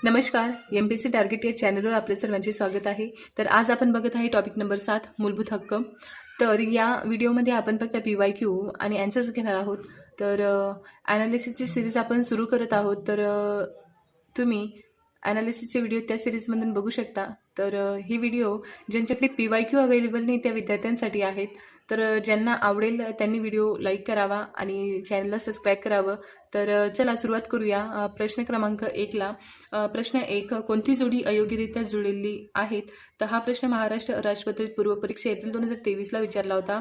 नमस्कार. MPSC target या चॅनलवर आपले सर्वांचे स्वागत आहे. तर आज आपण बघत आहे टॉपिक नंबर 7 मूलभूत हक्क. तर या व्हिडिओमध्ये आपण फक्त PYQ आणि आन्सर्स घेणार आहोत. तर ॲनालिसिसची सिरीज आपण सुरू करत आहोत. तर तुम्ही ॲनालिसिसचे व्हिडिओ त्या सिरीजमधून बघू शकता. तर हे व्हिडिओ ज्यांच्याकडे PYQ अवेलेबल नाही त्या विद्यार्थ्यांसाठी आहेत. तर ज्यांना आवडेल त्यांनी व्हिडिओ लाईक करावा आणि चॅनलला सबस्क्राईब करावं. तर चला सुरुवात करूया. प्रश्न क्रमांक 1ला प्रश्न 1, कोणती जोडी अयोग्यरित्या जुळलेली आहेत? तर हा प्रश्न महाराष्ट्र राजपत्रित पूर्व परीक्षा एप्रिल 2023ला विचारला होता.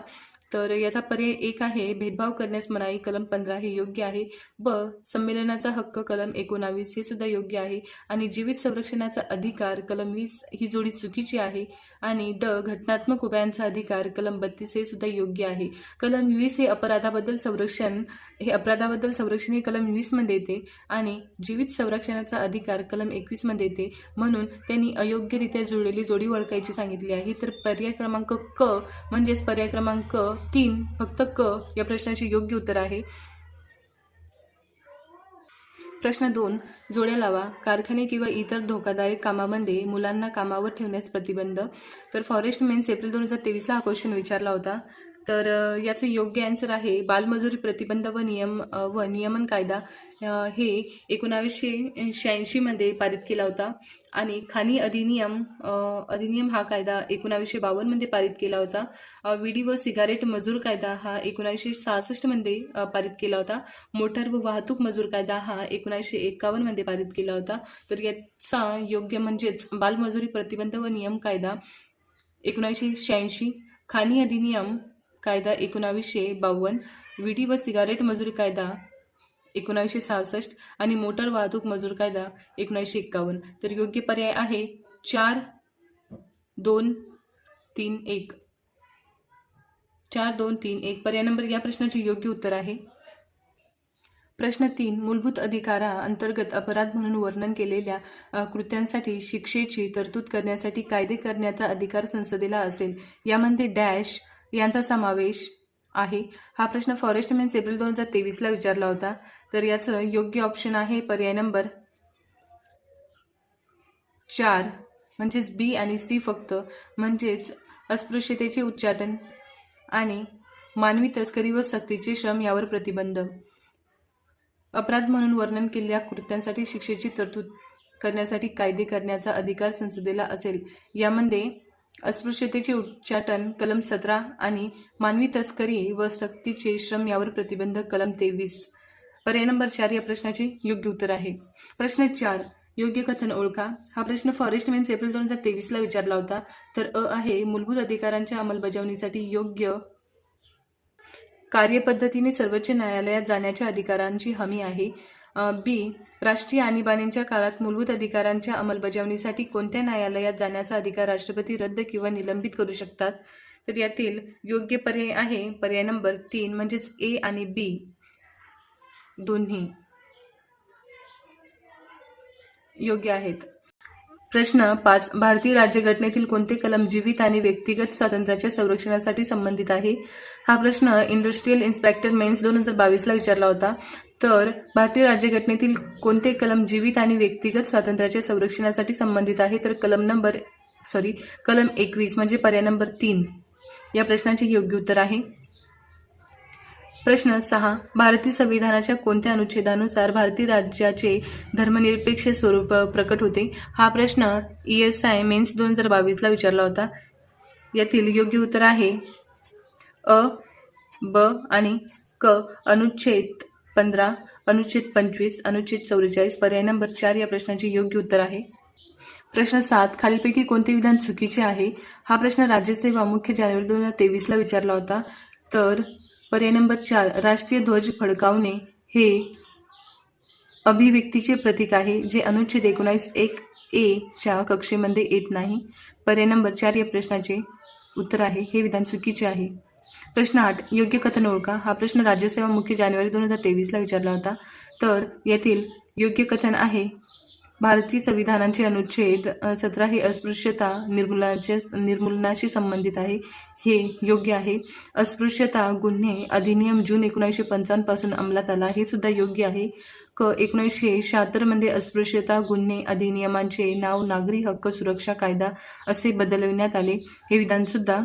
तर याचा पर्याय 1 आहे, भेदभाव करण्यास मनाई कलम 15 हे योग्य आहे. ब, संमेलनाचा हक्क कलम 19 हे सुद्धा योग्य आहे. आणि जीवित संरक्षणाचा अधिकार कलम 20 ही जोडी चुकीची आहे. आणि ड, घटनात्मक उपायांचा अधिकार कलम 32 हे सुद्धा योग्य आहे. कलम 20 हे अपराधाबद्दल संरक्षण हे कलम 20 मध्ये येते आणि जीवित संरक्षणाचा अधिकार कलम 21 मध्ये येते. म्हणून त्यांनी अयोग्यरित्या जुळलेली जोडी ओळखायची सांगितली आहे. तर पर्याय क्रमांक क म्हणजेच पर्याय क्रमांक 3 फक्त क या प्रश्नाचे योग्य उत्तर आहे. प्रश्न 2, जोड्या लावा. कारखाने किंवा इतर धोकादायक कामामध्ये मुलांना कामावर ठेवण्यास प्रतिबंध. तर फॉरेस्ट मेन्स एप्रिल 2023ला हा क्वेश्चन विचारला होता. तर याचं योग्य आन्सर आहे बालमजुरी प्रतिबंध व नियमन कायदा हे 1986 मध्ये पारित केला होता. आणि खाणी अधिनियम हा कायदा 1952 मध्ये पारित केला होता. विडी व सिगारेट मजूर कायदा हा 1966 मध्ये पारित केला होता. मोटार व वाहतूक मजूर कायदा हा 1951 मध्ये पारित केला होता. तर याचा योग्य म्हणजेच बालमजुरी प्रतिबंध व नियम कायदा 1986, खाणी अधिनियम कायदा 1952, विडी व सिगारेट मजुरी कायदा 1966 आणि मोटार वाहतूक मजूर कायदा 1951. तर योग्य पर्याय आहे 4, 2, 3, 1. 4, 2, 3, 1 पर्याय नंबर या प्रश्नाचे योग्य उत्तर आहे. प्रश्न 3, मूलभूत अधिकारा अंतर्गत अपराध म्हणून वर्णन केलेल्या कृत्यांसाठी शिक्षेची तरतूद करण्यासाठी कायदे करण्याचा अधिकार संसदेला असेल. यामध्ये डॅश यांचा समावेश आहे. हा प्रश्न फॉरेस्ट मेन्स एप्रिल 2023ला विचारला होता. तर याचं योग्य ऑप्शन आहे पर्याय नंबर 4 म्हणजेच बी आणि सी फक्त. म्हणजेच अस्पृश्यतेचे उच्चाटन आणि मानवी तस्करी व सक्तीचे श्रम यावर प्रतिबंध. अपराध म्हणून वर्णन केलेल्या कृत्यांसाठी शिक्षेची तरतूद करण्यासाठी कायदे करण्याचा अधिकार संसदेला असेल. यामध्ये अस्पृश्यतेचे उच्चाटन कलम 17 आणि मानवी तस्करी व सक्तीचे श्रम यावर प्रतिबंध कलम 23. पर्याय नंबर 4 या प्रश्नाचे योग्य उत्तर आहे. प्रश्न 4, योग्य कथन ओळखा. हा प्रश्न फॉरेस्ट मेन्स एप्रिल 2023ला विचारला होता. तर अ आहे, मूलभूत अधिकारांच्या अंमलबजावणीसाठी योग्य कार्यपद्धतीने सर्वोच्च न्यायालयात जाण्याच्या अधिकारांची हमी आहे. बी, राष्ट्रीय आणीबाणीच्या काळात मूलभूत अधिकारांच्या अंमलबजावणीसाठी कोणत्या न्यायालयात जाण्याचा अधिकार राष्ट्रपती रद्द किंवा निलंबित करू शकतात. तर यातील योग्य पर्याय आहे पर्याय नंबर 3 म्हणजेच ए आणि बी दोन्ही योग्य आहेत. प्रश्न 5, भारतीय राज्यघटनेतील कोणते कलम जीवित आणि व्यक्तिगत स्वातंत्र्याच्या संरक्षणासाठी संबंधित आहे? हा प्रश्न इंडस्ट्रियल इन्स्पेक्टर मेन्स 2022ला विचारला होता. तर भारतीय राज्यघटनेतील कोणते कलम जीवित आणि व्यक्तिगत स्वातंत्र्याच्या संरक्षणासाठी संबंधित आहे? तर कलम 21 म्हणजे पर्याय नंबर 3 या प्रश्नाचे योग्य उत्तर आहे. प्रश्न 6, भारतीय संविधानाच्या कोणत्या अनुच्छेदानुसार भारतीय राज्याचे धर्मनिरपेक्ष स्वरूप प्रकट होते? हा प्रश्न ESI मेन्स 2022ला विचारला होता. यातील योग्य उत्तर आहे अ, ब आणि क. अनुच्छेद 15, अनुच्छेद 25, अनुच्छेद 44. पर्याय नंबर 4 या प्रश्नाचे योग्य उत्तर आहे. प्रश्न 7, खालीलपैकी कोणते विधान चुकीचे आहे? हा प्रश्न राज्यसेवा मुख्य जानेवारी 2023ला विचारला होता. तर पर्याय नंबर 4, राष्ट्रीय ध्वज फडकावणे हे अभिव्यक्तीचे प्रतीक आहे, जे अनुच्छेद 19(1)(a) च्या कक्षेमध्ये येत नाही. पर्याय नंबर 4 या प्रश्नाचे उत्तर आहे. हे विधान चुकीचे आहे. प्रश्न 8, योग्य कथन ओळखा. हा प्रश्न राज्यसेवा मुख्य जानेवारी 2023ला विचारला होता. तर यातील योग्य कथन आहे भारतीय संविधानाचे अनुच्छेद 17 हे अस्पृश्यता निर्मूलनाशी संबंधित आहे, हे योग्य आहे. अस्पृश्यता गुन्हे अधिनियम जून 1955 पासून अंमलात आला, हे सुद्धा योग्य आहे. 1976 मध्ये अस्पृश्यता गुन्हे अधिनियमाचे नाव नागरी हक्क सुरक्षा कायदा असे बदलविण्यात आले, हे विधान सुद्धा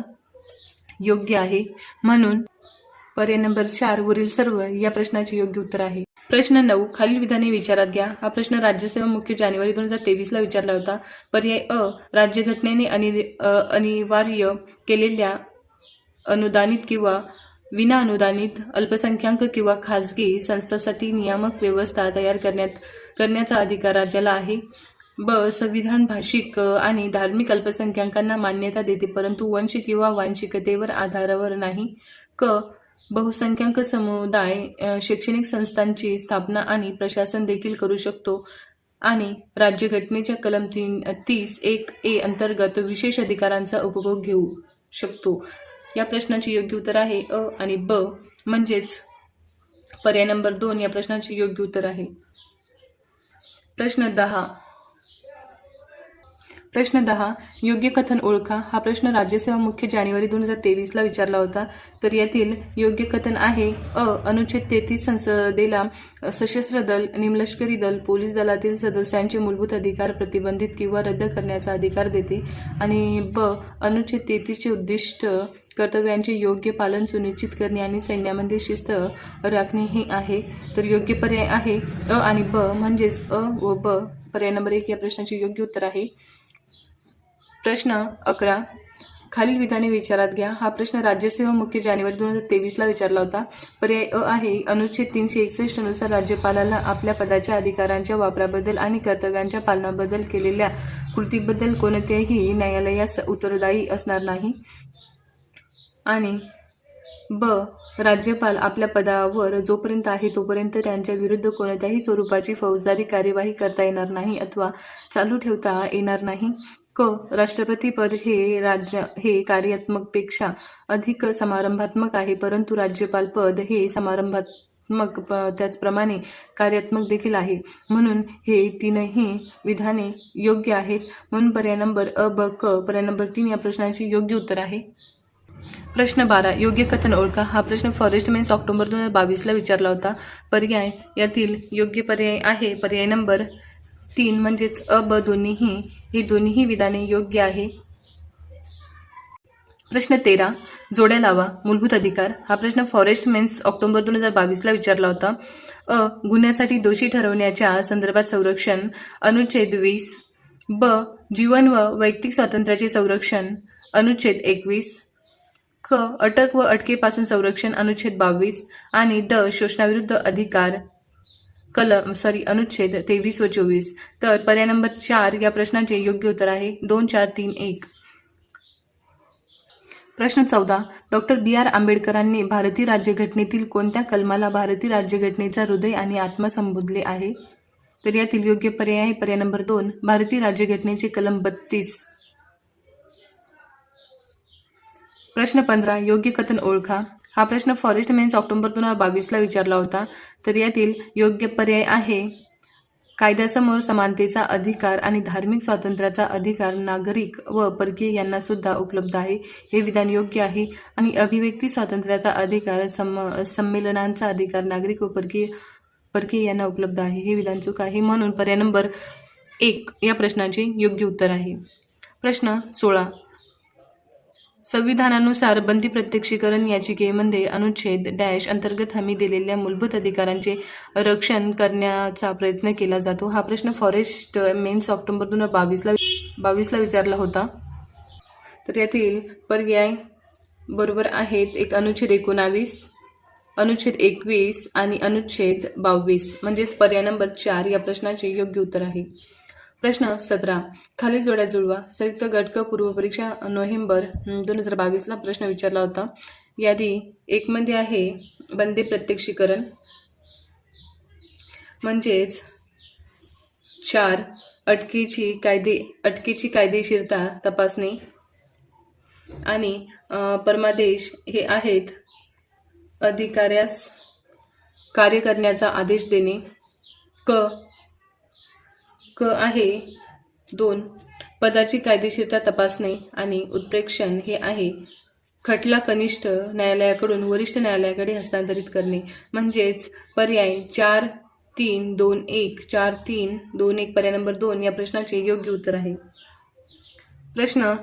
योग्य आहे. म्हणून पर्याय नंबर 4 वरील सर्व या प्रश्नाचे योग्य उत्तर आहे. प्रश्न 9 खालील विधाने विचारात घ्या. हा प्रश्न राज्यसेवा मुख्य जानेवारी 2023 ला विचारला होता. पर्याय अ, राज्यघटनेने अनिवार्य केलेल्या अनुदानित किंवा विना अनुदानित अल्पसंख्याक किंवा खाजगी संस्थांसाठी नियामक व्यवस्था तयार करण्याचा अधिकार राज्याला आहे. ब, संविधान भाषिक आणि धार्मिक अल्पसंख्याकांना मान्यता देते, परंतु वंश किंवा वांशिकतेवर आधारावर नाही. क, बहुसंख्याक समुदाय शैक्षणिक संस्थांची स्थापना आणि प्रशासन देखील करू शकतो आणि राज्यघटनेच्या कलम 30(1)(a) अंतर्गत विशेष अधिकारांचा उपभोग घेऊ शकतो. या प्रश्नाचे योग्य उत्तर आहे अ आणि ब, म्हणजेच पर्याय नंबर 2 या प्रश्नाचे योग्य उत्तर आहे. प्रश्न 10 योग्य कथन ओळखा. हा प्रश्न राज्यसेवा मुख्य जानेवारी 2023 ला विचारला होता. तर यातील योग्य कथन आहे अ, अनुच्छेद 33 संसदेला सशस्त्र दल, निमलष्करी दल, पोलीस दलातील सदस्यांचे मूलभूत अधिकार प्रतिबंधित किंवा रद्द करण्याचा अधिकार देते. आणि ब, अनुच्छेद 33 चे उद्दिष्ट कर्तव्यांचे योग्य पालन सुनिश्चित करणे आणि सैन्यामध्ये शिस्त राखणे हे आहे. तर योग्य पर्याय आहे अ आणि ब, म्हणजेच अ व ब. पर्याय नंबर 1 या प्रश्नाचे योग्य उत्तर आहे. प्रश्न 11 खालील विधाने विचारात घ्या. हा प्रश्न राज्यसेवा मुख्य जानेवारी 2023 ला विचारला होता. पर्याय अ आहे अनुच्छेद 361 नुसार राज्यपालाला आपल्या पदाच्या अधिकारांच्या वापराबद्दल आणि कर्तव्यांच्या पालनाबद्दल केलेल्या कृतीबद्दल कोणत्याही न्यायालयास उत्तरदायी असणार नाही. आणि ब, राज्यपाल आपल्या पदावर जोपर्यंत आहे तोपर्यंत त्यांच्या विरुद्ध कोणत्याही स्वरूपाची फौजदारी कार्यवाही करता येणार नाही अथवा चालू ठेवता येणार नाही. क, राष्ट्रपती पद हे कार्यात्मकपेक्षा अधिक समारंभात्मक आहे, परंतु राज्यपाल पद हे समारंभात्मक त्याचप्रमाणे कार्यात्मक देखील आहे. म्हणून हे तीनही विधाने योग्य आहेत. म्हणून पर्याय नंबर अ, ब, क, पर्याय नंबर 3 या प्रश्नाचे योग्य उत्तर आहे. प्रश्न 12 योग्य कथन ओळखा. हा प्रश्न फॉरेस्ट मेन्स ऑक्टोबर 2022 ला विचारला होता. पर्याय यातील योग्य पर्याय आहे पर्याय नंबर 3 म्हणजेच अ, ब दोन्हीही. हे दोन्ही विधाने योग्य आहे. प्रश्न 13 जोड्या लावा. मूलभूत अधिकार. हा प्रश्न फॉरेस्ट मेन्स ऑक्टोबर 2022 ला विचारला होता. अ, गुन्ह्यासाठी दोषी ठरवण्याच्या संदर्भात संरक्षण अनुच्छेद 20. ब, जीवन व वैयक्तिक स्वातंत्र्याचे संरक्षण अनुच्छेद 21. ख, अटक व अटकेपासून संरक्षण अनुच्छेद 22. आणि ड, शोषणाविरुद्ध अधिकार अनुच्छेद 23 व 24. तर पर्याय नंबर 4 या प्रश्नाचे योग्य उत्तर आहे 2, 4, 3, 1. प्रश्न 14 डॉक्टर B.R. आंबेडकरांनी भारतीय राज्यघटनेतील कोणत्या कलमाला भारतीय राज्यघटनेचा हृदय आणि आत्मा संबोधले आहे? तर यातील योग्य पर्याय आहे पर्याय नंबर 2 भारतीय राज्यघटनेचे कलम 32. प्रश्न 15 योग्य कथन ओळखा. हा प्रश्न फॉरेस्ट मेन्स ऑक्टोबर 2022 ला विचारला होता. तर यातील योग्य पर्याय आहे कायद्यासमोर समानतेचा अधिकार आणि धार्मिक स्वातंत्र्याचा अधिकार नागरिक व परकीय यांना सुद्धा उपलब्ध आहे. हे विधान योग्य आहे. आणि अभिव्यक्ती स्वातंत्र्याचा अधिकार, संमेलनांचा अधिकार नागरिक व परकीय यांना उपलब्ध आहे. हे विधान चूक आहे. म्हणून पर्याय नंबर 1 या प्रश्नाचे योग्य उत्तर आहे. प्रश्न 16 संविधानानुसार बंदी प्रत्यक्षीकरण याचिकेमध्ये अनुच्छेद डॅश अंतर्गत हमी दिलेल्या मूलभूत अधिकारांचे रक्षण करण्याचा प्रयत्न केला जातो. हा प्रश्न फॉरेस्ट मेन्स ऑक्टोबर 2022 ला विचारला होता. तर यातील पर्याय बरोबर आहेत. एक अनुच्छेद 19, अनुच्छेद 21 आणि अनुच्छेद 22 म्हणजेच पर्याय नंबर 4 या प्रश्नाचे योग्य उत्तर आहे. प्रश्न 17 खालील जोड्या जुळवा. संयुक्त गट क पूर्व परीक्षा नोव्हेंबर 2022 ला प्रश्न विचारला होता. यादी 1 मध्ये आहे बंदी प्रत्यक्षीकरण म्हणजेच 4 अटकेची कायदेशीरता तपासणे आणि परमादेश हे आहेत अधिकाऱ्यास कार्य करण्याचा आदेश देणे. क क आहे 2 पदाची कायदेशीरता तपासणे आणि उत्प्रेक्षण हे आहे खटला कनिष्ठ न्यायालयाकडून वरिष्ठ न्यायालयाकडे हस्तांतरित करणे. म्हणजेच पर्याय 4-3-2-1 4-3-2-1 पर्याय नंबर 2 या प्रश्नाचे योग्य उत्तर आहे. प्रश्न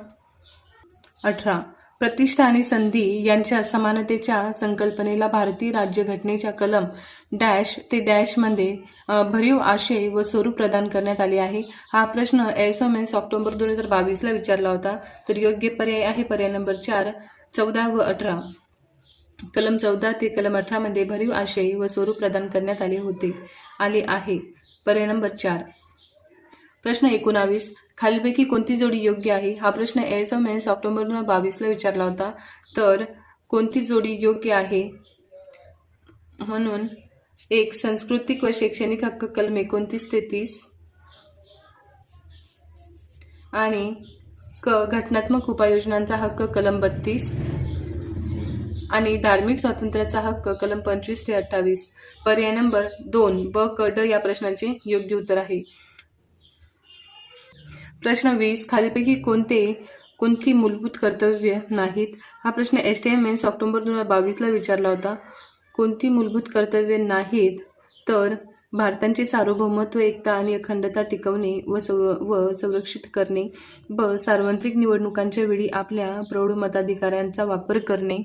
18 प्रतिष्ठा आणि संधी यांच्या समानतेच्या संकल्पनेला भारतीय राज्यघटनेच्या कलम डॅश ते डॅश मध्ये भरीव आशय व स्वरूप प्रदान करण्यात आले आहे. हा प्रश्न एसओमेन्स ऑक्टोबर 2022 विचारला होता. तर योग्य पर्याय आहे पर्याय नंबर 4 14 व 18. कलम 14 ते कलम 18 मध्ये भरीव आशय व स्वरूप प्रदान करण्यात आले आहे. पर्याय नंबर 4. प्रश्न 19 खालीलपैकी कोणती जोडी योग्य आहे. हा प्रश्न एसओमेन्स ऑक्टोबर 2022 विचारला होता. तर कोणती जोडी योग्य आहे म्हणून 1 सांस्कृतिक व शैक्षणिक हक्क कलम 29 ते 30 आणि क घटनात्मक उपाययोजनांचा हक्क कलम 32 आणि धार्मिक स्वातंत्र्याचा हक्क कलम 25 ते 28. पर्याय नंबर 2 ब क ड या प्रश्नाचे योग्य उत्तर आहे. प्रश्न 20 खालीलपैकी कोणती मूलभूत कर्तव्य नाहीत. हा प्रश्न एसटीएमएन्स ऑक्टोबर 2022 विचारला होता. कोणती मूलभूत कर्तव्य नाहीत. तर भारताचे सार्वभौमत्व एकता आणि अखंडता टिकवणे व संरक्षित करणे. ब सार्वत्रिक निवडणुकांच्या वेळी आपल्या प्रौढ मताधिकारांचा वापर करणे.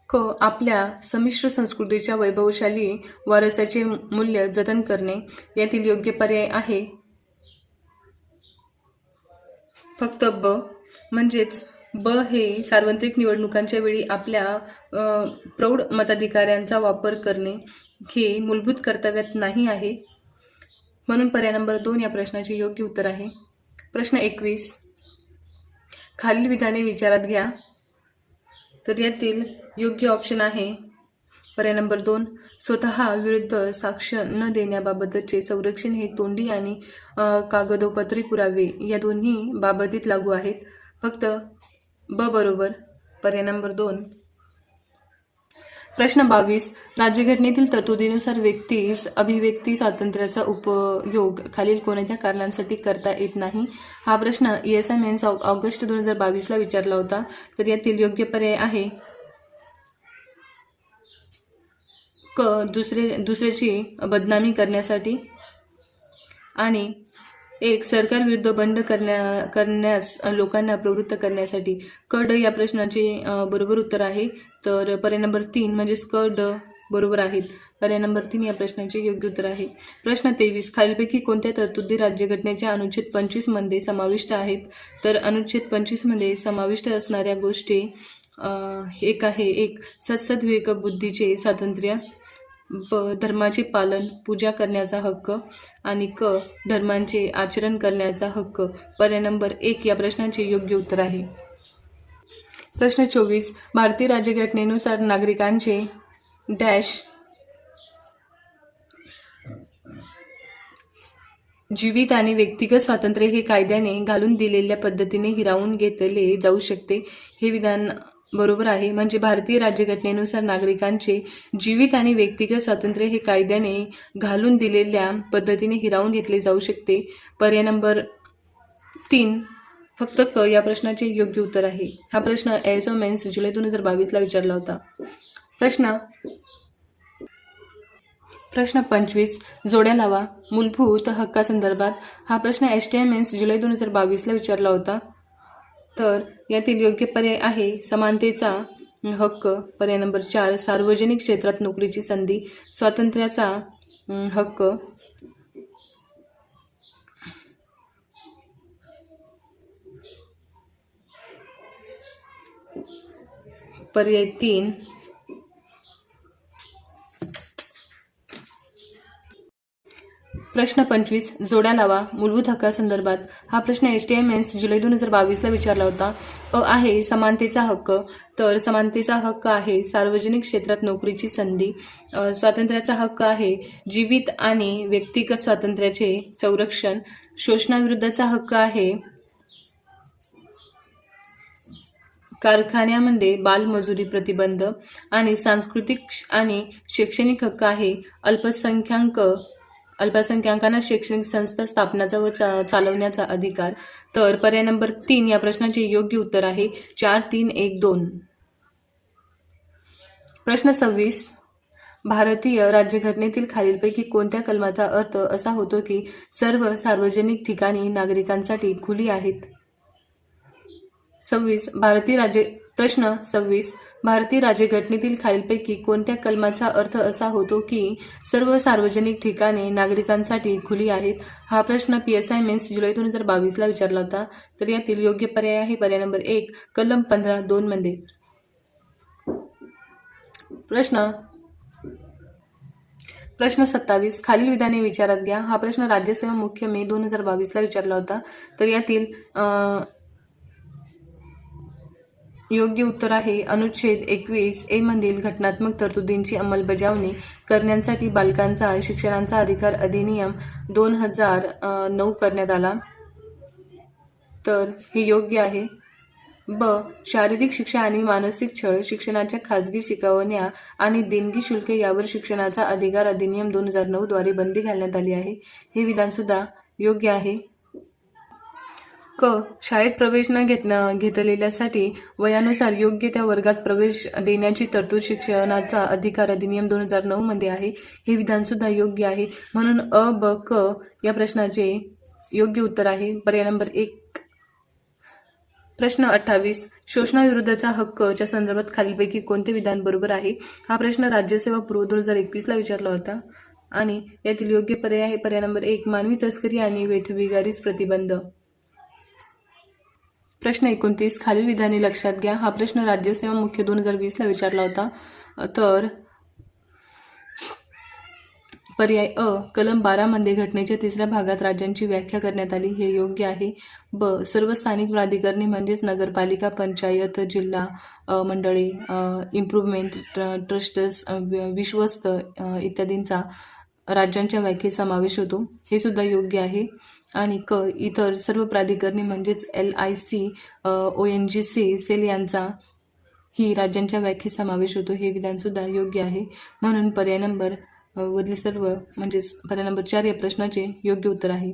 क आपल्या संमिश्र संस्कृतीच्या वैभवशाली वारसाचे मूल्य जतन करणे. यातील योग्य पर्याय आहे फक्त ब. म्हणजेच ब हे सार्वत्रिक निवडणुकांच्या वेळी आपल्या प्रौढ मताधिकारांचा वापर करणे हे मूलभूत कर्तव्यात नाही आहे. म्हणून पर्याय नंबर 2 या प्रश्नाचे योग्य उत्तर आहे. प्रश्न 21 खालील विधाने विचारात घ्या. तर यातील योग्य ऑप्शन आहे पर्याय नंबर 2 स्वतः विरुद्ध साक्ष न देण्याबाबतचे संरक्षण हे तोंडी आणि कागदोपत्री पुरावे या दोन्ही बाबतीत लागू आहेत. फक्त ब बरोबर पर्याय नंबर 2. प्रश्न 22 राज्यघटनेतील तरतुदीनुसार व्यक्तीस अभिव्यक्ती स्वातंत्र्याचा उपयोग खालील कोणत्या कारणांसाठी करता येत नाही. हा प्रश्न एसएमएन्स ऑगस्ट 2022 विचारला होता. तर यातील योग्य पर्याय आहे क दुसऱ्याची बदनामी करण्यासाठी आणि 1 सरकार विरुद्ध बंड करण्यास लोकांना प्रवृत्त करण्यासाठी. क ड या प्रश्नाचे बरोबर उत्तर आहे. तर पर्याय नंबर 3 म्हणजेच क ड बरोबर आहेत. पर्याय नंबर 3 या प्रश्नाचे योग्य उत्तर आहे. प्रश्न 23 खालीलपैकी कोणत्या तरतुदी राज्यघटनेच्या अनुच्छेद 25 मध्ये समाविष्ट आहेत. तर अनुच्छेद 25 मध्ये समाविष्ट असणाऱ्या गोष्टी एक आहे 1 सद्विवेक बुद्धीचे स्वातंत्र्य. ब धर्माचे पालन पूजा करण्याचा हक्क आणि क धर्मांचे आचरण करण्याचा हक्क. पर्याय नंबर 1 या प्रश्नाचे योग्य उत्तर आहे. प्रश्न 24 भारतीय राज्यघटनेनुसार नागरिकांचे डॅश जीवित आणि व्यक्तिगत स्वातंत्र्य हे कायद्याने घालून दिलेल्या पद्धतीने हिरावून घेतले जाऊ शकते. हे विधान बरोबर आहे. म्हणजे भारतीय राज्यघटनेनुसार नागरिकांचे जीवित आणि व्यक्तिगत स्वातंत्र्य हे कायद्याने घालून दिलेल्या पद्धतीने हिरावून घेतले जाऊ शकते. पर्याय नंबर 3 फक्त क या प्रश्नाचे योग्य उत्तर आहे. हा प्रश्न एसओमेन्स जुलै 2022 विचारला होता. प्रश्न 25 जोड्या लावा मूलभूत हक्कासंदर्भात. हा प्रश्न एसटीएमएन्स जुलै 2022 विचारला होता. तर यातील योग्य पर्याय आहे समानतेचा हक्क. पर्याय नंबर 4 सार्वजनिक क्षेत्रात नोकरीची संधी. स्वातंत्र्याचा हक्क. पर्याय 3 प्रश्न 25 जोड्या लावा मूलभूत हक्कासंदर्भात. हा प्रश्न एसटीएमएन्स जुलै 2022 विचारला होता. अ आहे समानतेचा हक्क. तर समानतेचा हक्क आहे सार्वजनिक क्षेत्रात नोकरीची संधी. स्वातंत्र्याचा हक्क आहे जीवित आणि व्यक्तिगत स्वातंत्र्याचे संरक्षण. शोषणाविरुद्धचा हक्क आहे कारखान्यामध्ये बालमजुरी प्रतिबंध. आणि सांस्कृतिक आणि शैक्षणिक हक्क आहे अल्पसंख्याकांना शैक्षणिक संस्था स्थापण्याचा व चालवण्याचा अधिकार. तर पर्याय नंबर 3 या प्रश्नाचे योग्य उत्तर आहे 4312. प्रश्न 26. भारतीय राज्यघटनेतील खालीलपैकी कोणत्या कलमाचा अर्थ असा होतो की सर्व सार्वजनिक ठिकाणी नागरिकांसाठी खुली आहेत? प्रश्न 26. भारतीय राज्यघटनेतील खालीलपैकी कोणत्या कलमाचा अर्थ असा होतो की सर्व सार्वजनिक ठिकाणे नागरिकांसाठी खुली आहेत? हा प्रश्न PSI मेन्स जुलै 2022ला विचारला होता. तर यातील योग्य पर्याय आहे पर्याय नंबर 1 कलम 15(2) मध्ये. प्रश्न 27. खालील विधाने विचारात घ्या. हा प्रश्न राज्यसेवा मुख्य मे 2022ला विचारला होता. तर यातील योग्य उत्तर आहे अनुच्छेद 21A मधील घटनात्मक तरतुदींची अंमलबजावणी करण्यासाठी बालकांचा शिक्षणाचा अधिकार अधिनियम 2009 करण्यात आला. तर हे योग्य आहे. शारीरिक शिक्षा आणि मानसिक छळ, शिक्षणाच्या खाजगी शिकवण्या आणि देणगी शुल्क यावर शिक्षणाचा अधिकार अधिनियम 2009 द्वारे बंदी घालण्यात आली आहे. हे विधान सुद्धा योग्य आहे. शाळेत प्रवेश न घेतलेल्यासाठी वयानुसार योग्य त्या वर्गात प्रवेश देण्याची तरतूद शिक्षणाचा अधिकार अधिनियम 2009 मध्ये आहे. हे विधान सुद्धा योग्य आहे. म्हणून क या प्रश्नाचे योग्य उत्तर आहे पर्याय नंबर 1. प्रश्न 28. शोषणाविरुद्धचा हक्क च्या संदर्भात खालीलपैकी कोणते विधान बरोबर आहे? हा प्रश्न राज्यसेवा पूर्व 2021ला विचारला होता आणि यातील योग्य पर्याय आहे पर्याय नंबर 1 मानवी तस्करी आणि वेठबिगारीस प्रतिबंध. प्रश्न 29. खालील विधाने लक्षात घ्या. हा प्रश्न राज्यसेवा मुख्य 2020ला विचारला होता. तर पर्याय कलम 12 मध्ये घटनेच्या 3ऱ्या भागात राज्यांची व्याख्या करण्यात आली. हे योग्य आहे. सर्व स्थानिक प्राधिकरणे म्हणजेच नगरपालिका, पंचायत, जिल्हा मंडळे, इम्प्रूव्हमेंट ट्रस्ट्स, विश्वस्त इत्यादींचा राज्यांच्या व्याख्येत समावेश होतो. हे सुद्धा योग्य आहे. आणि इतर सर्व प्राधिकरणे म्हणजेच LIC, ONGC, सेल यांचा ही राज्यांच्या व्याख्येत समावेश होतो. हे विधान सुद्धा योग्य आहे. म्हणून पर्याय नंबर वरील सर्व म्हणजेच पर्याय नंबर 4 या प्रश्नाचे योग्य उत्तर आहे.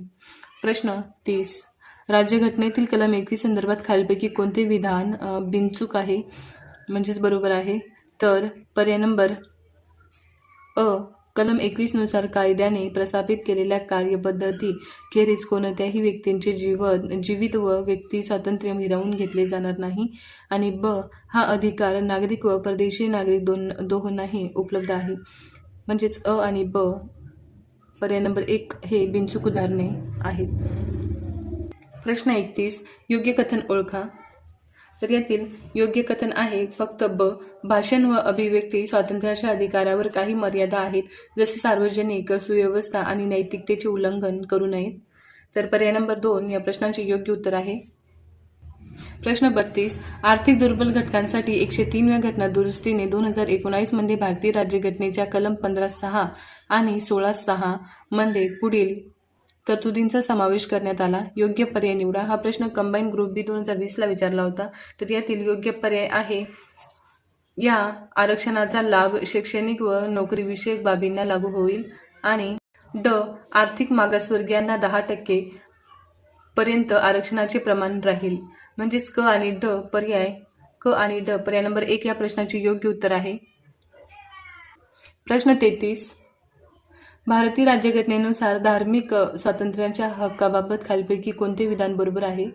प्रश्न 30. राज्यघटनेतील कलम 21 संदर्भात खालीलपैकी कोणते विधान बिनचूक आहे म्हणजेच बरोबर आहे? तर पर्याय नंबर कलम 21 नुसार कायद्याने प्रस्थापित केलेल्या कार्यपद्धती खेरीज कोणत्याही व्यक्तींचे जीवित व व्यक्ती स्वातंत्र्य हिरावून घेतले जाणार नाही. आणि हा अधिकार नागरिक व परदेशी नागरिक दोहोंनाही उपलब्ध आहे. म्हणजेच आणि पर्याय नंबर 1 हे बिनचूक उदाहरणे आहेत. प्रश्न 31. योग्य कथन ओळखा. तर यातील योग्य कथन आहे फक्त भाषण व अभिव्यक्ती स्वातंत्र्याच्या अधिकारावर काही मर्यादा आहेत, जसे सार्वजनिक सुव्यवस्था आणि नैतिकतेचे उल्लंघन करू नयेत. तर पर्याय नंबर 2 या प्रश्नाचे योग्य उत्तर आहे. प्रश्न 32. आर्थिक दुर्बल घटकांसाठी 103व्या घटना दुरुस्तीने 2019 मध्ये भारतीय राज्यघटनेच्या कलम 15(6) आणि 16(6) मध्ये पुढील तरतुदींचा समावेश करण्यात आला. योग्य पर्याय निवडा. हा प्रश्न कंबाईन ग्रुप B 2020ला विचारला होता. तर यातील योग्य पर्याय आहे या आरक्षणाचा लाभ शैक्षणिक व नोकरीविषयक बाबींना लागू होईल. आणि आर्थिक मागासवर्गीयांना 10% पर्यंत आरक्षणाचे प्रमाण राहील. म्हणजेच क आणि ड पर्याय नंबर 1 या प्रश्नाचे योग्य उत्तर आहे. प्रश्न 33. भारतीय राज्यघटनेनुसार धार्मिक स्वातंत्र्याच्या हक्काबाबत खालीलपैकी कोणते विधान बरोबर आहे?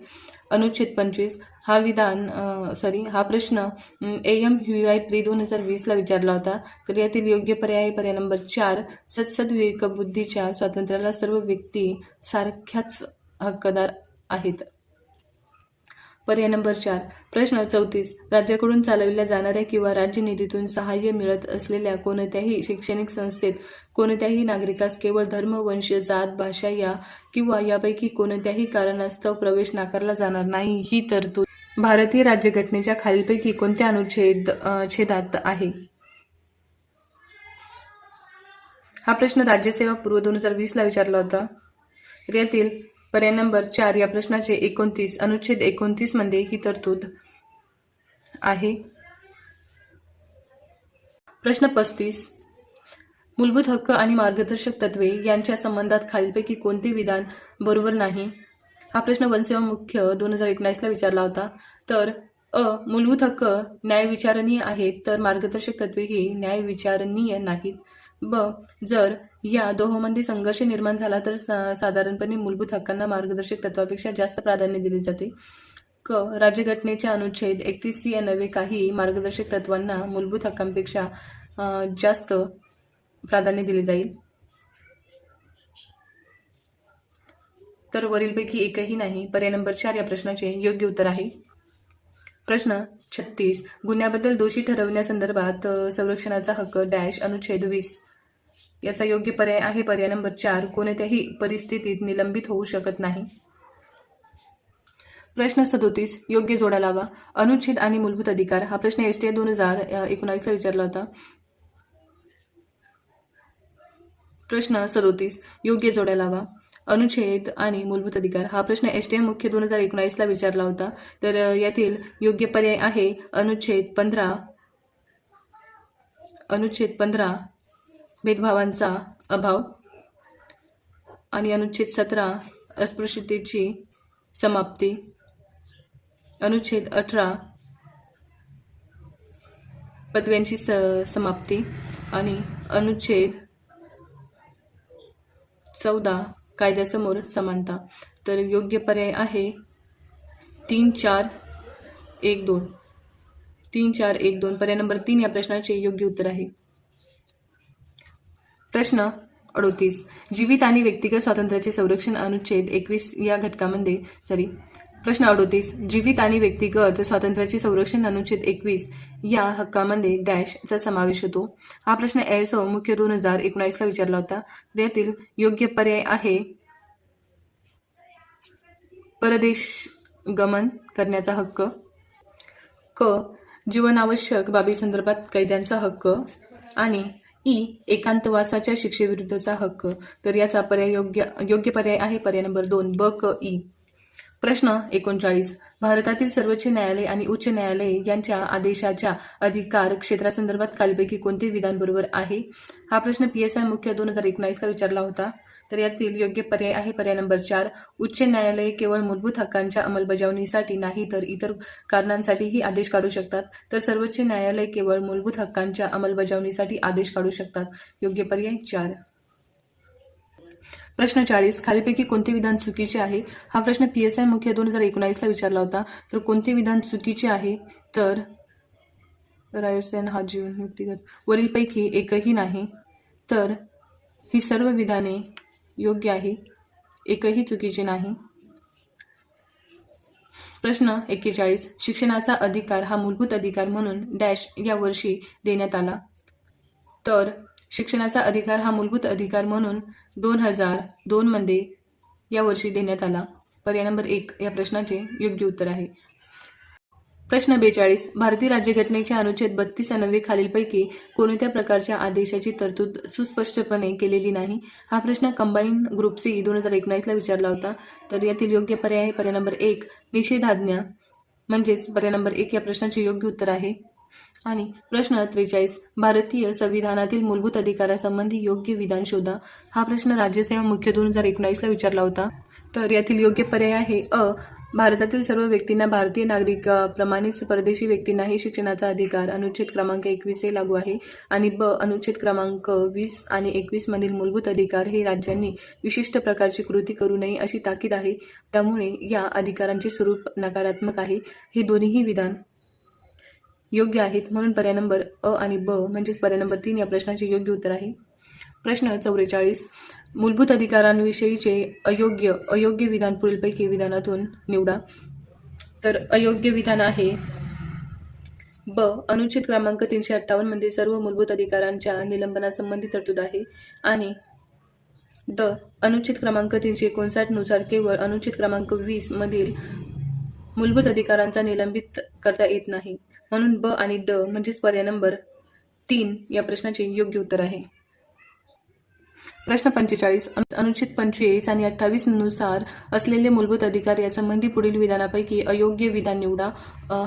अनुच्छेद 25 हा प्रश्न AMUI प्री 2020ला विचारला होता. तर यातील योग्य पर्याय पर्याय नंबर 4 सद्विवेकबुद्धीच्या स्वातंत्र्याला सर्व व्यक्ती सारख्याच हक्कदार आहेत. पर्याय नंबर 4. प्रश्न 34. राज्याकडून चालविल्या जाणाऱ्या किंवा राज्य निधीतून सहाय्य मिळत असलेल्या कोणत्याही शैक्षणिक संस्थेत कोणत्याही नागरिकास केवळ धर्म, वंश, जात, भाषा किंवा यापैकी कोणत्याही कारणास्तव प्रवेश नाकारला जाणार नाही. ही तरतूद भारतीय राज्यघटनेच्या खालीलपैकी कोणत्या अनुच्छेदात आहे? हा प्रश्न राज्यसेवा पूर्व 2020ला विचारला होता. तर यातील पर्याय नंबर 4 या प्रश्नाचे 29 अनुच्छेद 29 मध्ये ही तरतूद आहे. प्रश्न 35. मूलभूत हक्क आणि मार्गदर्शक तत्वे यांच्या संबंधात खालीलपैकी कोणते विधान बरोबर नाही? हा प्रश्न वनसेवा मुख्य 2019ला विचारला होता. तर मूलभूत हक्क न्यायविचारणीय आहेत, तर मार्गदर्शक तत्वे ही न्यायविचारणीय नाहीत. जर या दोहोंमध्ये संघर्ष निर्माण झाला तर साधारणपणे मूलभूत हक्कांना मार्गदर्शक तत्वापेक्षा जास्त प्राधान्य दिले जाते. राज्यघटनेच्या अनुच्छेद 31 अन्वये काही मार्गदर्शक तत्वांना मूलभूत हक्कांपेक्षा जास्त प्राधान्य दिले जाईल. तर वरीलपैकी एकही नाही. पर्याय नंबर 4 या प्रश्नाचे योग्य उत्तर आहे. प्रश्न 36. गुन्ह्याबद्दल दोषी ठरवण्यासंदर्भात संरक्षणाचा हक्क डॅश अनुच्छेद 20 याचा योग्य पर्याय आहे पर्याय नंबर 4. कोणत्याही परिस्थितीत निलंबित होऊ शकत नाही. प्रश्न 37. योग्य जोडा लावा. अनुच्छेद आणि मूलभूत अधिकार हा प्रश्न STI 2019ला विचारला होता. प्रश्न 37. योग्य जोड्या लावा. अनुच्छेद आणि मूलभूत अधिकार हा प्रश्न STI मुख्य 2019ला विचारला होता. तर यातील योग्य पर्याय आहे अनुच्छेद 15 भेदभावांचा अभाव आणि अनुच्छेद 17 अस्पृश्यतेची समाप्ती, अनुच्छेद 18 पदव्यांची समाप्ती आणि अनुच्छेद 14 कायद्यासमोर समानता. तर योग्य पर्याय आहे 3, 4, 1, 2. 3, 4, 1, 2 पर्याय नंबर 3 या प्रश्नाचे योग्य उत्तर आहे. प्रश्न 38. जीवित आणि व्यक्तिगत स्वातंत्र्याचे संरक्षण अनुच्छेद 21 या घटकामध्ये प्रश्न 38. जीवित आणि व्यक्तिगत स्वातंत्र्याचे संरक्षण अनुच्छेद 21 या हक्कामध्ये डॅशचा समावेश होतो. हा प्रश्न ASO मुख्य 2019ला विचारला होता. यातील योग्य पर्याय आहे परदेश गमन करण्याचा हक्क, जीवनावश्यक बाबीसंदर्भात कैद्यांचा हक्क आणि एकांतवासाच्या शिक्षेविरुद्धचा हक्क. तर याचा पर्याय योग्य पर्याय आहे पर्याय नंबर 2 ब क ई. प्रश्न 39. भारतातील सर्वोच्च न्यायालय आणि उच्च न्यायालय यांच्या आदेशाच्या अधिकार क्षेत्रासंदर्भात खालीलपैकी कोणते विधान बरोबर आहे? हा प्रश्न PSI मुख्य 2019ला विचारला होता. तर यातील योग्य पर्याय आहे पर्याय नंबर 4. उच्च न्यायालय केवळ मूलभूत हक्कांच्या अंमलबजावणीसाठी नाही तर इतर कारणांसाठीही आदेश काढू शकतात. तर सर्वोच्च न्यायालय केवळ मूलभूत हक्कांच्या अंमलबजावणीसाठी आदेश काढू शकतात. योग्य पर्याय 4. प्रश्न 40. खालीलपैकी कोणते विधान चुकीचे आहे? हा प्रश्न PSI मुख्य 2019ला विचारला होता. तर कोणते विधान चुकीचे आहे? तर राईट्स अँड हा जीवन व्यक्तिगत वरीलपैकी एकही नाही. तर ही सर्व विधाने योग्य आहे, एकही चुकीचे नाही. प्रश्न 41. शिक्षणाचा अधिकार हा मूलभूत अधिकार म्हणून डॅश या वर्षी देण्यात आला. तर शिक्षणाचा अधिकार हा मूलभूत अधिकार म्हणून 2002 मध्ये या वर्षी देण्यात आला. पर्याय नंबर 1 या प्रश्नाचे योग्य उत्तर आहे. प्रश्न 42. भारतीय राज्यघटनेच्या अनुच्छेद 32 अन्वये खालीलपैकी कोणत्या प्रकारच्या आदेशाची तरतूद सुस्पष्टपणे केलेली नाही? हा प्रश्न कंबाईन ग्रुप C 2019ला विचारला होता. तर यातील योग्य पर्याय आहे पर्याय नंबर 1 निषेधाज्ञा म्हणजेच पर्याय नंबर 1 या प्रश्नाचे योग्य उत्तर आहे. आणि प्रश्न 43. भारतीय संविधानातील मूलभूत अधिकारासंबंधी योग्य विधान शोधा. हा प्रश्न राज्यसेवा मुख्य 2019ला विचारला होता. तर यातील योग्य पर्याय आहे भारतातील सर्व व्यक्तींना भारतीय नागरिकाप्रमाणेच परदेशी व्यक्तींनाही शिक्षणाचा अधिकार अनुच्छेद क्रमांक 21 हे लागू आहे. आणि अनुच्छेद क्रमांक 20 आणि 21 मधील मूलभूत अधिकार हे राज्यांनी विशिष्ट प्रकारची कृती करू नये अशी ताकीद आहे. त्यामुळे या अधिकारांचे स्वरूप नकारात्मक आहे. हे दोन्हीही विधान योग्य आहेत. म्हणून पर्याय नंबर आणि म्हणजेच पर्याय नंबर 3 या प्रश्नाचे योग्य उत्तर आहे. प्रश्न 44. मूलभूत अधिकारांविषयीचे अयोग्य विधान पुढीलपैकी विधानातून निवडा. तर अयोग्य विधान आहे अनुच्छेद क्रमांक 358 मध्ये सर्व मूलभूत अधिकारांच्या निलंबनासंबंधी तरतूद आहे. आणि अनुच्छेद क्रमांक 359 नुसार केवळ अनुच्छेद क्रमांक 20 मधील मूलभूत अधिकारांचा निलंबित करता येत नाही. म्हणून आणि म्हणजेच पर्याय नंबर 3 या प्रश्नाचे योग्य उत्तर आहे. प्रश्न 45 अनुच्छेद 25 आणि 28 नुसार असलेले मूलभूत अधिकार यासंबंधी पुढील विधानापैकी अयोग्य विधान निवडा.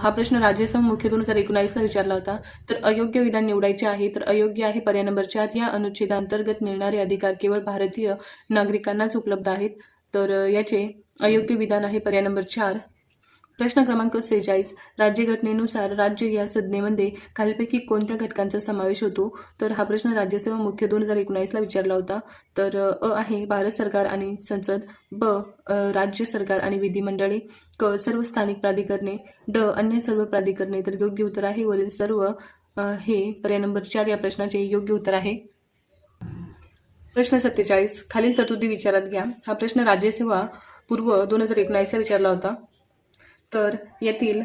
हा प्रश्न राज्यसभा मुख्य 2019ला विचारला होता. तर अयोग्य विधान निवडायचे आहे. तर अयोग्य आहे पर्याय नंबर 4. या अनुच्छेदांतर्गत मिळणारे अधिकार केवळ भारतीय नागरिकांनाच उपलब्ध आहेत. तर याचे अयोग्य विधान आहे पर्याय नंबर 4. प्रश्न क्रमांक 46 राज्यघटनेनुसार राज्य या संज्ञेमध्ये खालीलपैकी कोणत्या घटकांचा समावेश होतो. तर हा प्रश्न राज्यसभा मुख्य 2019ला विचारला होता. तर अ आहे भारत सरकार आणि संसद, ब राज्य सरकार आणि विधिमंडळे, क सर्व स्थानिक प्राधिकरणे, ड अन्य सर्व प्राधिकरणे. तर योग्य उत्तर आहे वरील सर्व. हे पर्याय नंबर 4 या प्रश्नाचे योग्य उत्तर आहे. प्रश्न 47 खालील तरतुदी विचारात घ्या. हा प्रश्न राज्यसेवा पूर्व 2019ला विचारला होता. तर यातील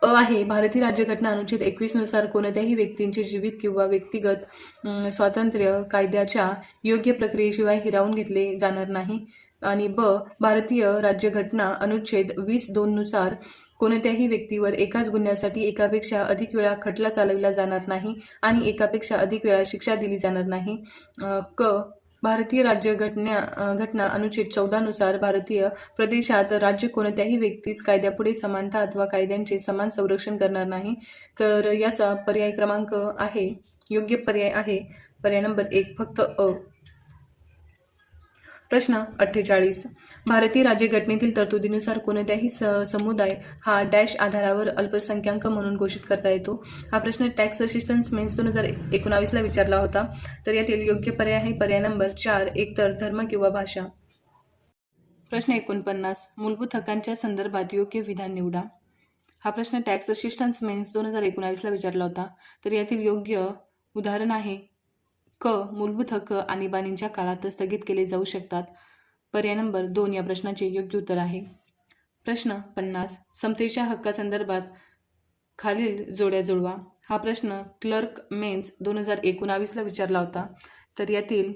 अ आहे भारतीय राज्यघटना अनुच्छेद 21 नुसार कोणत्याही व्यक्तींचे जीवित किंवा व्यक्तिगत स्वातंत्र्य कायद्याच्या योग्य प्रक्रियेशिवाय हिरावून घेतले जाणार नाही. आणि ब भारतीय राज्यघटना अनुच्छेद 20(2) नुसार कोणत्याही व्यक्तीवर एकाच गुन्ह्यासाठी एकापेक्षा अधिक वेळा खटला चालविला जाणार नाही आणि एकापेक्षा अधिक वेळा शिक्षा दिली जाणार नाही. क भारतीय घटना अनुच्छेद 14 नुसार भारतीय प्रदेशात राज्य कोणत्याही व्यक्तीस कायद्यापुढे समानता अथवा कायद्यांचे समान संरक्षण करणार नाही. तर याचा पर्याय क्रमांक आहे योग्य पर्याय आहे पर्याय नंबर 1 फक्त अ. प्रश्न 48 भारतीय राज्यघटनेतील तरतुदीनुसार कोणत्याही समुदाय हा डॅश आधारावर अल्पसंख्याक म्हणून घोषित करता येतो. हा प्रश्न टॅक्स असिस्टन्स मेन्स 2019ला विचारला होता. तर यातील योग्य पर्याय आहे पर्याय नंबर 4 एकतर धर्म किंवा भाषा. प्रश्न 49 मूलभूत हक्कांच्या संदर्भात योग्य विधान निवडा. हा प्रश्न टॅक्स असिस्टन्स मेन्स 2019ला विचारला होता. तर यातील योग्य उदाहरण आहे क मूलभूत हक्क आणीबाणीच्या काळात स्थगित केले जाऊ शकतात. पर्याय नंबर 2 या प्रश्नाचे योग्य उत्तर आहे. प्रश्न 50 समतेच्या हक्कासंदर्भात खालील जोड्या जुळवा. हा प्रश्न क्लर्क मेन्स 2019ला विचारला होता. तर यातील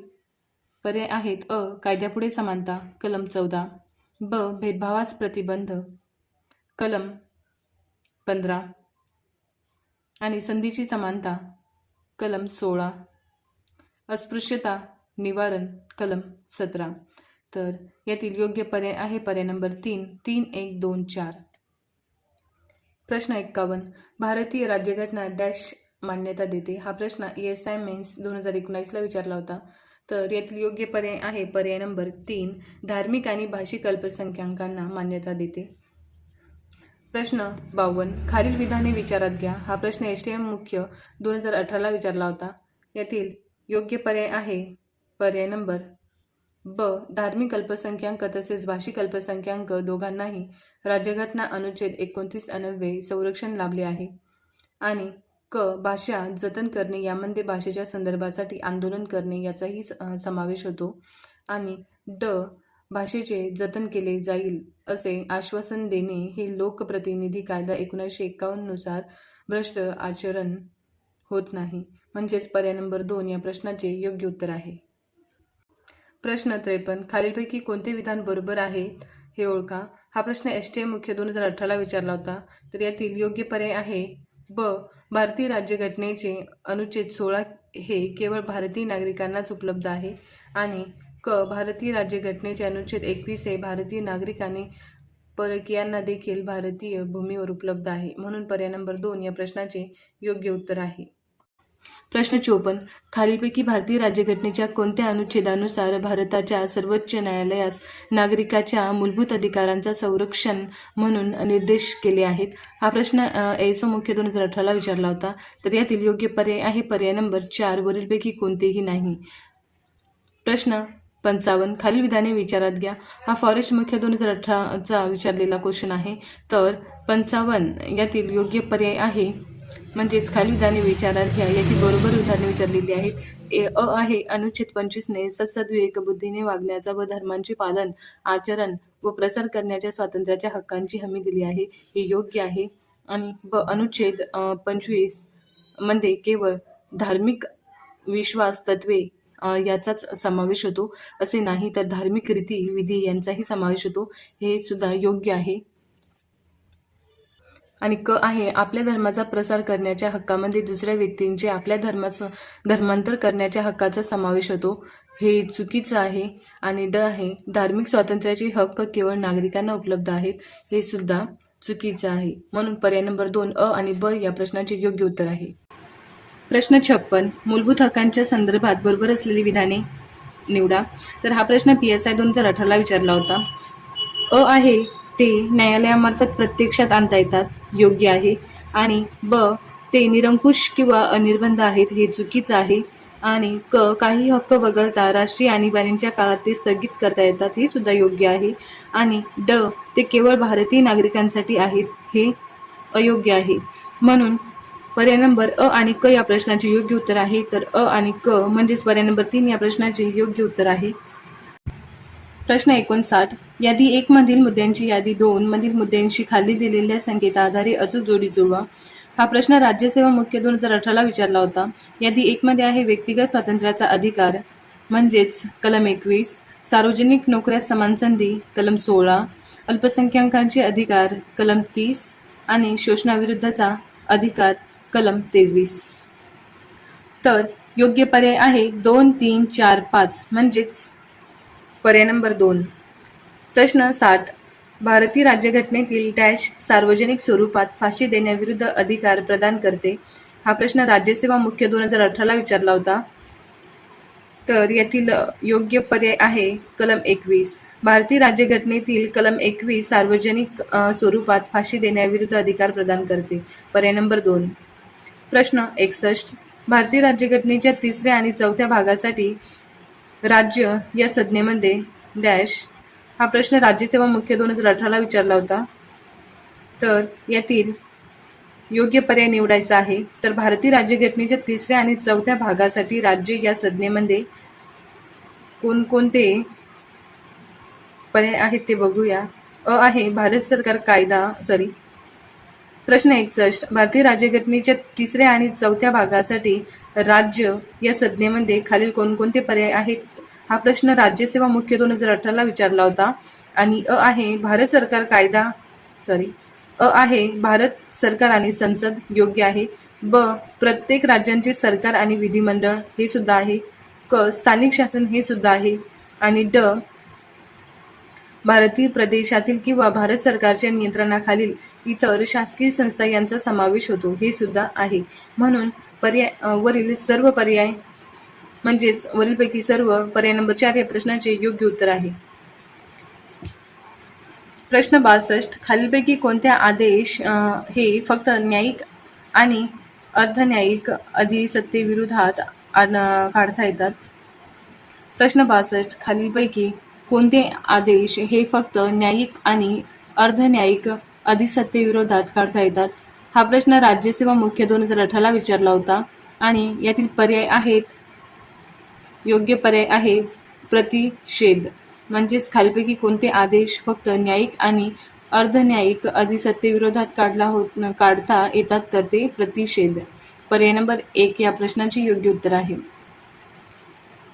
पर्याय आहेत अ कायद्यापुढे समानता कलम 14, ब भेदभावास प्रतिबंध कलम 15 आणि संधीची समानता कलम 16, अस्पृश्यता निवारण कलम 17. तर यातील योग्य पर्याय आहे पर्याय नंबर 3 3 1 2 4. प्रश्न 51 भारतीय राज्यघटना डॅश मान्यता देते. हा प्रश्न ESI मेन्स 2019ला विचारला होता. तर यातील योग्य पर्याय आहे पर्याय नंबर 3 धार्मिक आणि भाषिक अल्पसंख्याकांना मान्यता देते. प्रश्न 52 खालील विधाने विचारात घ्या. हा प्रश्न STM मुख्य 2018ला विचारला होता. यातील योग्य पर्याय आहे पर्याय नंबर ब धार्मिक अल्पसंख्याक तसेच भाषिक अल्पसंख्याक दोघांनाही राज्यघटना अनुच्छेद 29 अन्वये संरक्षण लाभले आहे. आणि क भाषा जतन करणे यामध्ये भाषेच्या संदर्भासाठी आंदोलन करणे याचाही समावेश होतो. आणि ड भाषेचे जतन केले जाईल असे आश्वासन देणे हे लोकप्रतिनिधी कायदा 1951 नुसार भ्रष्ट आचरण होत नाही. म्हणजेच पर्याय नंबर 2 या प्रश्नाचे योग्य उत्तर आहे. प्रश्न 53 खालीलपैकी कोणते विधान बरोबर आहे हे ओळखा. हा प्रश्न STM मुख्य 2018ला विचारला होता. तर यातील योग्य पर्याय आहे ब भारतीय राज्यघटनेचे अनुच्छेद 16 हे केवळ भारतीय नागरिकांनाच उपलब्ध आहे. आणि क भारतीय राज्यघटनेचे अनुच्छेद 21 हे भारतीय नागरिक आणि परकीयांना देखील भारतीय भूमीवर उपलब्ध आहे. म्हणून पर्याय नंबर 2 या प्रश्नाचे योग्य उत्तर आहे. प्रश्न 54 खालीलपैकी भारतीय राज्यघटनेच्या कोणत्या अनुच्छेदानुसार भारताच्या सर्वोच्च न्यायालयास नागरिकाच्या मूलभूत अधिकारांचा संरक्षण म्हणून निर्देश केले आहेत. हा प्रश्न ISO मुख्य 2018ला विचारला होता. तर यातील योग्य पर्याय आहे पर्याय नंबर 4 वरीलपैकी कोणतेही नाही. प्रश्न 55 खालील विधाने विचारात घ्या. हा फॉरेस्ट मुख्य 2018चा विचारलेला क्वेश्चन आहे. तर 55 यातील योग्य पर्याय आहे म्हणजेच खालील विधाने विचारात घ्या. याची बरोबर उदाहरणे विचारलेली आहेत. अ आहे अनुच्छेद 25ने सद्विवेक बुद्धीने वागण्याचा व धर्मांचे पालन आचरण व प्रसार करण्याच्या स्वातंत्र्याच्या हक्कांची हमी दिली आहे. हे योग्य आहे. आणि ब अनुच्छेद 25 मध्ये केवळ धार्मिक विश्वास तत्वे याचाच समावेश होतो असे नाही, तर धार्मिक रीती विधी यांचाही समावेश होतो. हे सुद्धा योग्य आहे. आणि क आहे आपल्या धर्माचा प्रसार करण्याच्या हक्कामध्ये दुसऱ्या व्यक्तींचे आपल्या धर्माचं धर्मांतर करण्याच्या हक्काचा समावेश होतो, हे चुकीचं आहे. आणि ड आहे धार्मिक स्वातंत्र्याचे हक्क केवळ नागरिकांना उपलब्ध आहेत, हे सुद्धा चुकीचं आहे. म्हणून पर्याय नंबर 2 अ आणि ब या प्रश्नाचे योग्य उत्तर आहे. प्रश्न 56 मूलभूत हक्कांच्या संदर्भात बरोबर असलेली विधाने निवडा. तर हा प्रश्न PSI 2018ला विचारला होता. अ आहे ते न्यायालयामार्फत प्रत्यक्षात आणता येतात, योग्य आहे. आणि ब ते निरंकुश किंवा अनिर्बंध आहेत, हे चुकीचं आहे. आणि क काही हक्क वगळता राष्ट्रीय आणीबाणीच्या काळात ते स्थगित करता येतात, हे सुद्धा योग्य आहे. आणि ड ते केवळ भारतीय नागरिकांसाठी आहेत, हे अयोग्य आहे. म्हणून पर्याय नंबर अ आणि क या प्रश्नाचे योग्य उत्तर आहे. तर अ आणि क म्हणजेच पर्याय नंबर 3 या प्रश्नाचे योग्य उत्तर आहे. प्रश्न 59 यादी 1 मधील मुद्द्यांची यादी 2 मधील मुद्द्यांशी खाली दिलेल्या संकेता आधारे अचूक जोडी जुळवा. हा प्रश्न राज्यसेवा मुख्य 2018ला विचारला होता. यादी 1 मध्ये आहे व्यक्तिगत स्वातंत्र्याचा अधिकार म्हणजेच कलम 21, सार्वजनिक नोकऱ्या समान संधी कलम 16, अल्पसंख्याकांचे अधिकार कलम 30 आणि शोषणाविरुद्धचा अधिकार कलम 23. तर योग्य पर्याय आहे 2, 3, 4, 5 म्हणजेच पर्याय नंबर 2. प्रश्न 60 भारतीय राज्यघटनेतील डॅश सार्वजनिक स्वरूपात फाशी देण्याविरुद्ध अधिकार प्रदान करते. हा प्रश्न राज्यसेवा मुख्य 2018ला विचारला होता. तर यातील योग्य पर्याय आहे कलम 21. भारतीय राज्यघटनेतील कलम 21 सार्वजनिक स्वरूपात फाशी देण्याविरुद्ध अधिकार प्रदान करते. पर्याय नंबर 2. प्रश्न 61 भारतीय राज्यघटनेच्या 3ऱ्या आणि 4थ्या भागासाठी राज्य या संज्ञेमध्ये डॅश. हा प्रश्न राज्यसेवा मुख्य 2018ला विचारला होता. तर यातील योग्य पर्याय निवडायचा आहे. तर भारतीय राज्यघटनेच्या 3ऱ्या आणि 4थ्या भागासाठी राज्य या संज्ञेमध्ये कोणकोणते पर्याय आहेत ते बघूया. अ आहे भारत सरकार प्रश्न 61 भारतीय राज्यघटनेच्या 3ऱ्या आणि 4थ्या भागासाठी राज्य या संज्ञेमध्ये खालील कोणकोणते पर्याय आहेत. हा प्रश्न राज्यसेवा मुख्य 2018ला विचारला होता. आणि अ आहे भारत सरकार आणि संसद, योग्य आहे. ब प्रत्येक राज्यांचे सरकार आणि विधिमंडळ, हे सुद्धा आहे. क स्थानिक शासन, हे सुद्धा आहे. आणि ड भारतीय प्रदेशातील किंवा भारत सरकारच्या नियंत्रणाखालील इतर शासकीय संस्था यांचा समावेश होतो, हे सुद्धा आहे. म्हणून वरील सर्व पर्याय म्हणजेच वरीलपैकी सर्व पर्याय नंबर 4 या प्रश्नाचे योग्य उत्तर आहे. प्रश्न 62 खालीलपैकी कोणत्या आदेश हे फक्त न्यायिक आणि अर्धन्यायिक अधिसत्तेविरोधात काढता येतात. प्रश्न 62 खालीलपैकी कोणते आदेश हे फक्त न्यायिक आणि अर्धन्यायिक अधिसत्तेविरोधात काढता येतात. हा प्रश्न राज्यसेवा मुख्य 2018ला विचारला होता. आणि यातील पर्याय आहेत, योग्य पर्याय आहे प्रतिषेध. म्हणजेच खालीलपैकी कोणते आदेश फक्त न्यायिक आणि अर्धन्यायिक अधिसत्तेविरोधात काढता येतात, तर ते प्रतिषेध. पर्याय नंबर 1 या प्रश्नाचे योग्य उत्तर आहे.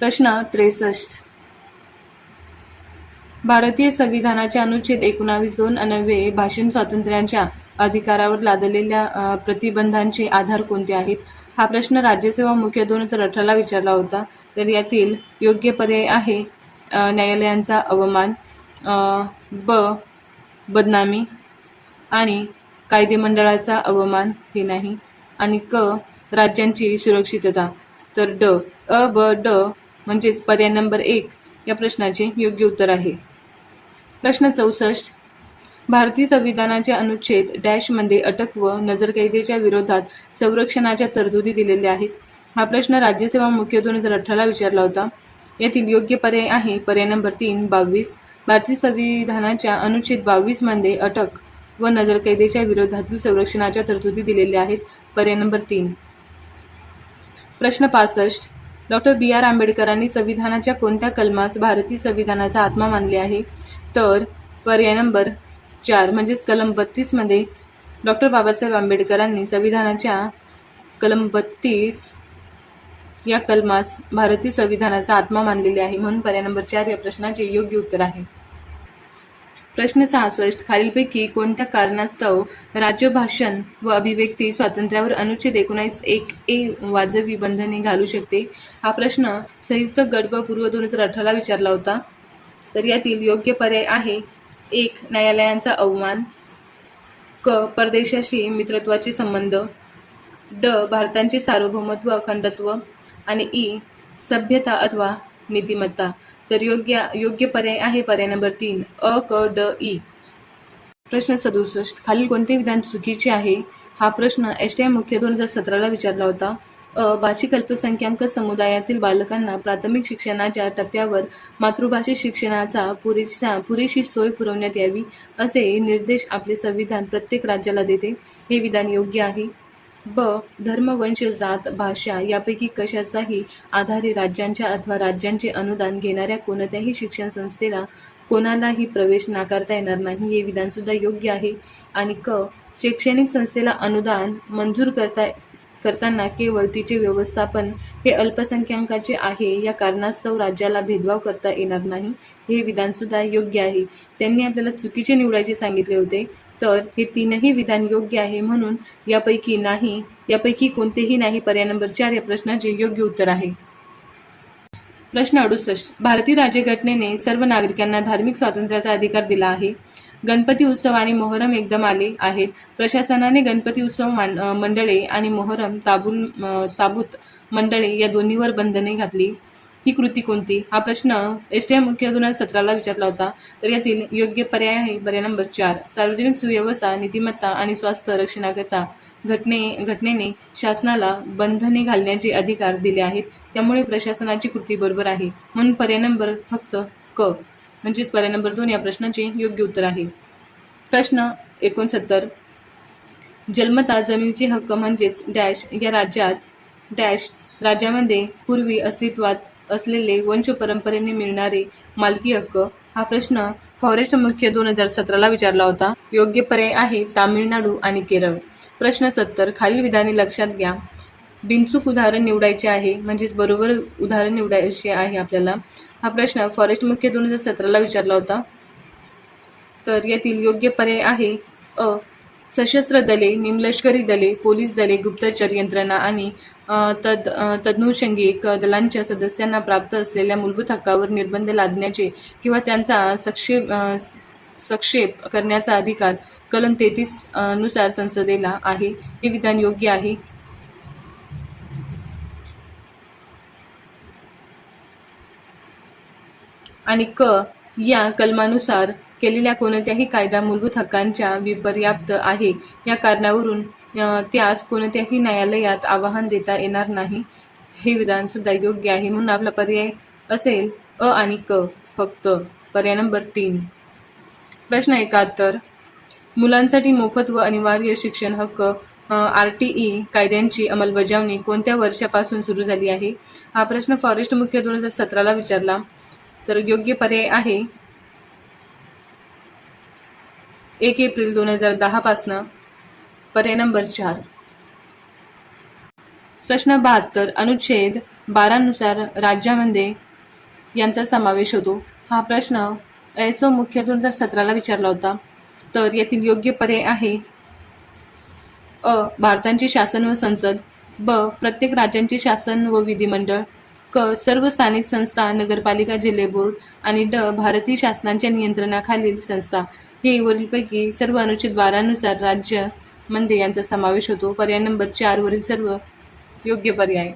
प्रश्न 63 भारतीय संविधानाच्या अनुच्छेद 19(2) अन्वये भाषण स्वातंत्र्याच्या अधिकारावर लादलेल्या प्रतिबंधांचे आधार कोणते आहेत. हा प्रश्न राज्यसेवा मुख्य 2018ला विचारला होता. तर यातील योग्य पर्याय आहे न्यायालयांचा अवमान, ब बदनामी आणि कायदेमंडळाचा अवमान, हे नाही. आणि क राज्यांची सुरक्षितता. तर ड अ ब ड म्हणजेच पर्याय नंबर 1 या प्रश्नाचे योग्य उत्तर आहे. प्रश्न 64 भारतीय संविधानाच्या अनुच्छेद डॅशमध्ये अटक व नजरकैदेच्या विरोधात संरक्षणाच्या तरतुदी दिलेल्या आहेत. हा प्रश्न राज्यसेवा मुख्य 2018ला विचारला होता. यातील योग्य पर्याय आहे पर्याय नंबर 3 22. भारतीय संविधानाच्या अनुच्छेद 22 मध्ये अटक व नजरकैदेच्या विरोधातील संरक्षणाच्या तरतुदी दिलेल्या आहेत. पर्याय नंबर 3. प्रश्न 65 डॉक्टर B.R. आंबेडकरांनी संविधानाच्या कोणत्या कलमास भारतीय संविधानाचा आत्मा मानले आहे. तर पर्याय नंबर 4 म्हणजेच कलम 32 मध्ये डॉक्टर बाबासाहेब आंबेडकरांनी संविधानाच्या कलम 32 या कलमास भारतीय संविधानाचा आत्मा मानलेले आहे. म्हणून पर्याय नंबर 4 या प्रश्नाचे योग्य उत्तर आहे. प्रश्न 66. खालीलपैकी कोणत्या कारणास्तव राज्य भाषण व अभिव्यक्ती स्वातंत्र्यावर अनुच्छेद 19(1) वाजवी बंधने घालू शकते? हा प्रश्न संयुक्त गट ब पूर्व 2018 विचारला होता. तर यातील योग्य पर्याय आहे 1. न्यायालयांचा अवमान, क. परदेशाशी मित्रत्वाचे संबंध, ड. भारताचे सार्वभौमत्व अखंडत्व आणि ई. सभ्यता अथवा नीतिमत्ता. तर योग्य पर्याय आहे पर्याय नंबर 3 अ, क, ड, ई. प्रश्न 67. खालील कोणते विधान चुकीचे आहे? हा प्रश्न STI मुख्य 2017 विचारला होता. भाषिक अल्पसंख्याक समुदायातील बालकांना प्राथमिक शिक्षणाच्या टप्प्यावर मातृभाषेत शिक्षणाचा पुरेशी सोय पुरवण्यात यावी असे निर्देश आपले संविधान प्रत्येक राज्याला देते. हे विधान योग्य आहे. ब. धर्म, वंश, जात, भाषा यापैकी कशाचाही आधारे राज्यांच्या अथवा राज्यांचे अनुदान घेणाऱ्या कोणत्याही शिक्षण संस्थेला कोणालाही प्रवेश नाकारता येणार नाही. हे विधान सुद्धा योग्य आहे. आणि क. शैक्षणिक संस्थेला अनुदान मंजूर करताना केवळ तिचे व्यवस्थापन हे अल्पसंख्याकांचे आहे या कारणास्तव राज्याला भेदभाव करता येणार नाही. हे विधान सुद्धा योग्य आहे. त्यांनी आपल्याला चुकीचे निवडायचे सांगितले होते. तर हे तीनही विधान योग्य आहे. म्हणून यापैकी कोणतेही नाही. पर्याय नंबर 4 या प्रश्नाचे योग्य उत्तर आहे. प्रश्न 68. भारतीय राज्यघटनेने सर्व नागरिकांना धार्मिक स्वातंत्र्याचा अधिकार दिला आहे. गणपती उत्सव आणि मोहरम एकदम आले आहेत. प्रशासनाने गणपती उत्सव मंडळे आणि मोहरम ताबूत मंडळे या दोन्हीवर बंधने घातली. ही कृती कोणती? हा प्रश्न STI मुख्य 2017 विचारला होता. तर यातील योग्य पर्याय आहे पर्याय नंबर 4 सार्वजनिक सुव्यवस्था, नीतिमत्ता आणि स्वास्थ्य रक्षणाकरता घटनेने शासनाला बंधने घालण्याचे अधिकार दिले आहेत. त्यामुळे प्रशासनाची कृती बरोबर आहे. म्हणून पर्याय नंबर फक्त क म्हणजेच पर्याय नंबर 2 या प्रश्नाचे योग्य उत्तर आहे. प्रश्न 69. जन्मता जमिनीचे हक्क म्हणजेच डॅश या राज्यामध्ये पूर्वी अस्तित्वात असलेले वंश परंपरेने मिळणारे मालकी हक्क. हा प्रश्न फॉरेस्ट मुख्य 2017 विचारला होता. योग्य पर्याय आहे तामिळनाडू आणि केरळ. प्रश्न 70. खालील विधाने लक्षात घ्या. बिनचूक उदाहरण निवडायचे आहे म्हणजेच बरोबर उदाहरण निवडायचे आहे आपल्याला. हा प्रश्न फॉरेस्ट मुख्य 2017 विचारला होता. तर यातील योग्य पर्याय आहे अ. सशस्त्र दले, निमलष्करी दले, पोलीस दले, गुप्तचर यंत्रणा आणि तदनुषंगिक दलांच्या सदस्यांना प्राप्त असलेल्या मूलभूत हक्कावर निर्बंध लादण्याचे किंवा त्यांचा सक्षेप करण्याचा अधिकार कलम 33 नुसार संसदेला आहे. हे विधान योग्य आहे. आणि क. या कलमानुसार केलेल्या कोणत्याही कायदा मूलभूत हक्कांच्या विपर्याप्त आहे या कारणावरून त्यास कोणत्याही न्यायालयात आव्हान देता येणार नाही. हे विधान सुद्धा योग्य आहे. म्हणून आपला पर्याय असेल अ आणि क फक्त पर्याय नंबर 3. प्रश्न 71. मुलांसाठी मोफत व अनिवार्य शिक्षण हक्क RTE कायद्यांची अंमलबजावणी कोणत्या वर्षापासून सुरू झाली आहे? हा प्रश्न फॉरेस्ट मुख्य 2017 विचारला. तर योग्य पर्याय आहे 1 एप्रिल 2010 पासनं पर्याय नंबर 4. प्रश्न 72. अनुच्छेद 12 नुसार राज्यामध्ये यांचा समावेश होतो. हा प्रश्न ISO मुख्य 2017 विचारला होता. तर यातील योग्य पर्याय आहे अ. भारताचे शासन व संसद, ब. प्रत्येक राज्यांचे शासन व विधिमंडळ, क. सर्व स्थानिक संस्था, नगरपालिका, जिल्हे बोर्ड आणि ड. भारतीय शासनाच्या नियंत्रणाखालील संस्था. हे वरीलपैकी सर्व अनुच्छेद 12 नुसार राज्यामध्ये यांचा समावेश होतो. पर्याय नंबर 4 वरील सर्व योग्य पर्याय.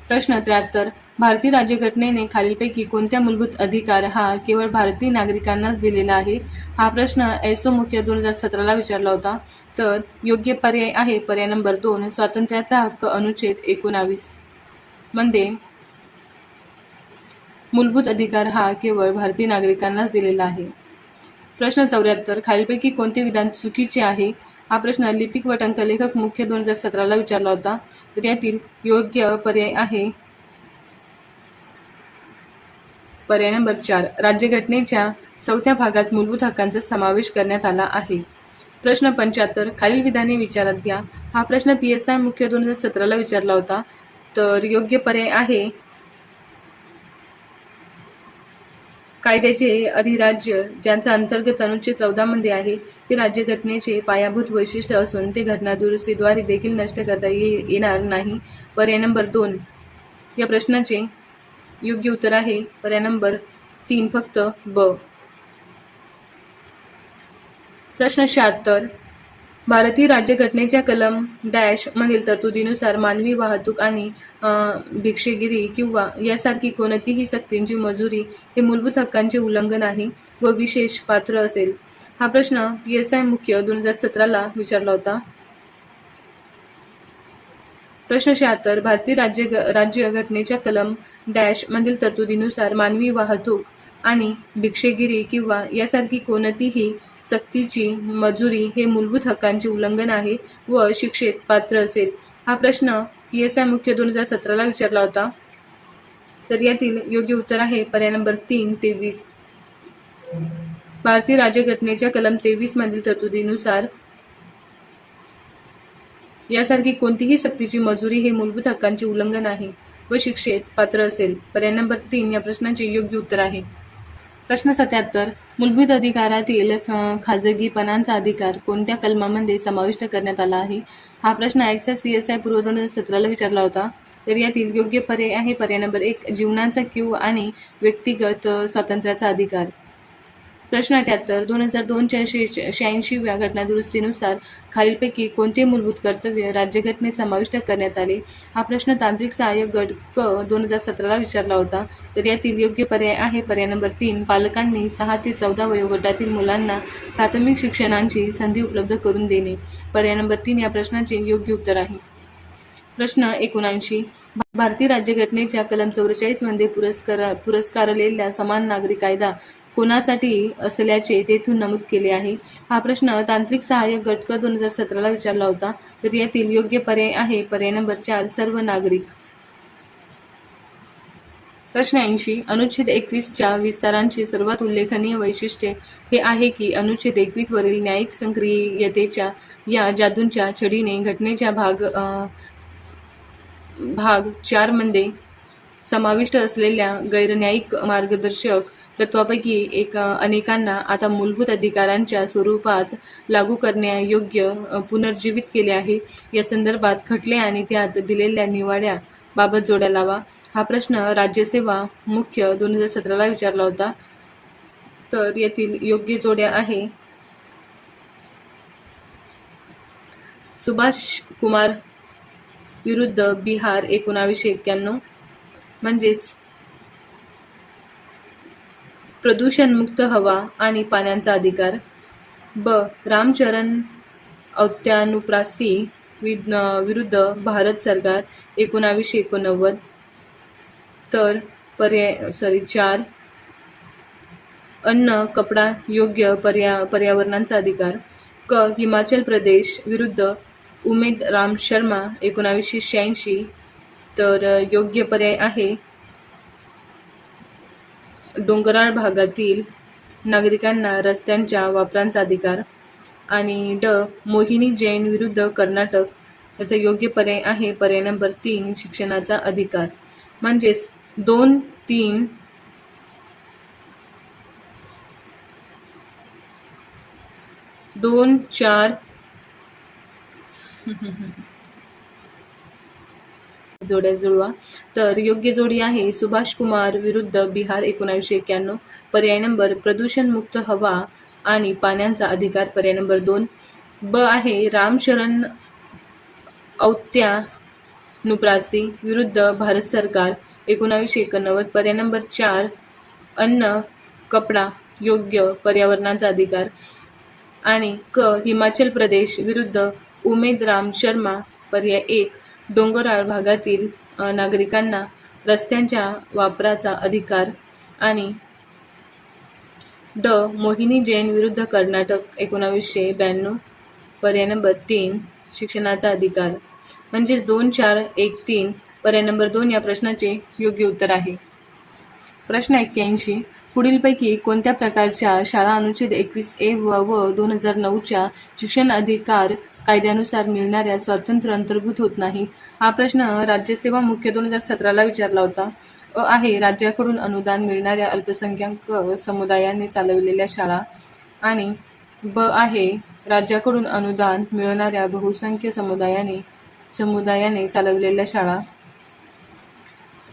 प्रश्न 73. भारतीय राज्यघटनेने खालीलपैकी कोणत्या मूलभूत अधिकार हा केवळ भारतीय नागरिकांनाच दिलेला आहे? हा प्रश्न ISO मुख्य 2017 विचारला होता. तर योग्य पर्याय आहे पर्याय नंबर 2 स्वातंत्र्याचा हक्क अनुच्छेद 19 मध्ये मूलभूत अधिकार हा केवळ भारतीय नागरिकांनाच दिलेला आहे. प्रश्न 74. खालीलपैकी कोणते विधान चुकीचे आहे? हा प्रश्न लिपिक व टंकलेखक मुख्य 2017 विचारला होता. तर यातील योग्य पर्याय आहे पर्याय नंबर 4 राज्यघटनेच्या 4थ्या भागात मूलभूत हक्कांचा समावेश करण्यात आला आहे. प्रश्न 75. खालील विधाने विचारात घ्या. हा प्रश्न PSI मुख्य 2017 विचारला होता. तर योग्य पर्याय आहे कायद्याचे अधिराज्य ज्यांचा अंतर्गत अनुच्छेद 14 मध्ये आहे ते राज्यघटनेचे पायाभूत वैशिष्ट्य असून ते घटना दुरुस्तीद्वारे देखील नष्ट करता येणार नाही. पर्याय नंबर 2 या प्रश्नाचे योग्य उत्तर आहे पर्याय नंबर 3 फक्त ब. प्रश्न 76 भारतीय राज्यघटनेच्या कलम डॅश मधील तरतुदीनुसार मानवी वाहतूक आणि भिक्षेगिरी किंवा यासारखी कोणतीही सक्तीची मजुरी हे मूलभूत हक्कांचे उल्लंघन आहे व विशेष पात्र असेल. हा प्रश्न PSI मुख्य 2017 विचारला होता. प्रश्न 76 भारतीय राज्यघटनेच्या कलम डॅश मधील तरतुदीनुसार मानवी वाहतूक आणि भिक्षेगिरी किंवा यासारखी कोणतीही सक्तीची मजुरी हे मूलभूत हक्कांचे उल्लंघन आहे व शिक्षेत पात्र असेल. हा प्रश्न PSI मुख्य 2017 विचारला होता. तर यातील योग्य उत्तर आहे पर्याय नंबर 3 23. भारतीय राज्यघटनेच्या कलम 23 मधील तरतुदीनुसार यासारखी कोणतीही सक्तीची मजुरी हे मूलभूत हक्कांचे उल्लंघन आहे व शिक्षेत पात्र असेल. पर्याय नंबर 3 या प्रश्नाचे योग्य उत्तर आहे. प्रश्न 77 मूलभूत अधिकारातील खाजगीपणाचा अधिकार कोणत्या कलमामध्ये समाविष्ट करण्यात आला आहे. हा प्रश्न एक्साइज PSI पूर्व 2017 विचारला होता. तर यातील योग्य पर्याय आहे पर्याय नंबर 1 जीवनाचा किंवा आणि व्यक्तिगत स्वातंत्र्याचा अधिकार. प्रश्न 78 2002च्या 86व्या घटनादुरुस्तीनुसार खालीलपैकी कोणते मूलभूत कर्तव्य राज्यघटनेत समाविष्ट करण्यात आले. हा प्रश्न तांत्रिक सहाय्यक गट क 2017 विचारला होता. तर यातील योग्य पर्याय आहे पर्याय नंबर 3 पालकांनी 6 ते 14 वयोगटातील मुलांना प्राथमिक शिक्षणाची संधी उपलब्ध करून देणे. पर्याय नंबर 3 या प्रश्नाचे योग्य उत्तर आहे. प्रश्न 79 भारतीय राज्यघटनेच्या कलम 44 मध्ये पुरस्कारलेला समान नागरी कायदा कोणासाठी असल्याचे तेथून नमूद केले आहे. हा प्रश्न तांत्रिक सहाय्यक गट क 2017 विचारला होता. तर यातील योग्य पर्याय आहे पर्याय नंबर 4 सर्व नागरिक. प्रश्न 80 अनुच्छेद 21च्या विस्तारांचे सर्वात उल्लेखनीय वैशिष्ट्य हे आहे की अनुच्छेद 21 वरील न्यायिक सक्रियतेच्या या जादूंच्या छडीने घटनेच्या भाग 4 मध्ये समाविष्ट असलेल्या गैरन्यायिक मार्गदर्शक तत्वापैकी अनेकांना आता मूलभूत अधिकारांच्या स्वरूपात लागू करण्यायोग्य पुनर्जीवित केले आहे. या संदर्भात खटले आणि त्यात दिलेल्या निवाड्या बाबत जोड्या लावा. हा प्रश्न राज्यसेवा मुख्य 2017 विचारला होता. तर यातील योग्य जोड्या आहे सुभाष कुमार विरुद्ध बिहार 1991 म्हणजेच प्रदूषणमुक्त हवा आणि पाण्याचा अधिकार. ब रामचरण औत्यानुप्रासी विरुद्ध भारत सरकार 1989. तर पर्याय 4 अन्न कपडा योग्य पर्यावरणाचा अधिकार. क हिमाचल प्रदेश विरुद्ध उमेद राम शर्मा 1986. तर योग्य पर्याय आहे डोंगराळ भागातील नागरिकांना रस्त्यांच्या वापरांचा अधिकार. आणि ड मोहिनी जैन विरुद्ध कर्नाटक याचा योग्य पर्याय आहे पर्याय नंबर 3 शिक्षणाचा अधिकार. म्हणजेच 2 3 2 4 जोड्या जुळवा. तर योग्य जोडी आहे सुभाष कुमार विरुद्ध बिहार 1991. पर्याय नंबर प्रदूषणमुक्त हवा आणि पाण्याचा अधिकार पर्याय नंबर 2. ब आहे रामशरण औत्यानुप्रासी विरुद्ध भारत सरकार 1989. पर्याय नंबर 4 अन्न कपडा योग्य पर्यावरणाचा अधिकार. आणि क हिमाचल प्रदेश विरुद्ध उमेद राम शर्मा पर्याय 1 डोंगराळ भागातील नागरिकांना रस्त्यांच्या वापराचा अधिकार. आणि ड मोहिनी जैन विरुद्ध कर्नाटक 1992 पर्याय नंबर 3 शिक्षणाचा अधिकार. म्हणजेच 2 4 1 3 पर्याय नंबर 2 या प्रश्नाचे योग्य उत्तर आहे. प्रश्न 81 पुढीलपैकी कोणत्या प्रकारच्या शाळा अनुच्छेद 21A व 2009च्या शिक्षण अधिकार कायद्यानुसार मिळणाऱ्या स्वातंत्र्य अंतर्भूत होत नाहीत. हा प्रश्न राज्यसेवा मुख्य 2017 विचारला होता. आहे राज्याकडून अनुदान मिळणाऱ्या अल्पसंख्याक समुदायाने चालवलेल्या शाळा आणि ब आहे राज्याकडून अनुदान मिळणाऱ्या बहुसंख्य समुदायाने चालवलेल्या शाळा.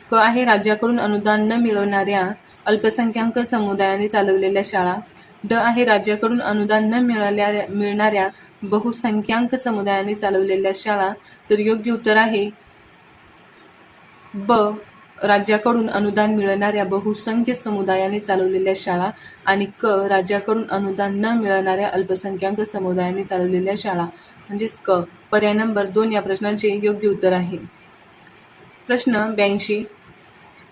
क आहे राज्याकडून अनुदान न मिळवणाऱ्या अल्पसंख्याक समुदायाने चालवलेल्या शाळा. ड आहे राज्याकडून अनुदान न मिळणाऱ्या बहुसंख्याक समुदायाने चालवलेल्या शाळा. तर योग्य उत्तर आहे ब राज्याकडून अनुदान मिळणाऱ्या बहुसंख्य समुदायाने चालवलेल्या शाळा आणि क राज्याकडून अनुदान न मिळणाऱ्या अल्पसंख्याक समुदायाने चालवलेल्या शाळा म्हणजेच क. पर्याय नंबर 2 या प्रश्नाचे योग्य उत्तर आहे. प्रश्न 82.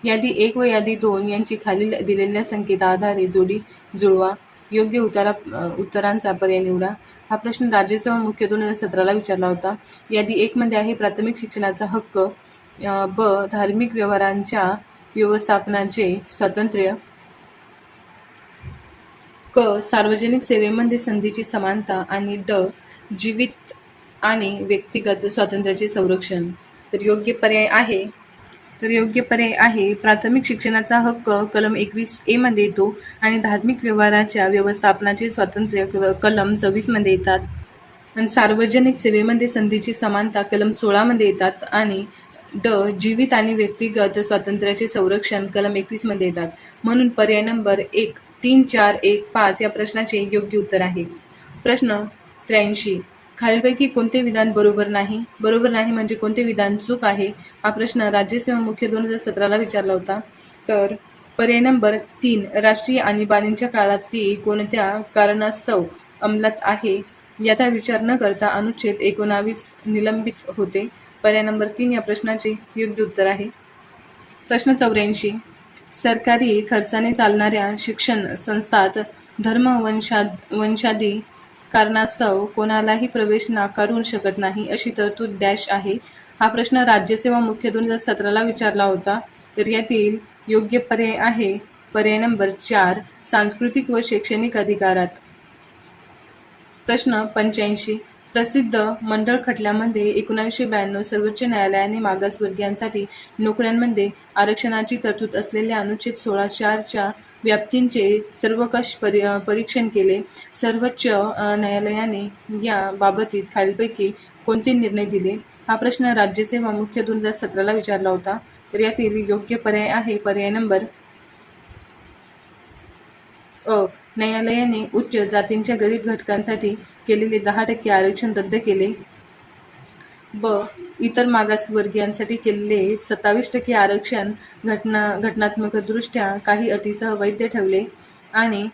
यादी 1 व यादी 2 यांची खालील दिलेल्या संकेता आधारे जोडी जुळवा. योग्य उत्तरांचा पर्याय निवडा. हा प्रश्न राज्यसेवा मुख्य 2017ला विचारला होता. यादी 1 मध्ये आहे प्राथमिक शिक्षणाचा हक्क, ब धार्मिक व्यवहारांच्या व्यवस्थापनाचे स्वातंत्र्य, क सार्वजनिक सेवेमध्ये संधीची समानता आणि ड जीवित आणि व्यक्तिगत स्वातंत्र्याचे संरक्षण. तर योग्य पर्याय आहे प्राथमिक शिक्षणाचा हक्क कलम 21A मध्ये येतो आणि धार्मिक व्यवहाराच्या व्यवस्थापनाचे स्वातंत्र्य कलम 26 मध्ये येतात आणि सार्वजनिक सेवेमध्ये संधीची समानता कलम 16 मध्ये येतात आणि ड जीवित आणि व्यक्तिगत स्वातंत्र्याचे संरक्षण कलम 21 मध्ये येतात. म्हणून पर्याय नंबर 1, 3, 4, 1, 5 या प्रश्नाचे योग्य उत्तर आहे. प्रश्न 83. खालीलपैकी कोणते विधान बरोबर नाही? बरोबर नाही म्हणजे कोणते विधान चूक आहे? हा प्रश्न राज्यसेवा मुख्य 2017ला विचारला होता. तर पर्याय नंबर 3, राष्ट्रीय आणीबाणीच्या काळात ती कोणत्या कारणास्तव अंमलात आहे याचा विचार न करता अनुच्छेद 19 निलंबित होते. पर्याय नंबर 3 या प्रश्नाचे योग्य उत्तर आहे. प्रश्न 84. सरकारी खर्चाने चालणाऱ्या शिक्षण संस्थात वंशादी कारणास्तव कोणालाही प्रवेश नाकारू शकत नाही अशी तरतूद डॅश आहे. हा प्रश्न राज्यसेवा मुख्य 2017ला विचारला होता. तर यातील योग्य पर्याय आहे पर्याय नंबर 4, सांस्कृतिक व शैक्षणिक अधिकारात. प्रश्न 85. प्रसिद्ध मंडळ खटल्यामध्ये 1992 सर्वोच्च न्यायालयाने मागासवर्गीयांसाठी नोकऱ्यांमध्ये आरक्षणाची तरतूद असलेल्या अनुच्छेद 16(4) व्याप्तींचे सर्वकष परीक्षण केले. सर्वोच्च न्यायालयाने या बाबतीत खालीलपैकी कोणते निर्णय दिले? हा प्रश्न राज्यसेवा मुख्य 2017ला विचारला होता. तर यातील योग्य पर्याय आहे पर्याय नंबर अ. न्यायालयाने उच्च जातींच्या गरीब घटकांसाठी केलेले 10% आरक्षण रद्द केले. ब. इतर मागासवर्गीयांसाठी केलेले 27% आरक्षण घटनात्मकदृष्ट्या काही अटीसह वैध ठेवले. आणि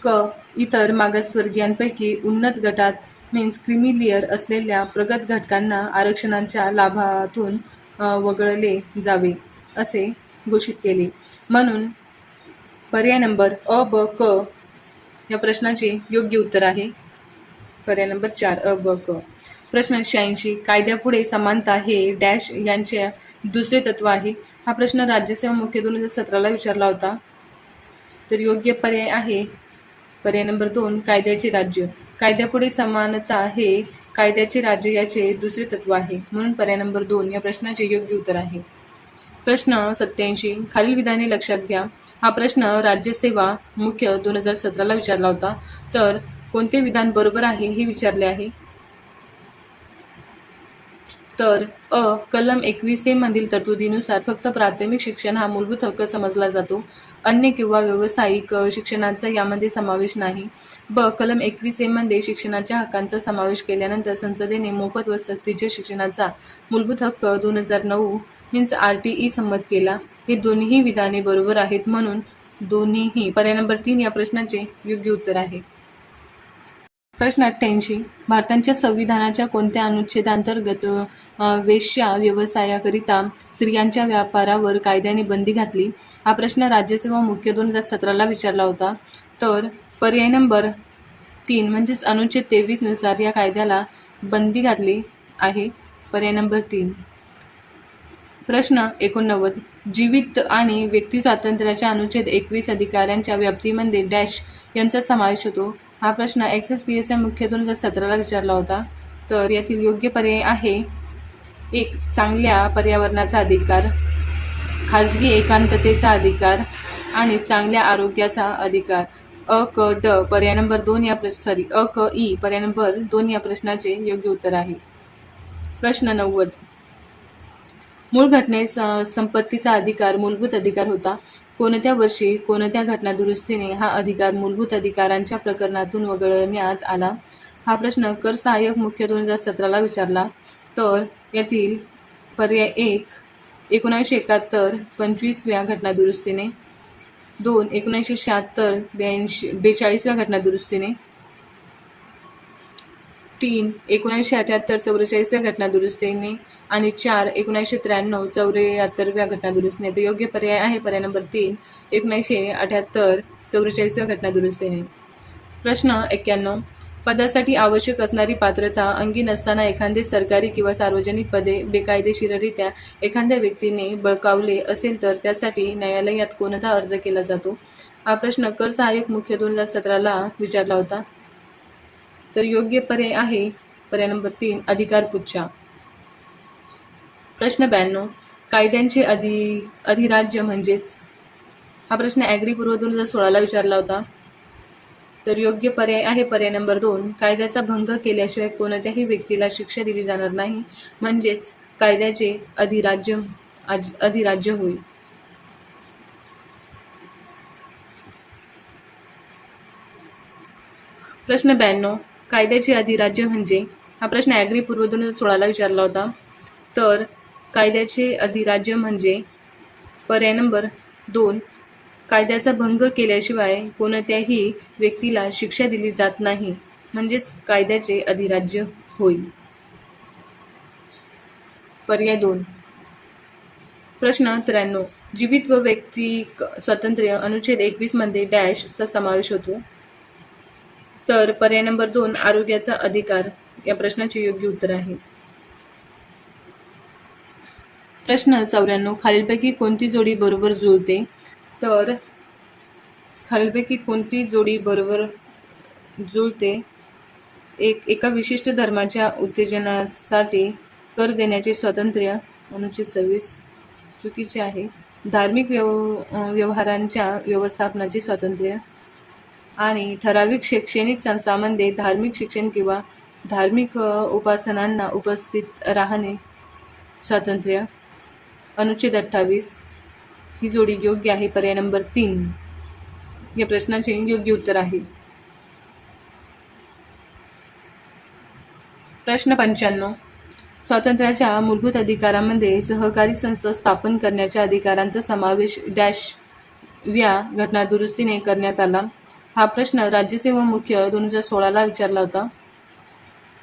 क. इतर मागासवर्गीयांपैकी उन्नत गटात मीन्स क्रिमिलियर असलेल्या प्रगत घटकांना आरक्षणाच्या लाभातून वगळले जावे असे घोषित केले. म्हणून पर्याय नंबर अ, ब, क या प्रश्नाचे योग्य उत्तर आहे पर्याय नंबर 4 अ, ब, क. प्रश्न 86. कायद्यापुढे समानता हे डॅश यांचे दुसरे तत्व आहे. हा प्रश्न राज्यसेवा मुख्य 2017ला विचारला होता. तर योग्य पर्याय आहे पर्याय नंबर 2, कायद्याचे राज्य. कायद्यापुढे समानता हे कायद्याचे राज्य याचे दुसरे तत्व आहे. म्हणून पर्याय नंबर 2 या प्रश्नाचे योग्य उत्तर आहे. प्रश्न 87. खालील विधाने लक्षात घ्या. हा प्रश्न राज्यसेवा मुख्य 2017ला विचारला होता. तर कोणते विधान बरोबर आहे हे विचारले आहे. तर अ. कलम 21A मधील तरतुदीनुसार फक्त प्राथमिक शिक्षण हा मूलभूत हक्क समजला जातो. अन्य किंवा व्यावसायिक शिक्षणाचा यामध्ये समावेश नाही. ब. कलम 21A मध्ये शिक्षणाच्या हक्कांचा समावेश केल्यानंतर संसदेने मोफत व सक्तीच्या शिक्षणाचा मूलभूत हक्क 2009 मीन्स RTE संमत केला. हे दोन्ही विधाने बरोबर आहेत. म्हणून दोन्हीही पर्याय नंबर 3 या प्रश्नाचे योग्य उत्तर आहे. प्रश्न 88. भारताच्या संविधानाच्या कोणत्या अनुच्छेदांतर्गत वेश्या व्यवसायाकरिता स्त्रियांच्या व्यापारावर कायद्याने बंदी घातली? हा प्रश्न राज्यसेवा मुख्य 2017ला विचारला होता. तर पर्याय नंबर 3 म्हणजेच अनुच्छेद 23 नुसार या कायद्याला बंदी घातली आहे. पर्याय नंबर 3. प्रश्न 89. जीवित आणि व्यक्ती स्वातंत्र्याच्या अनुच्छेद 21 अधिकाऱ्यांच्या व्याप्तीमध्ये डॅश यांचा समावेश होतो. हा प्रश्न XSPSM मुख्य 2017ला विचारला होता. तर यातील योग्य पर्याय आहे 1, चांगल्या पर्यावरणाचा अधिकार. खाजगी एकांततेचा अधिकार आणि चांगल्या आरोग्याचा अधिकार. अ क ड पर्याय नंबर 2 या अ क ई पर्याय नंबर 2 या प्रश्नाचे योग्य उत्तर आहे. प्रश्न 90. मूळ घटनेत संपत्तीचा अधिकार मूलभूत अधिकार होता. कोणत्या वर्षी कोणत्या घटना दुरुस्तीने हा अधिकार मूलभूत अधिकारांच्या प्रकरणातून वगळण्यात आला? हा प्रश्न कर सहाय्यक मुख्य 2017 विचारला. तर यातील पर्याय 1 1971 25व्या घटना दुरुस्तीने, 2 1976 42व्या घटना दुरुस्तीने, 3 1978 44व्या घटना दुरुस्तीने आणि 4 1993 74व्या घटना दुरुस्तीने. तर योग्य पर्याय आहे पर्याय नंबर 3 1978 44व्या घटना दुरुस्तीने. प्रश्न 91. पदासाठी आवश्यक असणारी पात्रता अंगी नसताना एखादे सरकारी किंवा सार्वजनिक पदे बेकायदेशीररित्या एखाद्या व्यक्तीने बळकावले असेल तर त्यासाठी न्यायालयात कोणता अर्ज केला जातो? हा प्रश्न कर सहाय्यक मुख्य 2017 विचारला होता. तर योग्य पर्याय आहे पर्याय नंबर 3 अधिकारपुच्छा. प्रश्न 92. कायद्यांचे अधिराज्य म्हणजेच? हा प्रश्न ॲग्रीपूर्व 2016 विचारला होता. तर योग्य पर्याय आहे पर्याय नंबर 2 कायद्याचा भंग केल्याशिवाय कोणत्याही व्यक्तीला शिक्षा दिली जाणार नाही, म्हणजेच कायद्याचे अधिराज्य होईल. प्रश्न 92. कायद्याचे अधिराज्य म्हणजे? हा प्रश्न ॲग्रीपूर्व 2016 विचारला होता. तर कायद्याचे अधिराज्य म्हणजे पर्याय नंबर 2 कायद्याचा भंग केल्याशिवाय कोणत्याही व्यक्तीला शिक्षा दिली जात नाही, म्हणजेच कायद्याचे अधिराज्य होईल. पर्याय 2. प्रश्न 93. जीवित व व्यक्तिक स्वातंत्र्य अनुच्छेद 21 मध्ये डॅशचा समावेश होतो? तर पर्याय नंबर 2 आरोग्याचा अधिकार या प्रश्नाचे योग्य उत्तर आहे. प्रश्न 94. खालीलपैकी कोणती जोडी बरोबर जुळते? तर खालीलपैकी कोणती जोडी बरोबर जुळते? एका विशिष्ट धर्माच्या उत्तेजनासाठी कर देण्याचे स्वातंत्र्य अनुच्छेद 26 चुकीचे आहे. धार्मिक व्यवहारांच्या व्यवस्थापनाचे स्वातंत्र्य आणि ठराविक शैक्षणिक संस्थांमध्ये धार्मिक शिक्षण किंवा धार्मिक उपासनांना उपस्थित राहणे स्वातंत्र्य अनुच्छेद 28 ही जोडी योग्य आहे पर्याय नंबर 3 या प्रश्नाचे योग्य उत्तर आहे. प्रश्न 95. स्वातंत्र्याच्या मूलभूत अधिकारांमध्ये सहकारी संस्था स्थापन करण्याच्या अधिकारांचा समावेश डॅशव्या घटना दुरुस्तीने करण्यात आला? हा प्रश्न राज्यसेवा मुख्य 2016 विचारला होता.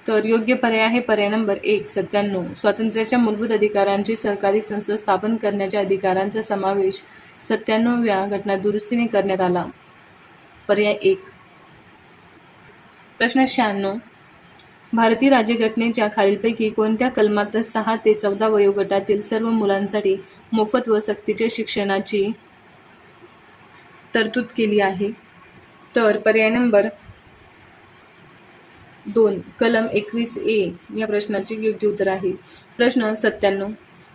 तर योग्य पर्याय आहे पर्याय नंबर 1 97. स्वातंत्र्याच्या मूलभूत अधिकारांची सहकारी संस्था स्थापन करण्याच्या अधिकारांचा समावेश 97व्या घटना दुरुस्तीने करण्यात आला. पर्याय 1. प्रश्न 96. भारतीय राज्यघटनेच्या खालीलपैकी कोणत्या कलमात 6 ते 14 वयोगटातील सर्व मुलांसाठी मोफत व सक्तीच्या शिक्षणाची तरतूद केली आहे? तर पर्याय नंबर 2 कलम 21A या प्रश्नाचे योग्य उत्तर आहे. प्रश्न 97.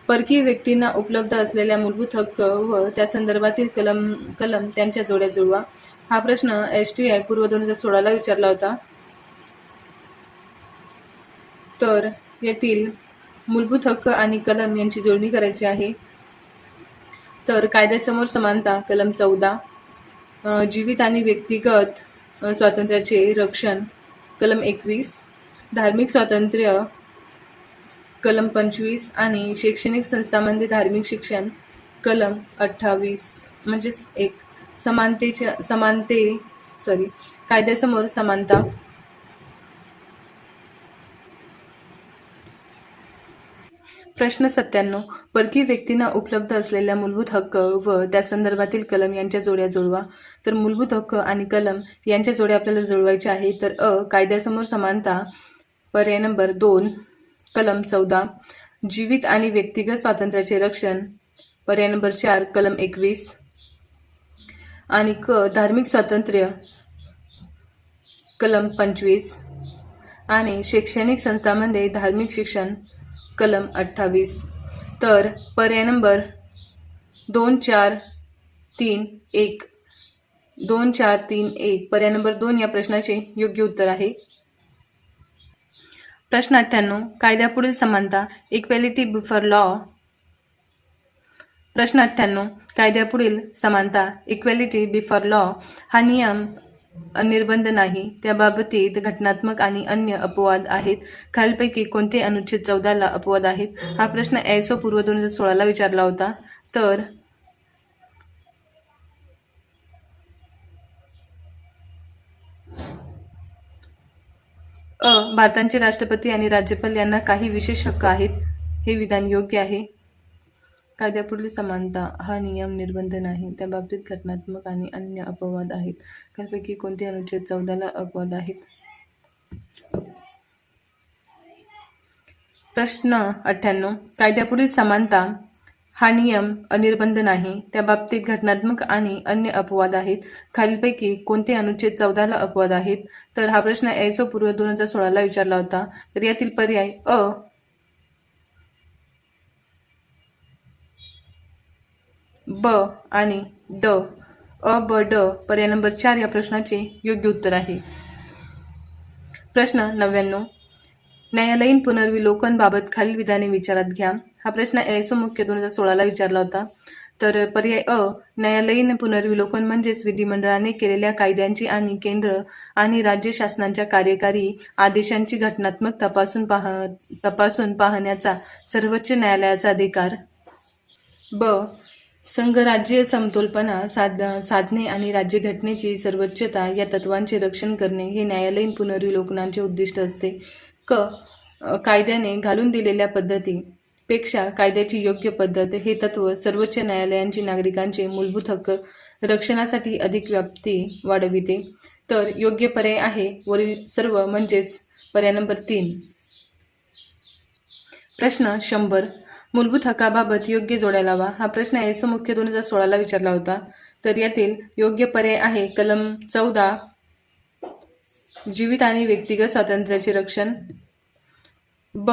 परकीय व्यक्तींना उपलब्ध असलेल्या मूलभूत हक्क व त्या संदर्भातील कलम त्यांच्या जोड्या जुळवा. हा प्रश्न STI पूर्व 2016 विचारला होता. तर यातील मूलभूत हक्क आणि कलम यांची जोडणी करायची आहे. तर कायद्यासमोर समानता कलम 14, जीवित आणि व्यक्तिगत स्वातंत्र्याचे रक्षण कलम 21, धार्मिक स्वातंत्र्य कलम 25 आणि शैक्षणिक संस्थांमध्ये धार्मिक शिक्षण कलम 28 म्हणजेच कायद्यासमोर समानता. प्रश्न 97. परकीय व्यक्तींना उपलब्ध असलेल्या मूलभूत हक्क व त्या संदर्भातील कलम यांच्या जोड्या जुळवा. तर मूलभूत हक्क आणि कलम यांच्या जोड्या आपल्याला जुळवायच्या आहे. तर कायद्यासमोर समानता पर्याय नंबर 2 कलम 14, जीवित आणि व्यक्तिगत स्वातंत्र्याचे रक्षण पर्याय नंबर 4 कलम 21 आणि धार्मिक स्वातंत्र्य कलम 25 आणि शैक्षणिक संस्थांमध्ये धार्मिक शिक्षण कलम 28. तर पर्याय नंबर 2 4 3 1 2 4 3 1 पर्याय नंबर 2 या प्रश्नाचे योग्य उत्तर आहे. प्रश्न 98 कायद्यापुढील समानता इक्वॅलिटी बिफोर लॉ. प्रश्न 98 कायद्यापुढील समानता इक्वॅलिटी बिफोर लॉ हा नियम निर्बंध नाही. त्याबाबतीत घटनात्मक आणि अन्य अपवाद आहेत. खालीलपैकी कोणते अनुच्छेद 14 अपवाद आहेत? हा प्रश्न ISO पूर्व 2016 विचारला होता. तर भारताचे राष्ट्रपती आणि राज्यपाल यांना काही विशेष हक्क आहेत. हे विधान योग्य आहे. कायद्यापुढील समानता हा नियम निर्बंध नाही. त्याबाबतीत घटनात्मक आणि अन्य अपवाद आहेत. त्यापैकी कोणते अनुच्छेद 14 अपवाद आहेत? प्रश्न 98 कायद्यापुढील समानता हा नियम अनिर्बंध नाही. त्याबाबतीत घटनात्मक आणि अन्य अपवाद आहेत. खालीलपैकी कोणते अनुच्छेद 14 अपवाद आहेत? तर हा प्रश्न ISO पूर्व 2016 विचारला होता. तर यातील पर्याय ब आणि ड ब ड पर्याय नंबर 4 या प्रश्नाचे योग्य उत्तर आहे. प्रश्न 99 न्यायालयीन पुनर्विलोकन बाबत खालील विधाने विचारात घ्या. हा प्रश्न ISO मुख्य 2016 विचारला होता. तर पर्याय न्यायालयीन पुनर्विलोकन म्हणजेच विधिमंडळाने केलेल्या कायद्यांची आणि केंद्र आणि राज्य शासनांच्या कार्यकारी आदेशांची घटनात्मक तपासून पाहण्याचा सर्वोच्च न्यायालयाचा अधिकार. ब संघराज्य समतोलपणा साधणे आणि राज्यघटनेची सर्वोच्चता या तत्वांचे रक्षण करणे हे न्यायालयीन पुनर्विलोकनाचे उद्दिष्ट असते. क कायद्याने घालून दिलेल्या पद्धती पेक्षा कायद्याची योग्य पद्धत हे तत्व सर्वोच्च न्यायालयांची नागरिकांचे मूलभूत हक्क रक्षणासाठी अधिक व्याप्ती वाढविते. तर योग्य पर्याय आहे वरील सर्व म्हणजेच पर्याय नंबर 3. प्रश्न 100 मूलभूत हक्काबाबत योग्य जोड्या लावा. हा प्रश्न ISO मुख्य 2016 विचारला होता. तर यातील योग्य पर्याय आहे कलम 14 जीवित आणि व्यक्तिगत स्वातंत्र्याचे रक्षण. ब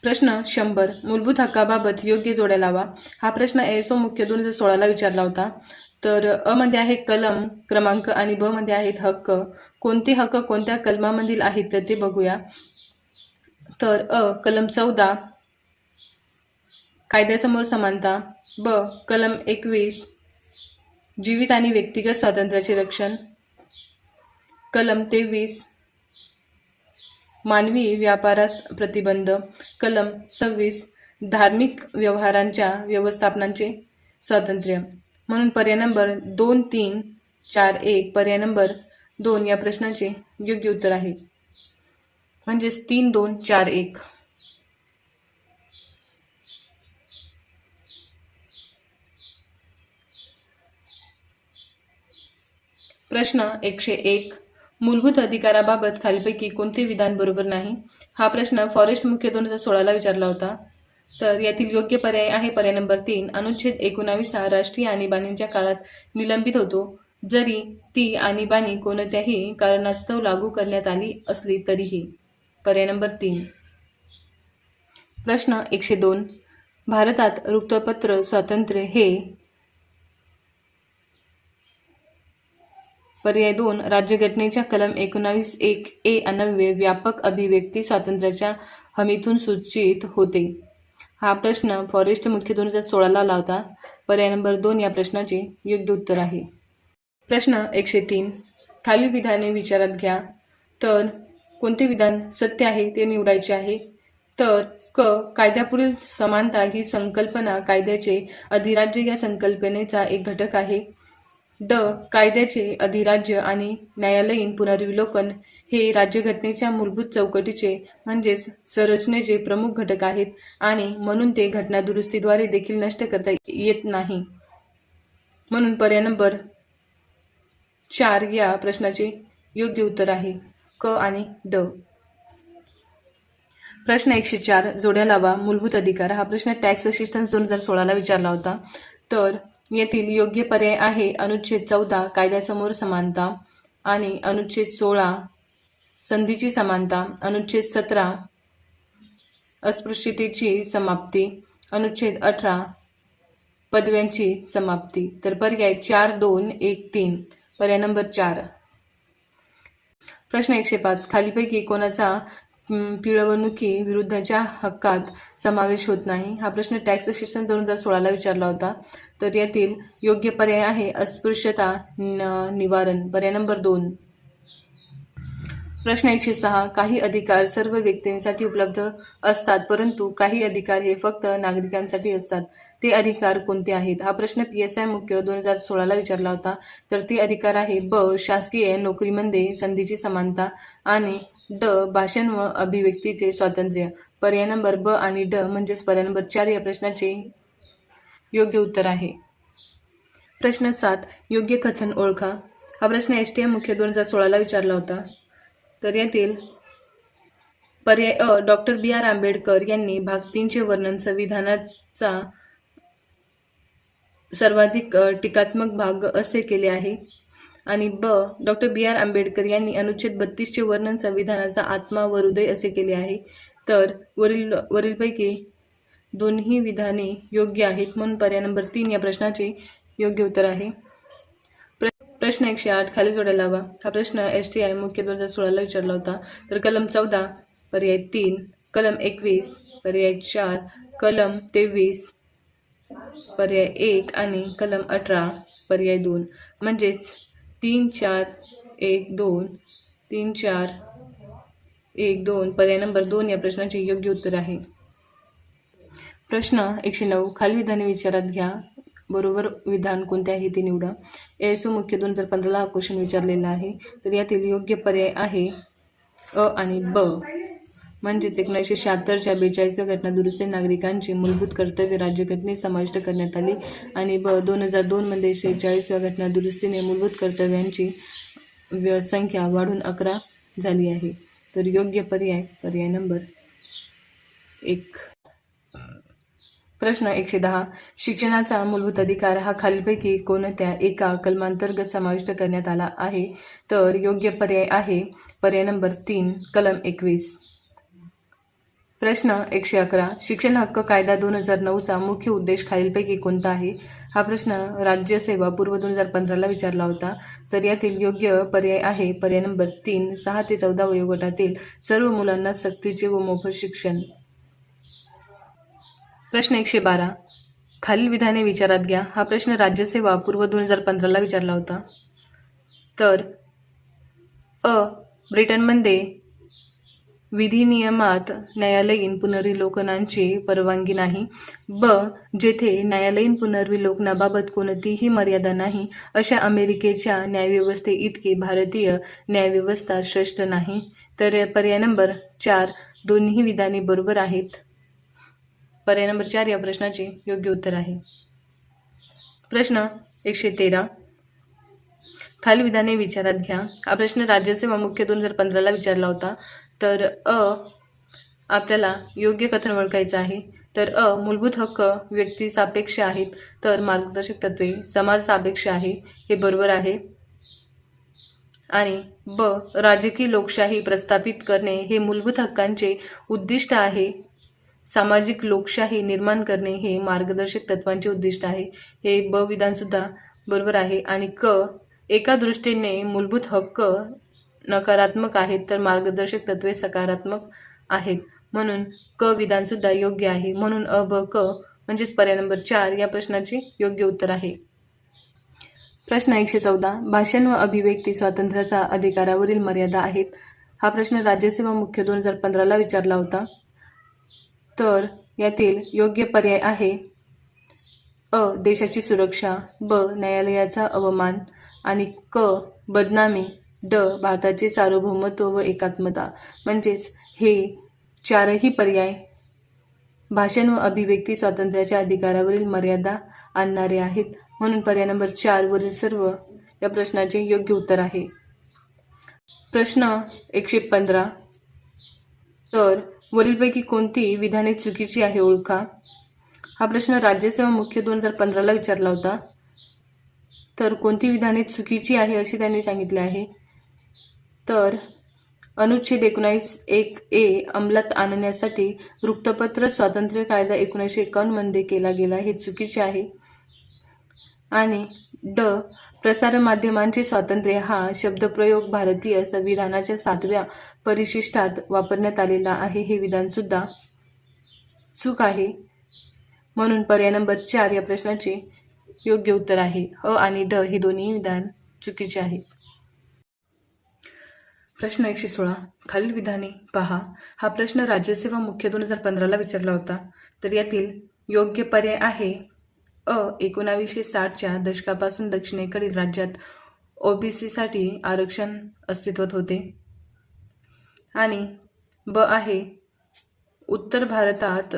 प्रश्न 100 मूलभूत हक्काबाबत योग्य जोड्या लावा. हा प्रश्न ISO मुख्य 2016 विचारला होता. तर अ मध्ये आहे कलम क्रमांक आणि ब मध्ये आहेत हक्क. कोणते हक्क कोणत्या कलमामधील आहेत तर ते बघूया. तर कलम 14 कायद्यासमोर समानता. ब कलम 21 जीवित आणि व्यक्तिगत स्वातंत्र्याचे रक्षण. कलम 23 मानवी व्यापारास प्रतिबंध. कलम 26 धार्मिक व्यवहारांच्या व्यवस्थापनाचे स्वातंत्र्य. म्हणून पर्याय नंबर 2 3 4 1 पर्याय नंबर 2 या प्रश्नाचे योग्य उत्तर आहे. म्हणजेच 3 2 4 1. प्रश्न 101 मूलभूत अधिकाराबाबत खालीलपैकी कोणते विधान बरोबर नाही? हा प्रश्न फॉरेस्ट मुख्य 2016 विचारला होता. तर यातील योग्य पर्याय आहे पर्याय नंबर 3 अनुच्छेद 19 हा राष्ट्रीय आणीबाणीच्या काळात निलंबित होतो जरी ती आणीबाणी कोणत्याही कारणास्तव लागू करण्यात आली असली तरीही. पर्याय नंबर 3. प्रश्न 102 भारतात वृत्तपत्र स्वातंत्र्य हे. पर्याय 2 राज्यघटनेच्या कलम 19(1)(a) अन्वये व्यापक अभिव्यक्ती स्वातंत्र्याच्या हमीतून सूचित होते. हा प्रश्न फॉरेस्ट मुख्य 2016 होता. पर्याय नंबर 2 या प्रश्नाचे योग्य उत्तर आहे. प्रश्न 103 खालील विधाने विचारात घ्या. तर कोणते विधान सत्य आहे ते निवडायचे आहे. तर क कायद्यापुढील समानता ही संकल्पना कायद्याचे अधिराज्य या संकल्पनेचा एक घटक आहे. ड कायद्याचे अधिराज्य आणि न्यायालयीन पुनर्विलोकन हे राज्यघटनेच्या मूलभूत चौकटीचे म्हणजेच संरचनेचे प्रमुख घटक आहेत आणि म्हणून ते घटनादुरुस्तीद्वारे देखील नष्ट करता येत नाही. म्हणून पर्याय नंबर 4 या प्रश्नाचे योग्य उत्तर आहे क आणि ड. प्रश्न 104 जोड्या लावा मूलभूत अधिकार. हा प्रश्न टॅक्स असिस्टन्स 2016 विचारला होता. तर येथील योग्य पर्याय आहे अनुच्छेद 14 कायद्यासमोर समानता आणि अनुच्छेद 16 संधीची समानता, अनुच्छेद 17 अस्पृश्यतेची समाप्ती, अनुच्छेद 18 पदव्यांची समाप्ती। तर पर्याय 4, 2, 1, 3 पर्याय नंबर 4। प्रश्न 105 खालीपैकी कोणाचा पिळवणुकी विरुद्धच्या हक्कात समावेश होत नाही? हा प्रश्न टॅक्स सेशन 2016 विचारला होता। तर यातील योग्य पर्याय आहे अस्पृश्यता निवारण पर्याय नंबर 2। प्रश्न 106 काही अधिकार सर्व व्यक्तींसाठी उपलब्ध असतात परंतु काही अधिकार हे फक्त नागरिकांसाठी असतात, ते अधिकार कोणते आहेत? हा प्रश्न PSI मुख्य 2016 विचारला होता। तर ते अधिकार आहे ब शासकीय नोकरीमध्ये संधीची समानता आणि ड भाषण व अभिव्यक्तीचे स्वातंत्र्य पर्याय नंबर ब आणि ड म्हणजेच पर्याय नंबर 4 या प्रश्नाचे योग्य उत्तर आहे। प्रश्न 7 योग्य कथन ओळखा। हा प्रश्न STM मुख्य 2016 विचारला होता। तर यातील पर्याय अ डॉक्टर BR आंबेडकर यांनी भाग 3 चे वर्णन संविधानाचा सर्वाधिक टीकात्मक भाग असे केले आहे आणि ब डॉक्टर BR आंबेडकर यांनी अनुच्छेद 32 चे वर्णन संविधानाचा आत्मा व हृदय असे केले आहे। तर वरीलपैकी दोन्ही विधाने योग्य आहेत म्हणून पर्याय नंबर 3 या प्रश्नाचे योग्य उत्तर आहे। प्रश्न 108 खाली जोड्या लावा। हा प्रश्न STI मुख्य 2016 विचारला होता। तर कलम 14 पर्याय 3, कलम 21 पर्याय 4, कलम 23 पर्याय 1 आणि कलम 18 पर्याय 2 म्हणजेच 3, 4, 1, 2 3, 4, 1, 2 पर्याय नंबर 2 या प्रश्नाचे योग्य उत्तर आहे। प्रश्न 109 खालील विधाने विचारात घ्या, बरोबर विधान कोणते आहे ते निवडा। ASO मुख्य 2015 हा क्वेश्चन विचारलेला आहे। तर यातील योग्य पर्याय आहे अ आणि ब म्हणजेच 1976च्या 42व्या घटना दुरुस्ती नागरिकांची मूलभूत कर्तव्य राज्यघटनेत समाविष्ट करण्यात आली आणि ब 2002 मध्ये 46व्या घटना दुरुस्तीने मूलभूत कर्तव्यांची संख्या वाढून 11 झाली आहे। तर योग्य पर्याय नंबर 1। प्रश्न 110 शिक्षणाचा मूलभूत अधिकार हा खालीलपैकी कोणत्या एका कलमांतर्गत समाविष्ट करण्यात आला आहे? तर योग्य पर्याय आहे पर्याय नंबर 3 कलम 21। प्रश्न 111 शिक्षण हक्क कायदा 2009चा मुख्य उद्देश खालीलपैकी कोणता आहे? हा प्रश्न राज्यसेवा पूर्व 2015 विचारला होता। तर यातील योग्य पर्याय आहे पर्याय नंबर 3 6 ते 14 वयोगटातील सर्व मुलांना सक्तीचे व मोफत शिक्षण। प्रश्न 112 खालील विधाने विचारात घ्या। हा प्रश्न राज्यसेवा पूर्व 2015 विचारला होता। तर अ ब्रिटनमध्ये विधिनियमात न्यायालयीन पुनर्विलोकनाची परवानगी नाही। ब जेथे न्यायालयीन पुनर्विलोकनाबाबत कोणतीही मर्यादा नाही अशा अमेरिकेच्या न्यायव्यवस्थे इतकी भारतीय न्यायव्यवस्था श्रेष्ठ नाही। तर पर्याय नंबर 4 दोन्ही विधाने बरोबर आहेत। पर्याय नंबर 4 या प्रश्नाचे योग्य उत्तर आहे। प्रश्न 113 खालील विधाने विचारात घ्या। हा प्रश्न राज्यसेवा मुख्य 2015 विचारला होता। तर अ आपल्याला योग्य कथन ओळखायचं आहे। तर अ मूलभूत हक्क व्यक्ती सापेक्ष आहेत, तर मार्गदर्शक तत्वे समाज सापेक्ष आहे, हे बरोबर आहे। आणि ब राजकीय लोकशाही प्रस्थापित करणे हे मूलभूत हक्कांचे उद्दिष्ट आहे, सामाजिक लोकशाही निर्माण करणे हे मार्गदर्शक तत्वांचे उद्दिष्ट आहे, हे ब विधान सुद्धा बरोबर आहे। आणि क एका दृष्टीने मूलभूत हक्क नकारात्मक आहेत तर मार्गदर्शक तत्वे सकारात्मक आहेत, म्हणून क विधान सुद्धा योग्य आहे। म्हणून अ ब क म्हणजेच पर्याय नंबर 4 या प्रश्नाचे योग्य उत्तर आहे। प्रश्न 114 भाषण व अभिव्यक्ती स्वातंत्र्याचा अधिकारावरील मर्यादा आहेत। हा प्रश्न राज्यसेवा मुख्य 2015 विचारला होता। तर यातील योग्य पर्याय आहे अ देशाची सुरक्षा, ब न्यायालयाचा अवमान आणि क बदनामी, ड भारताचे सार्वभौमत्व व एकात्मता। म्हणजेच हे चारही पर्याय भाषण व अभिव्यक्ती स्वातंत्र्याच्या अधिकारावरील मर्यादा आणणारे आहेत, म्हणून पर्याय नंबर 4 वरील सर्व या प्रश्नाचे योग्य उत्तर आहे। प्रश्न 115 तर वरीलपैकी कोणती विधाने चुकीची आहे ओळखा। हा प्रश्न राज्यसेवा मुख्य 2015 विचारला होता। तर कोणती विधाने चुकीची आहे असे त्यांनी सांगितले आहे. तर अनुच्छेद 19(1) अंमलात आणण्यासाठी वृत्तपत्र स्वातंत्र्य कायदा 1951 मध्ये केला गेला हे चुकीचे आहे. आणि प्रसारमाध्यमांचे स्वातंत्र्य हा शब्दप्रयोग भारतीय संविधानाच्या 7व्या परिशिष्टात वापरण्यात आलेला आहे हे विधान सुद्धा चूक आहे. म्हणून पर्याय नंबर 4 या प्रश्नाचे योग्य उत्तर आहे. आणि हे दोन्ही विधान चुकीचे आहे. प्रश्न 116 खालील विधाने पहा. हा प्रश्न राज्यसेवा मुख्य 2015ला विचारला होता. तर यातील योग्य पर्याय आहे 1960च्या दशकापासून दक्षिणेकडील राज्यात ओबीसीसाठी आरक्षण अस्तित्वात होते. आणि आहे उत्तर भारतात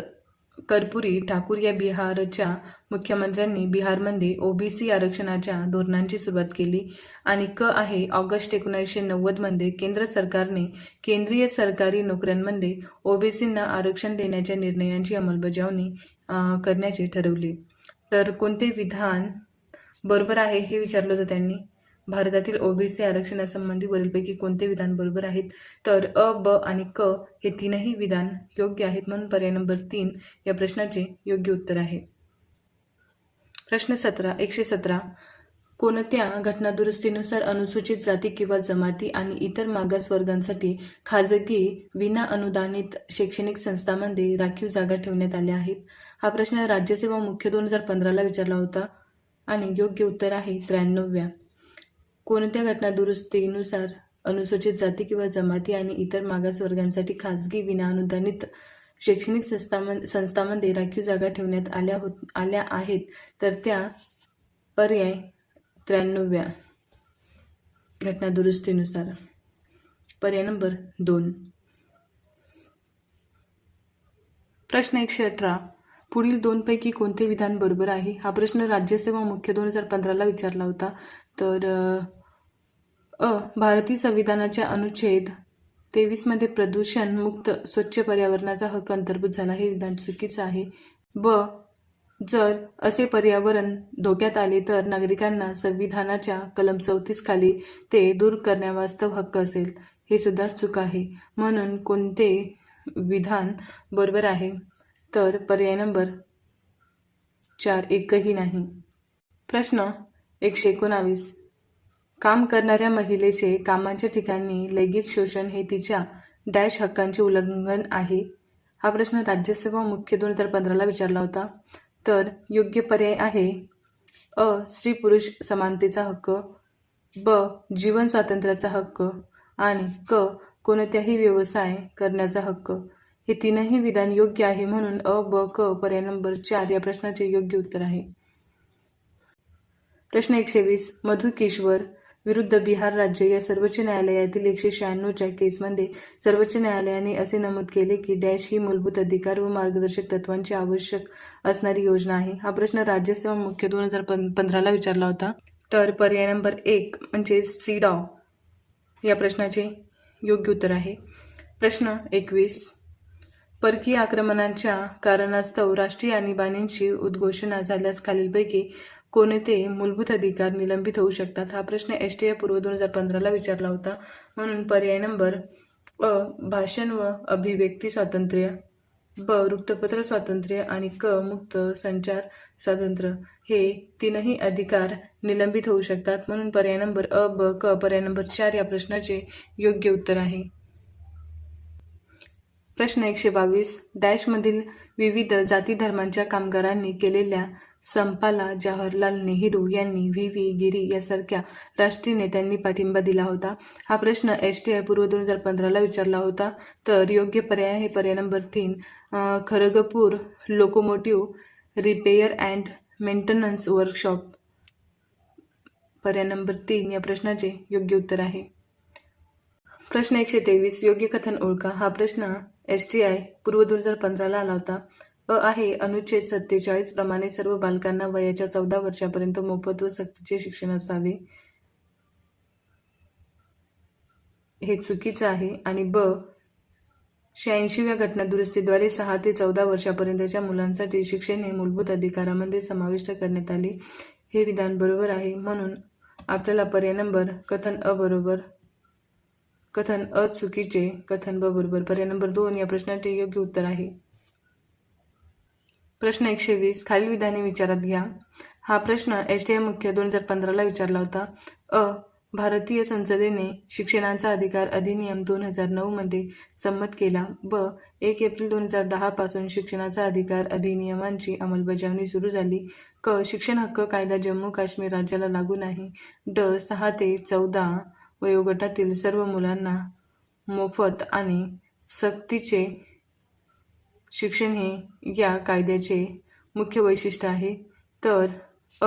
कर्पूरी ठाकूर या बिहारच्या मुख्यमंत्र्यांनी बिहारमध्ये ओबीसी आरक्षणाच्या धोरणांची सुरुवात केली. आणि आहे ऑगस्ट 1990 मध्ये केंद्र सरकारने केंद्रीय सरकारी नोकऱ्यांमध्ये ओबीसींना आरक्षण देण्याच्या निर्णयांची अंमलबजावणी करण्याचे ठरवले. तर कोणते विधान बरोबर आहे हे विचारलं होतं त्यांनी. भारतातील ओबीसी आरक्षणासंबंधी वरीलपैकी कोणते विधान बरोबर आहेत. तर आणि हे तीनही विधान योग्य आहेत. म्हणून पर्याय नंबर 3 या प्रश्नाचे योग्य उत्तर आहे. प्रश्न 117 कोणत्या घटनादुरुस्तीनुसार अनुसूचित जाती किंवा जमाती आणि इतर मागासवर्गांसाठी खाजगी विनाअनुदानित शैक्षणिक संस्थांमध्ये राखीव जागा ठेवण्यात आल्या आहेत. हा प्रश्न राज्यसेवा मुख्य 2015ला विचारला होता. आणि योग्य उत्तर आहे 93व्या. कोणत्या घटनादुरुस्तीनुसार अनुसूचित जाती किंवा जमाती आणि इतर मागासवर्गांसाठी खाजगी विनाअनुदानित शैक्षणिक संस्थांमध्ये राखीव जागा ठेवण्यात आल्या आहेत. तर त्या पर्याय 93व्या घटनादुरुस्तीनुसार पर्याय नंबर 2. प्रश्न 118 पुढील दोनपैकी कोणते विधान बरोबर आहे. हा प्रश्न राज्यसेवा मुख्य 2015ला विचारला होता. तर भारतीय संविधानाच्या अनुच्छेद 23 मध्ये प्रदूषण मुक्त स्वच्छ पर्यावरणाचा हक्क अंतर्भूत झाला हे विधान चुकीचं आहे. जर असे पर्यावरण धोक्यात आले तर नागरिकांना संविधानाच्या कलम 34 खाली ते दूर करण्यावास्तव हक्क असेल हे सुद्धा चूक आहे. म्हणून कोणते विधान बरोबर आहे. तर पर्याय नंबर 4 एकही नाही. प्रश्न 119 काम करणाऱ्या महिलेचे कामाच्या ठिकाणी लैंगिक शोषण हे तिच्या डॅश हक्कांचे उल्लंघन आहे. हा प्रश्न राज्यसेवा मुख्य 2015ला विचारला होता. तर योग्य पर्याय आहे स्त्री पुरुष समानतेचा हक्क, जीवन स्वातंत्र्याचा हक्क आणि कोणत्याही व्यवसाय करण्याचा हक्क. हे तीनही विधान योग्य आहे. म्हणून पर्याय नंबर 4 या प्रश्नाचे योग्य उत्तर आहे. प्रश्न 120 मधु किश्वर विरुद्ध बिहार राज्य या सर्वोच्च न्यायालयातील 196च्या केसमध्ये सर्वोच्च न्यायालयाने असे नमूद केले की डॅश ही मूलभूत अधिकार व मार्गदर्शक तत्वांची आवश्यक असणारी योजना आहे. हा प्रश्न राज्यसेवा मुख्य 2015ला विचारला होता. तर पर्याय नंबर 1 म्हणजे सीडॉ या प्रश्नाचे योग्य उत्तर आहे. प्रश्न 21 परकीय आक्रमणाच्या कारणास्तव राष्ट्रीय आणीबाणीची उद्घोषणा झाल्यास खालीलपैकी कोणते मूलभूत अधिकार निलंबित होऊ शकतात. हा प्रश्न एसटीआय पूर्व 2015ला विचारला होता. म्हणून पर्याय नंबर भाषण व अभिव्यक्ती स्वातंत्र्य, वृत्तपत्र स्वातंत्र्य आणि मुक्त संचार स्वातंत्र्य हे तीनही अधिकार निलंबित होऊ शकतात. म्हणून पर्याय नंबर पर्याय नंबर 4 या प्रश्नाचे योग्य उत्तर आहे. प्रश्न 122 डॅशमधील विविध जाती धर्मांच्या कामगारांनी केलेल्या संपाला जवाहरलाल नेहरू यांनी व्ही गिरी यासारख्या राष्ट्रीय नेत्यांनी पाठिंबा दिला होता. हा प्रश्न एसटीआय पूर्व 2015ला विचारला होता. तर योग्य पर्याय आहे पर्याय number 3 Kharagpur locomotive repair and maintenance workshop. पर्याय नंबर 3 या प्रश्नाचे योग्य उत्तर आहे. प्रश्न 123 योग्य कथन ओळखा. हा प्रश्न एसटीआय पूर्व 2015ला आला होता. आहे अनुच्छेद 47 प्रमाणे सर्व बालकांना वयाच्या 14 वर्षापर्यंत मोफत व सक्तीचे शिक्षण असावे हे चुकीचं आहे. आणि 86व्या घटनादुरुस्तीद्वारे 6 ते 14 वर्षापर्यंतच्या मुलांसाठी शिक्षण हे मूलभूत अधिकारामध्ये समाविष्ट करण्यात आले हे विधान बरोबर आहे. म्हणून आपल्याला पर्याय नंबर कथन अ बरोबर, कथन अ चुकीचे, कथन ब बरोबर, पर्याय नंबर 2 या प्रश्नाचे योग्य उत्तर आहे. प्रश्न 120 खालील विधाने विचारात घ्या. हा प्रश्न STI मुख्य 2015ला विचारला होता. अ. भारतीय संसदेने शिक्षणाचा अधिकार अधिनियम 2009 मध्ये संमत केला. ब. 1 एप्रिल 2010 पासून शिक्षणाचा अधिकार अधिनियमांची अंमलबजावणी सुरू झाली. क. शिक्षण हक्क कायदा जम्मू काश्मीर राज्याला लागू नाही. ड. 6 ते 14 वयोगटातील सर्व मुलांना मोफत आणि सक्तीचे शिक्षण हे या कायद्याचे मुख्य वैशिष्ट्य आहे. तर अ.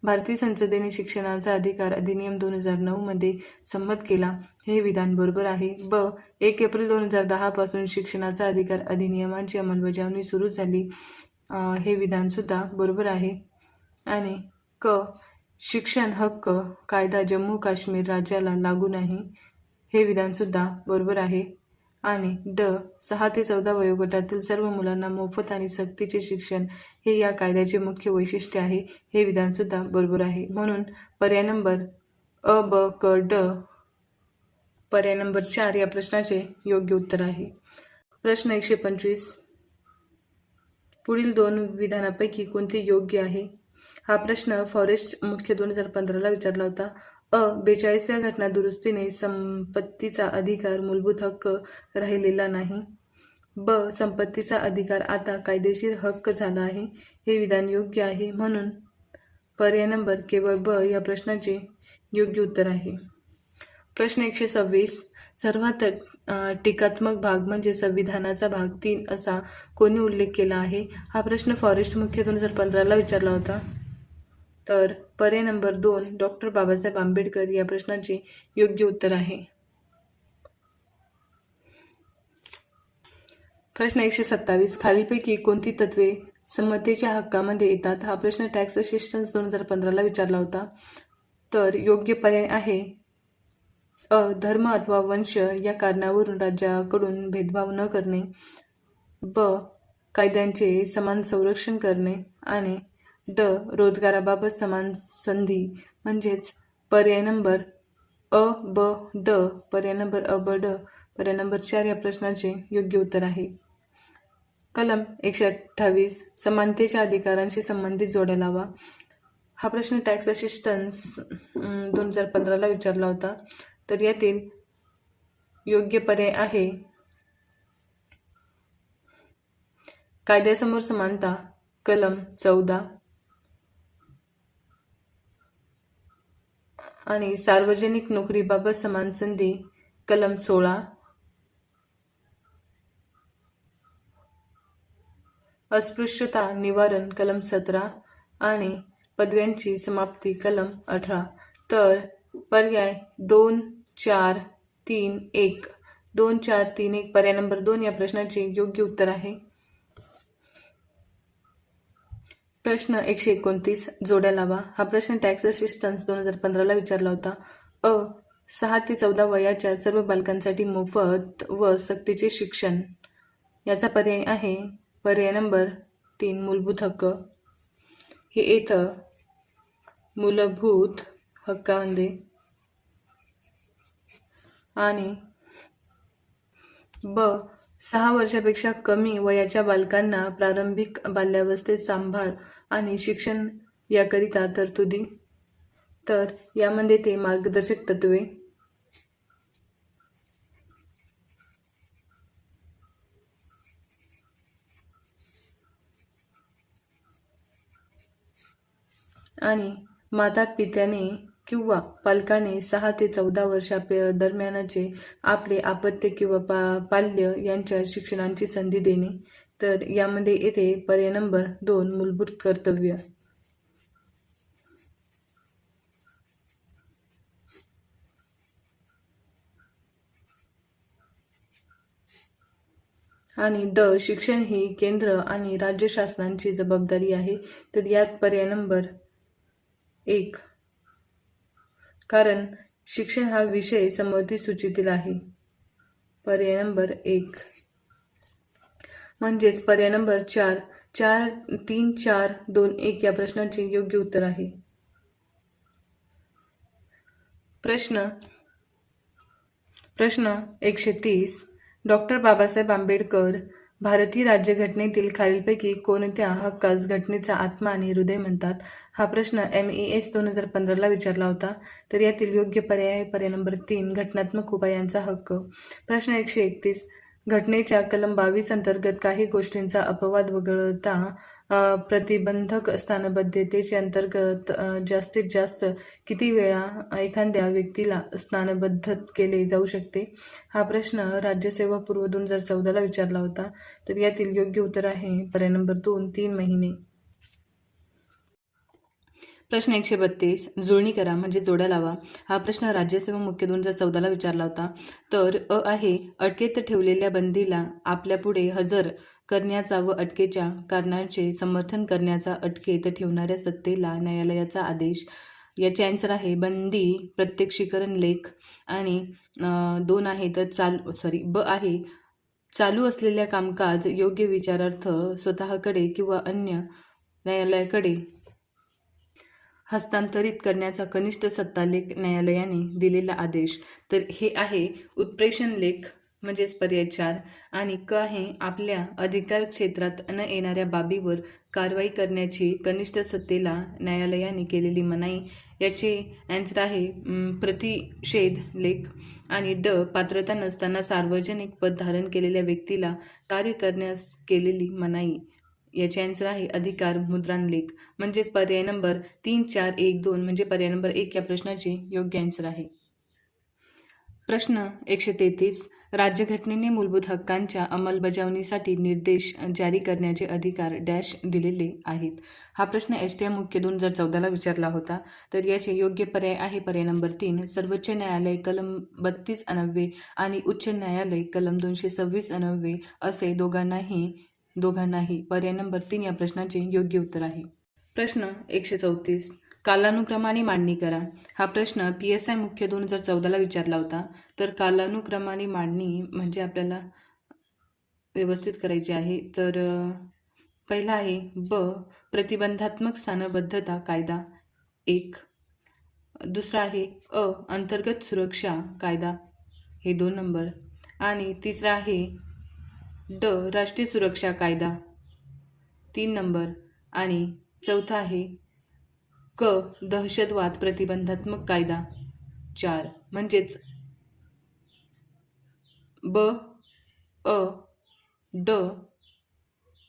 भारतीय संसदेने शिक्षणाचा अधिकार अधिनियम 2009 मध्ये संमत केला. हे विधान बरोबर आहे. ब. 1 एप्रिल 2010 पासून शिक्षणाचा अधिकार अधिनियमांची अंमलबजावणी सुरू झाली. हे विधान सुद्धा बरोबर आहे. आणि क. शिक्षण हक्क कायदा जम्मू काश्मीर राज्याला लागू नाही. हे विधान सुद्धा बरोबर आहे. आणि ड. 6 ते 14 वयोगटातील सर्व मुलांना मोफत आणि सक्तीचे शिक्षण हे या कायद्याचे मुख्य वैशिष्ट्य आहे. हे विधान सुद्धा बरोबर आहे. म्हणून पर्याय नंबर अ, ब, क, ड, पर्याय नंबर 4 या प्रश्नाचे योग्य उत्तर आहे. प्रश्न 125 पुढील 2 विधानापैकी कोणते योग्य आहे? हा प्रश्न फॉरेस्ट मुख्य 2015ला विचारला होता. अ. 42व्या घटना दुरुस्तीने संपत्तीचा अधिकार मूलभूत हक्क राहिलेला नाही. ब. संपत्तीचा अधिकार आता कायदेशीर हक्क झाला आहे. हे विधान योग्य आहे. म्हणून पर्याय नंबर केवळ ब या प्रश्नाचे योग्य उत्तर आहे. प्रश्न 126 सर्वात टीकात्मक भाग म्हणजे संविधानाचा भाग 3 असा कोणी उल्लेख केला आहे? हा प्रश्न फॉरेस्ट मुख्य 2015ला विचारला होता. तर पर्याय नंबर 2 डॉक्टर बाबासाहेब आंबेडकर या प्रश्नाचे योग्य उत्तर आहे. प्रश्न 127 खालीलपैकी कोणती तत्वे समतेच्या हक्कामध्ये येतात? हा प्रश्न टॅक्स असिस्टन्स 2015ला विचारला होता. तर योग्य पर्याय आहे अ. धर्म अथवा वंश या कारणावरून राज्याकडून भेदभाव न करणे. ब. कायद्यांचे समान संरक्षण करणे. आणि ड. रोजगाराबाबत समान संधी. म्हणजेच पर्याय नंबर अ, ब, ड, पर्याय नंबर अ, ब, ड, पर्याय नंबर 4 या प्रश्नाचे योग्य उत्तर आहे. कलम 128 समानतेच्या अधिकारांशी संबंधित जोड्या लावा. हा प्रश्न टॅक्स असिस्टन्स 2015ला विचारला होता. तर यातील योग्य पर्याय आहे कायद्यासमोर समानता कलम 14 आणि सार्वजनिक नोकरीबाबत समान संधी कलम 16, अस्पृश्यता निवारण कलम 17 आणि पदव्यांची समाप्ती कलम 18. तर पर्याय 2, 4, 3, 1 2, 4, 3, 1 पर्याय नंबर 2 या प्रश्नाचे योग्य उत्तर आहे. प्रश्न 129 जोड्या लावा. हा प्रश्न टॅक्स असिस्टन्स 2015ला विचारला होता. अ. 6 ते 14 वयाच्या सर्व बालकांसाठी मोफत व सक्तीचे शिक्षण. याचा पर्याय आहे पर्याय नंबर 3 मूलभूत हक्क. हे येतं मूलभूत हक्कामध्ये. आणि ब. 6 वर्षापेक्षा कमी वयाच्या बालकांना प्रारंभिक बाल्यावस्थेत सांभाळ आणि शिक्षण याकरिता तरतुदी. तर यामध्ये ते मार्गदर्शक तत्वे. आणि माता पित्याने किंवा पालकाने 6 ते 14 वर्षा दरम्यानचे आपले अपत्य किंवा पाल्य यांच्या शिक्षणाची संधी देणे. तर यामध्ये येते पर्याय नंबर 2 मूलभूत कर्तव्य. आणि ड. शिक्षण ही केंद्र आणि राज्य शासनांची जबाबदारी आहे. तर यात पर्याय नंबर 1 कारण शिक्षण हा विषय समवर्ती सूचीतील आहे. पर्याय नंबर 1 म्हणजेच पर्याय नंबर 4 3, 4, 2, 1 या प्रश्नाचे योग्य उत्तर आहे. प्रश्न 130. डॉक्टर बाबासाहेब आंबेडकर भारतीय राज्यघटनेतील खालीलपैकी कोणत्या हक्कास घटनेचा आत्मा आणि हृदय म्हणतात? हा प्रश्न MES 2015ला विचारला होता. तर यातील योग्य पर्याय आहे पर्याय नंबर 3, घटनात्मक उपायांचा हक्क. प्रश्न 131. घटनेच्या कलम 22 अंतर्गत काही गोष्टींचा अपवाद वगळता प्रतिबंधक स्थानबद्धतेचे अंतर्गत जास्तीत जास्त किती वेळा एखाद्या व्यक्तीला स्थानबद्ध केले जाऊ शकते? हा प्रश्न राज्यसेवा पूर्व 2014ला विचारला होता. तर यातील योग्य उत्तर आहे पर्याय नंबर 2, 3 महिने. प्रश्न 132. जुळणी करा म्हणजे जोड्या लावा. हा प्रश्न राज्यसेवा मुख्य 2014ला विचारला होता. तर आहे अटकेत ठेवलेल्या बंदीला आपल्यापुढे हजर करण्याचा व अटकेच्या कारणाचे समर्थन करण्याचा अटकेत ठेवणाऱ्या सत्तेला न्यायालयाचा आदेश. याचे आन्सर आहे बंदी प्रत्यक्षीकरण लेख. आणि 2 आहे तर ब आहे चालू असलेल्या कामकाज योग्य विचारार्थ स्वतःकडे किंवा अन्य न्यायालयाकडे हस्तांतरित करण्याचा कनिष्ठ सत्तालेख न्यायालयाने दिलेला आदेश. तर हे आहे उत्प्रेषण लेख म्हणजेच पर्याय 4. आणि क आहे आपल्या अधिकार क्षेत्रात न येणाऱ्या बाबीवर कारवाई करण्याची कनिष्ठ सत्तेला न्यायालयाने केलेली मनाई. याचे आन्सर आहे प्रतिषेध लेख. आणि पात्रता नसताना सार्वजनिक पद धारण केलेल्या व्यक्तीला कार्य करण्यास केलेली मनाई. याचे आन्सर आहे अधिकार मुद्रण लेख. म्हणजेच पर्याय नंबर 3, 4, 1, 2 म्हणजे पर्याय नंबर 1 या प्रश्नाचे योग्य आन्सर आहे. प्रश्न 133. राज्यघटनेने मूलभूत हक्कांच्या अंमलबजावणीसाठी निर्देश जारी करण्याचे अधिकार डॅश दिलेले आहेत. हा प्रश्न STM मुख्य 2014ला विचारला होता. तर याचे योग्य पर्याय आहे पर्याय नंबर 3, सर्वोच्च न्यायालय कलम 32 आणि उच्च न्यायालय कलम 226 असे दोघांनाही पर्याय नंबर 3 या प्रश्नाचे योग्य उत्तर आहे. प्रश्न 134. कालानुक्रमाने मांडणी करा. हा प्रश्न PSI मुख्य 2014ला विचारला होता. तर कालानुक्रमाने मांडणी म्हणजे आपल्याला व्यवस्थित करायची आहे. तर पहिला आहे प्रतिबंधात्मक स्थानबद्धता कायदा 1. दुसरा आहे अंतर्गत सुरक्षा कायदा हे 2 नंबर. आणि तिसरा आहे राष्ट्रीय सुरक्षा कायदा 3 नंबर. आणि चौथा आहे दहशतवाद प्रतिबंधात्मक कायदा 4. म्हणजेच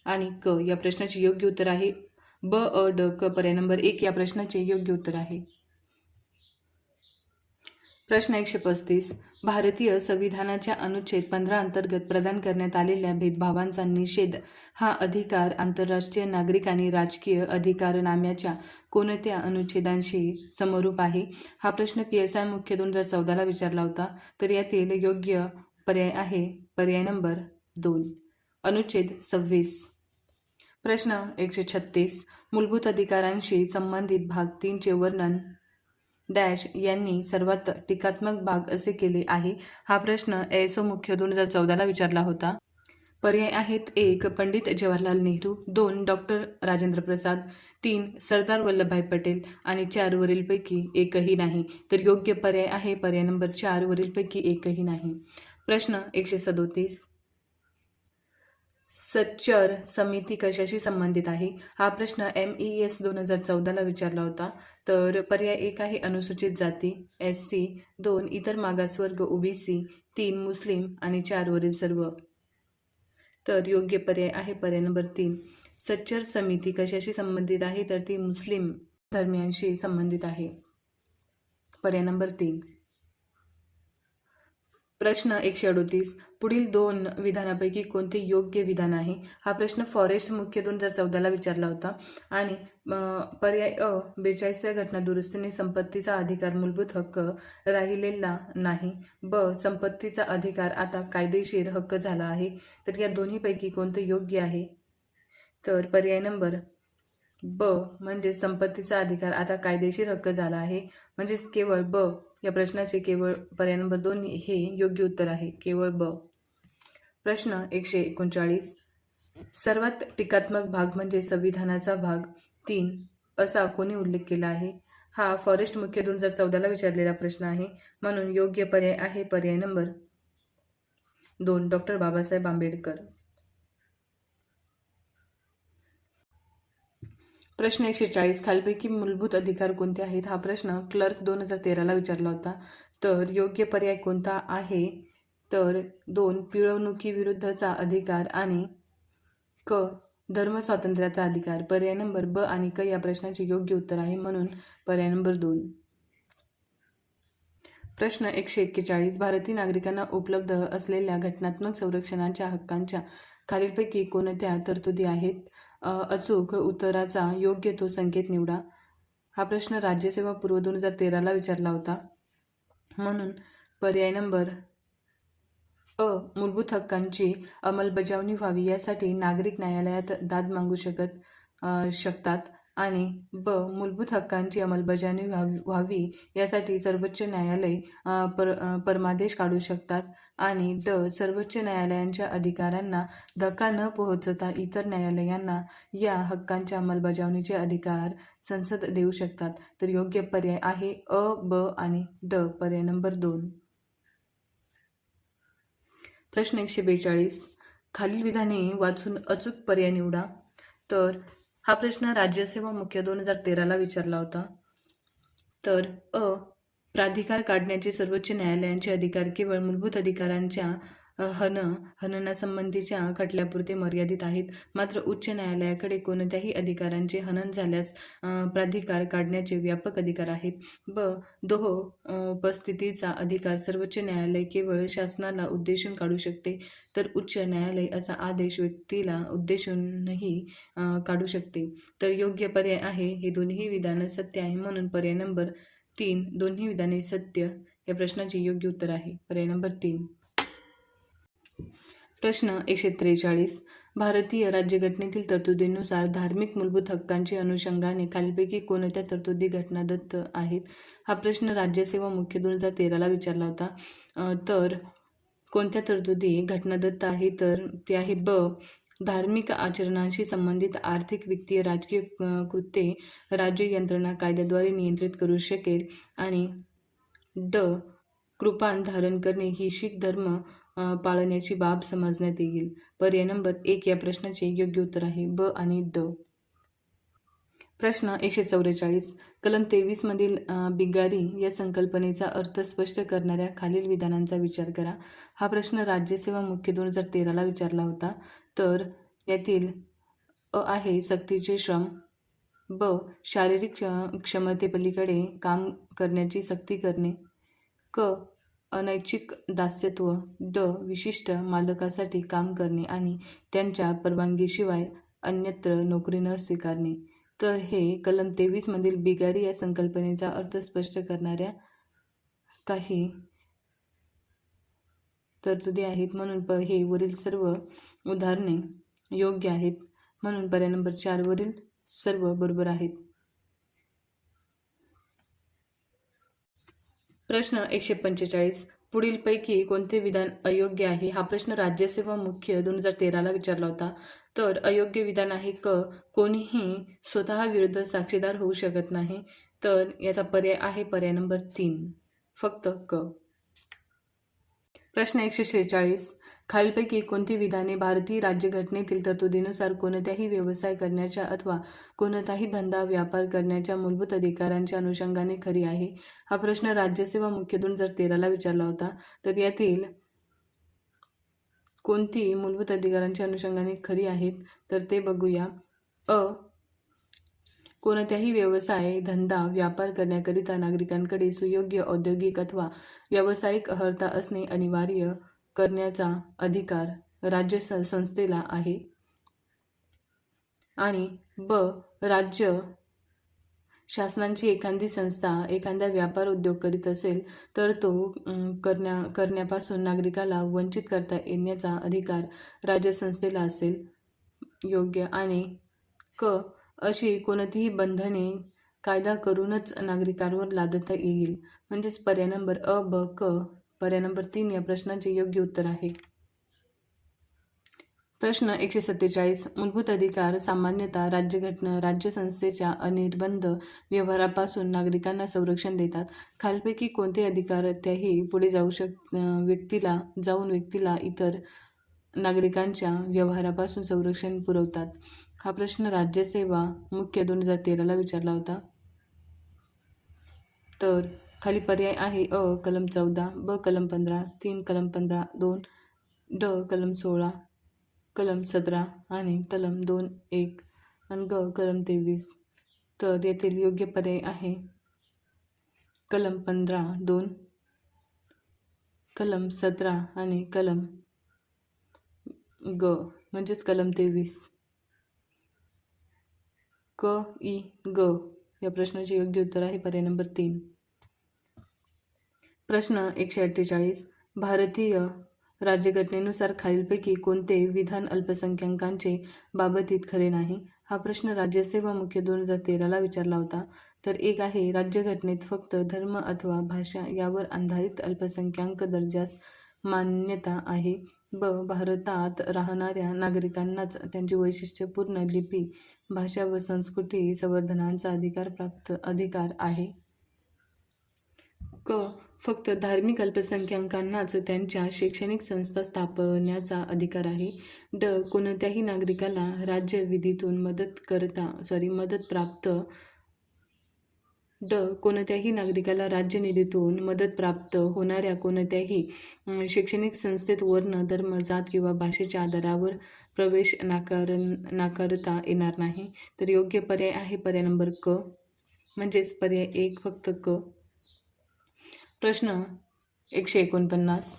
आणि या प्रश्नाचे योग्य उत्तर आहे पर्याय नंबर 1 या प्रश्नाचे योग्य उत्तर आहे. प्रश्न 135. भारतीय संविधानाच्या अनुच्छेद 15 अंतर्गत प्रदान करण्यात आलेल्या भेदभावांचा निषेध हा अधिकार आंतरराष्ट्रीय नागरिक आणि राजकीय अधिकारनाम्याच्या कोणत्या अनुच्छेदांशी समरूप आहे? हा प्रश्न PSI मुख्य 2014ला विचारला होता. तर यातील योग्य पर्याय आहे पर्याय नंबर 2, अनुच्छेद 26. प्रश्न 136. मूलभूत अधिकारांशी संबंधित भाग 3 चे वर्णन डॅश यांनी सर्वात टीकात्मक भाग असे केले आहे. हा प्रश्न ASO मुख्य 2014ला विचारला होता. पर्याय आहेत 1. पंडित जवाहरलाल नेहरू, 2. डॉक्टर राजेंद्र प्रसाद, 3. सरदार वल्लभभाई पटेल आणि 4 वरीलपैकी एकही नाही. तर योग्य पर्याय आहे पर्याय नंबर 4 वरीलपैकी एकही नाही. प्रश्न 137. सच्चर समिती कशाशी संबंधित आहे? हा प्रश्न MES 2014ला विचारला होता. तर पर्याय 1 आहे अनुसूचित जाती SC, 2 इतर मागासवर्ग OBC, 3 मुस्लिम आणि 4 वरील सर्व. तर योग्य पर्याय आहे पर्याय नंबर 3. सच्चर समिती कशाशी संबंधित आहे? तर ती मुस्लिम धर्मियांशी संबंधित आहे. पर्याय नंबर 3. प्रश्न 138. पुढील 2 विधानापैकी कोणते योग्य विधान आहे? हा प्रश्न फॉरेस्ट मुख्य 2014ला विचारला होता. आणि पर्याय 42व्या घटना दुरुस्तीने संपत्तीचा अधिकार मूलभूत हक्क राहिलेला नाही. संपत्तीचा अधिकार आता कायदेशीर हक्क झाला आहे. तर या दोन्हीपैकी कोणते योग्य आहे? तर पर्याय नंबर म्हणजे संपत्तीचा अधिकार आता कायदेशीर हक्क झाला आहे. म्हणजेच केवळ या प्रश्नाचे केवळ पर्याय नंबर 2 हे योग्य उत्तर आहे, केवळ प्रश्न 139. सर्वात टीकात्मक भाग म्हणजे संविधानाचा भाग 3 असा कोणी उल्लेख केला आहे? हा फॉरेस्ट मुख्य 2014ला विचारलेला प्रश्न आहे, म्हणून योग्य पर्याय आहे पर्याय नंबर 2 डॉक्टर बाबासाहेब आंबेडकर. प्रश्न 140 खालीलपैकी मूलभूत अधिकार कोणते आहेत? हा प्रश्न क्लर्क 2013ला विचारला होता. तर योग्य पर्याय कोणता आहे? तर 2 पिळवणुकीविरुद्धचा अधिकार आणि क धर्मस्वातंत्र्याचा अधिकार. पर्याय नंबर ब आणि क या प्रश्नाचे योग्य उत्तर आहे, म्हणून पर्याय नंबर 2. प्रश्न 141 भारतीय नागरिकांना उपलब्ध असलेल्या घटनात्मक संरक्षणाच्या हक्कांच्या खालीलपैकी कोणत्या तरतुदी आहेत? अचूक उत्तराचा योग्य तो संकेत निवडा. हा प्रश्न राज्यसेवा पूर्व 2013ला विचारला होता, म्हणून पर्याय नंबर अ मूलभूत हक्कांची अंमलबजावणी व्हावी यासाठी नागरिक न्यायालयात दाद मागू शकतात आणि ब मूलभूत हक्कांची अंमलबजावणी व्हावी यासाठी सर्वोच्च न्यायालय परमादेश काढू शकतात आणि ड सर्वोच्च न्यायालयांच्या अधिकारांना धक्का न पोहोचता इतर न्यायालयांना या हक्कांच्या अंमलबजावणीचे अधिकार संसद देऊ शकतात. तर योग्य पर्याय आहे अ, ब आणि ड, पर्याय नंबर 2. प्रश्न 142 खालील विधाने वाचून अचूक पर्याय निवडा. तर हा प्रश्न राज्यसेवा मुख्य 2013ला विचारला होता. तर अ प्राधिकार काढण्याचे सर्वोच्च न्यायालयांचे अधिकार केवळ मूलभूत अधिकारांच्या हननासंबंधीच्या खटल्यापुरते मर्यादित आहेत, मात्र उच्च न्यायालयाकडे कोणत्याही अधिकारांचे हनन झाल्यास प्राधिकार काढण्याचे व्यापक अधिकार आहेत. ब उपस्थितीचा अधिकार सर्वोच्च न्यायालय केवळ शासनाला उद्देशून काढू शकते, तर उच्च न्यायालय असा आदेश व्यक्तीला उद्देशूनही काढू शकते. तर योग्य पर्याय आहे हे दोन्ही विधान सत्य आहे, म्हणून पर्याय नंबर 3 दोन्ही विधाने सत्य या प्रश्नाचे योग्य उत्तर आहे, पर्याय नंबर 3. प्रश्न 143 भारतीय राज्यघटनेतील तरतुदीनुसार धार्मिक मूलभूत हक्कांच्या अनुषंगाने खालीलपैकी कोणत्या तरतुदी घटनादत्त आहेत? हा प्रश्न राज्यसेवा मुख्य 2013ला विचारला होता. तर कोणत्या तरतुदी घटनादत्त आहे? तर ते आहे ब धार्मिक आचरणाशी संबंधित आर्थिक, वित्तीय, राजकीय कृत्ये राज्य यंत्रणा कायद्याद्वारे नियंत्रित करू शकेल आणि ड कृपान धारण करणे ही शीख धर्म पाळण्याची बाब समजण्यात येईल. पर्याय नंबर 1 या प्रश्नाचे योग्य उत्तर आहे ब आणि ड. प्रश्न 144 कलम 23 मधील बिगारी या संकल्पनेचा अर्थ स्पष्ट करणाऱ्या खालील विधानांचा विचार करा. हा प्रश्न राज्यसेवा मुख्य 2013ला विचारला होता. तर यातील अ आहे सक्तीचे श्रम, ब शारीरिक क्षमतेपलीकडे काम करण्याची सक्ती करणे, क अनैच्छिक दास्यत्व, ड विशिष्ट मालकासाठी काम करणे आणि त्यांच्या परवानगीशिवाय अन्यत्र नोकरी न स्वीकारणे. तर हे कलम 23 मधील बिगारी या संकल्पनेचा अर्थ स्पष्ट करणाऱ्या काही तरतुदी आहेत, म्हणून हे वरील सर्व उदाहरणे योग्य आहेत, म्हणून पर्याय नंबर 4 वरील सर्व बरोबर आहेत. प्रश्न 145 पुढीलपैकी कोणते विधान अयोग्य आहे? हा प्रश्न राज्यसेवा मुख्य 2013ला विचारला होता. तर अयोग्य विधान आहे क कोणीही स्वतः विरुद्ध साक्षीदार होऊ शकत नाही. तर याचा पर्याय आहे पर्याय नंबर 3 फक्त क. प्रश्न 146 खालीलपैकी कोणती विधाने भारतीय राज्यघटनेतील तरतुदीनुसार कोणत्याही व्यवसाय करण्याच्या अथवा कोणताही धंदा व्यापार करण्याच्या मूलभूत अधिकारांच्या अनुषंगाने खरी आहे? हा प्रश्न राज्यसेवा मुख्य 2013ला विचारला होता. तर यातील कोणती मूलभूत अधिकारांच्या अनुषंगाने खरी आहेत? तर ते बघूया. अ कोणत्याही व्यवसाय धंदा व्यापार करण्याकरिता नागरिकांकडे सुयोग्य औद्योगिक अथवा व्यावसायिक अर्हता असणे अनिवार्य करण्याचा अधिकार राज्य संस्थेला आहे आणि ब राज्य शासनाची एखादी संस्था एखादा व्यापार उद्योग करीत असेल तर तो करण्यापासून नागरिकाला वंचित करता येण्याचा अधिकार राज्यसंस्थेला असेल योग्य आणि क अशी कोणतीही बंधने कायदा करूनच नागरिकांवर लादता येईल, म्हणजेच पर्याय नंबर अ, ब, क, पर्याय नंबर 3 या प्रश्नाचे योग्य उत्तर आहे. प्रश्न 147 मूलभूत अधिकार सामान्यतः राज्यघटना राज्यसंस्थेच्या अनिर्बंध व्यवहारापासून नागरिकांना संरक्षण देतात. खालीलपैकी कोणते अधिकार त्याही पुढे व्यक्तीला इतर नागरिकांच्या व्यवहारापासून संरक्षण पुरवतात? हा प्रश्न राज्यसेवा मुख्य 2013ला विचारला होता. तर खाली पर्याय आहे अ कलम 14, ब कलम 15, 3 कलम 15, 2 ड कलम 16, कलम 17 आणि कलम 2(1) आणि ग कलम 23. तर येथील योग्य पर्याय आहे कलम 15(2), कलम 17 आणि कलम ग म्हणजेच कलम 23. क ई ग या प्रश्नाचे योग्य उत्तर आहे पर्याय नंबर 3. प्रश्न 148 भारतीय राज्यघटनेनुसार खालीलपैकी कोणते विधान अल्पसंख्याकांचे बाबतीत खरे नाही? हा प्रश्न राज्यसेवा मुख्य 2013ला विचारला होता. तर एक आहे राज्यघटनेत फक्त धर्म अथवा भाषा यावर आधारित अल्पसंख्याक दर्जास मान्यता आहे. ब भारतात राहणाऱ्या नागरिकांनाच त्यांची वैशिष्ट्यपूर्ण लिपी, भाषा व संस्कृती संवर्धनाचा अधिकार आहे. क फक्त धार्मिक अल्पसंख्याकांनाच त्यांच्या शैक्षणिक संस्था स्थापण्याचा अधिकार आहे. ड कोणत्याही नागरिकाला राज्यनिधीतून मदत प्राप्त होणाऱ्या कोणत्याही शैक्षणिक संस्थेत वर्ण, धर्म, जात किंवा भाषेच्या आधारावर प्रवेश नाकारता येणार नाही. तर योग्य पर्याय आहे पर्याय नंबर क म्हणजेच पर्याय 1 फक्त क. प्रश्न 149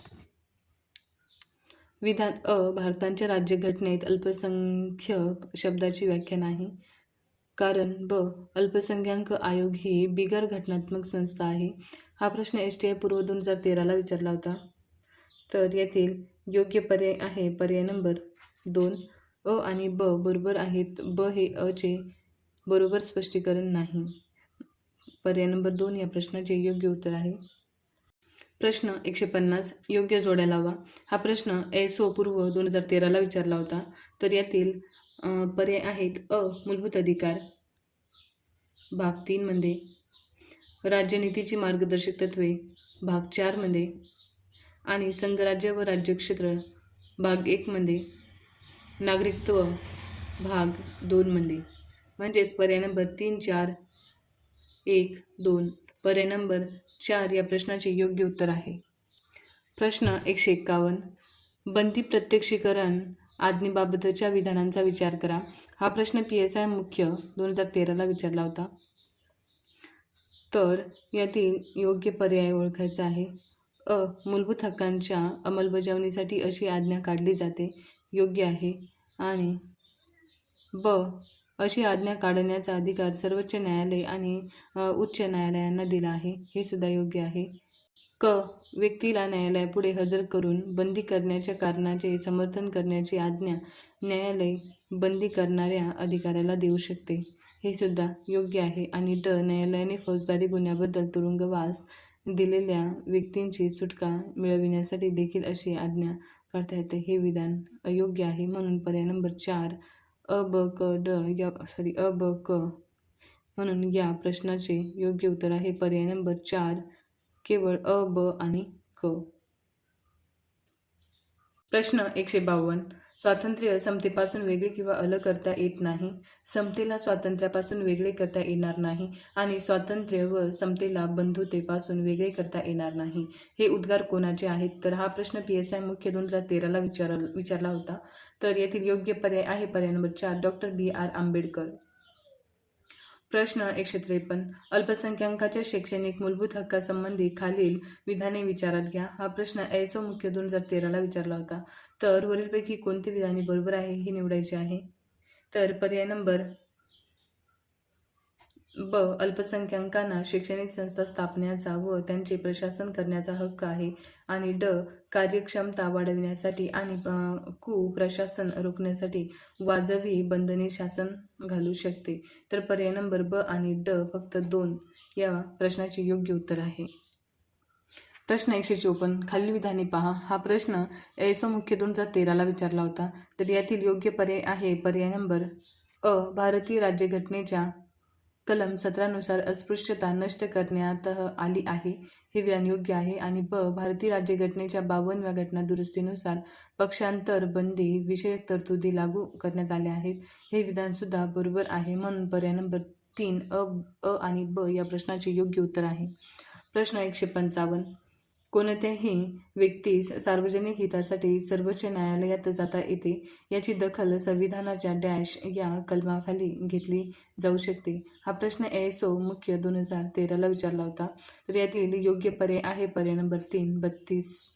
विधान अ भारताच्या राज्यघटनेत अल्पसंख्यक शब्दाची व्याख्या नाही. कारण ब अल्पसंख्याक आयोग ही बिगर घटनात्मक संस्था आहे. हा प्रश्न STI पूर्व 2013ला विचारला होता. तर यातील योग्य पर्याय आहे पर्याय नंबर 2. अ आणि ब बरोबर आहेत. ब हे अ चे बरोबर स्पष्टीकरण नाही. पर्याय नंबर 2 या प्रश्नाचे योग्य उत्तर आहे. प्रश्न 150 योग्य जोड्या लावा. हा प्रश्न ISO पूर्व 2013ला विचारला होता. तर यातील पर्याय आहेत अ मूलभूत अधिकार भाग 3 मध्ये, राज्यनीतीची मार्गदर्शक तत्त्वे भाग 4 मध्ये आणि संघराज्य व राज्यक्षेत्र भाग 1 मध्ये, नागरिकत्व भाग 2 मध्ये. म्हणजेच पर्याय नंबर 3, 4, 1, 2 पर्याय नंबर 4 या प्रश्नाचे योग्य उत्तर आहे. प्रश्न 151 बंदी प्रत्यक्षीकरण आज्ञेबाबतच्या विधानांचा विचार करा. हा प्रश्न PSI मुख्य 2013ला विचारला होता. तर यातील योग्य पर्याय ओळखायचा आहे. अ मूलभूत हक्कांच्या अंमलबजावणीसाठी अशी आज्ञा काढली जाते, योग्य आहे. आणि ब अशी आज्ञा काढण्याचा अधिकार सर्वोच्च न्यायालय आणि उच्च न्यायालयांना दिला आहे, हे सुद्धा योग्य आहे. क व्यक्तीला न्यायालयापुढे हजर करून बंदी करण्याच्या कारणाचे समर्थन करण्याची आज्ञा न्यायालय बंदी करणाऱ्या अधिकाऱ्याला देऊ शकते, हे सुद्धा योग्य आहे. आणि ड न्यायालयाने फौजदारी गुन्ह्याबद्दल तुरुंगवास दिलेल्या व्यक्तींची सुटका मिळविण्यासाठी देखील अशी आज्ञा काढता येते, हे विधान अयोग्य आहे. म्हणून पर्याय नंबर 4 अ ब क म्हणून या प्रश्नाचे योग्य उत्तर आहे पर्याय नंबर 4 केवळ अ, ब आणि क. प्रश्न 152 स्वातंत्र्य समतेपासून वेगळे किंवा अलग करता येत नाही. समतेला स्वातंत्र्यापासून वेगळे करता येणार नाही आणि स्वातंत्र्य व समतेला बंधुतेपासून वेगळे करता येणार नाही. हे उद्गार कोणाचे आहेत? तर हा प्रश्न PSI मुख्य 2013ला विचारला होता. तर येथील योग्य पर्याय आहे पर्याय नंबर 4 डॉ. BR आंबेडकर. प्रश्न 153 अल्पसंख्याकांच्या शैक्षणिक मूलभूत हक्कासंबंधी खालील विधाने विचारात घ्या. हा प्रश्न ISO मुख्य 2013ला विचारला होता. तर वरीलपैकी कोणती विधाने बरोबर आहे हे निवडायचे आहे. तर पर्याय नंबर ब अल्पसंख्याकांना शैक्षणिक संस्था स्थापण्याचा व त्यांचे प्रशासन करण्याचा हक्क आहे. आणि ड कार्यक्षमता वाढविण्यासाठी आणि कुप्रशासन रोखण्यासाठी वाजवी बंधने शासन घालू शकते. तर पर्याय नंबर ब आणि ड फक्त 2 या प्रश्नाचे योग्य उत्तर आहे. प्रश्न 154 खालील विधाने पहा. हा प्रश्न ISO मुख्य 2013ला विचारला होता. तर यातील योग्य पर्याय आहे पर्याय नंबर अ. भारतीय राज्यघटनेच्या कलम 17 नुसार अस्पृश्यता नष्ट करण्यात आली आहे, हे विधान योग्य आहे. आणि ब. भारतीय राज्यघटनेच्या 52व्या घटना दुरुस्तीनुसार पक्षांतर बंदी विषयक तरतुदी लागू करण्यात आल्या आहेत, हे विधानसुद्धा बरोबर आहे. म्हणून पर्याय नंबर 3 अ आणि ब या प्रश्नाचे योग्य उत्तर आहे. प्रश्न 155 कोणत्याही व्यक्तीस सार्वजनिक हितासाठी सर्वोच्च न्यायालयात जाता येते, याची दखल संविधानाच्या डॅश या कलमाखाली घेतली जाऊ शकते. हा प्रश्न ISO मुख्य 2013ला विचारला होता. तर यातील योग्य पर्याय आहे पर्याय नंबर 3 32.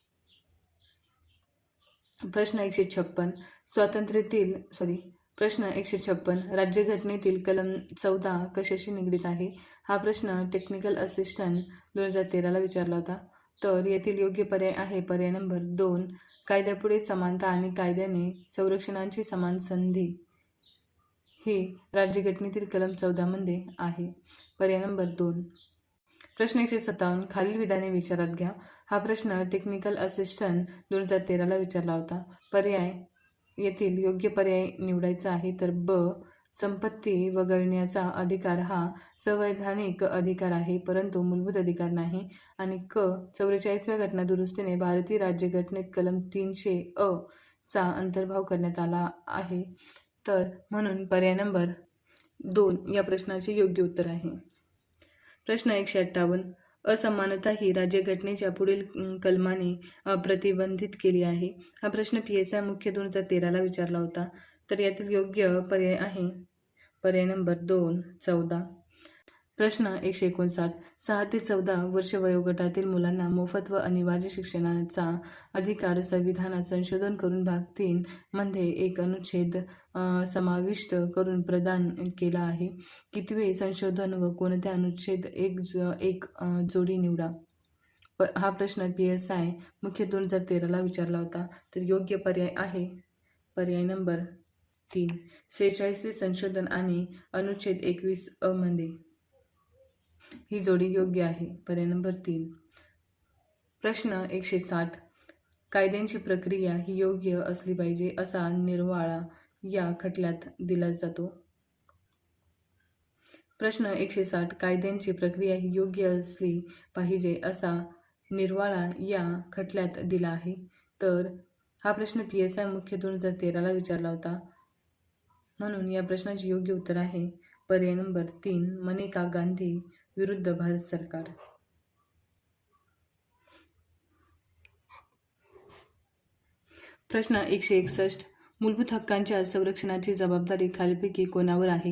प्रश्न 156 प्रश्न 156 राज्यघटनेतील कलम 14 कशाशी निगडीत आहे? हा प्रश्न टेक्निकल असिस्टंट 2013ला विचारला होता. तर यातील योग्य पर्याय आहे पर्याय नंबर 2 कायद्यापुढे समानता आणि कायद्याने संरक्षणाची समान संधी ही राज्यघटनेतील कलम 14 मध्ये आहे. पर्याय नंबर 2. प्रश्न 157 खालील विधाने विचारात घ्या. हा प्रश्न टेक्निकल असिस्टंट 2013ला विचारला होता. पर्याय येथील योग्य पर्याय निवडायचा आहे. तर ब. संपत्ती वगळण्याचा अधिकार हा संवैधानिक अधिकार आहे, परंतु मूलभूत अधिकार नाही. आणि क. 44व्या घटना दुरुस्तीने भारतीय राज्यघटनेत कलम 300 अ चा अंतर्भाव करण्यात आला आहे. तर म्हणून पर्याय नंबर 2 या प्रश्नाचे योग्य उत्तर आहे. प्रश्न 158 असमानता ही राज्यघटनेच्या पुढील कलमाने प्रतिबंधित केली आहे. हा प्रश्न PSI मुख्य 2013ला विचारला होता. तर यातील योग्य पर्याय आहे पर्याय नंबर 2 14. प्रश्न 159 6 ते 14 वर्ष वयोगटातील मुलांना मोफत व अनिवार्य शिक्षणाचा अधिकार संविधानात संशोधन करून भाग 3 मध्ये एक अनुच्छेद समाविष्ट करून प्रदान केला आहे. कितवे संशोधन व कोणत्या अनुच्छेद एक जोडी निवडा? हा प्रश्न PSI मुख्य 2013ला विचारला होता. तर योग्य पर्याय आहे पर्याय नंबर 3 46वे संशोधन आणि अनुच्छेद 21 अ मध्ये ही जोडी योग्य आहे. पर्याय नंबर 3. प्रश्न 160 कायद्यांची प्रक्रिया ही योग्य असली पाहिजे असा निर्वाळा या खटल्यात दिला जातो. प्रश्न 160 कायद्यांची प्रक्रिया ही योग्य असली पाहिजे असा निर्वाळा या खटल्यात दिला आहे. तर हा प्रश्न PSI मुख्य 2013ला विचारला होता. म्हणून या प्रश्नाचे योग्य उत्तर आहे पर्याय नंबर 3 मनेका गांधी विरुद्ध भारत सरकार. प्रश्न 161 मूलभूत हक्कांच्या संरक्षणाची जबाबदारी खालीलपैकी कोणावर आहे?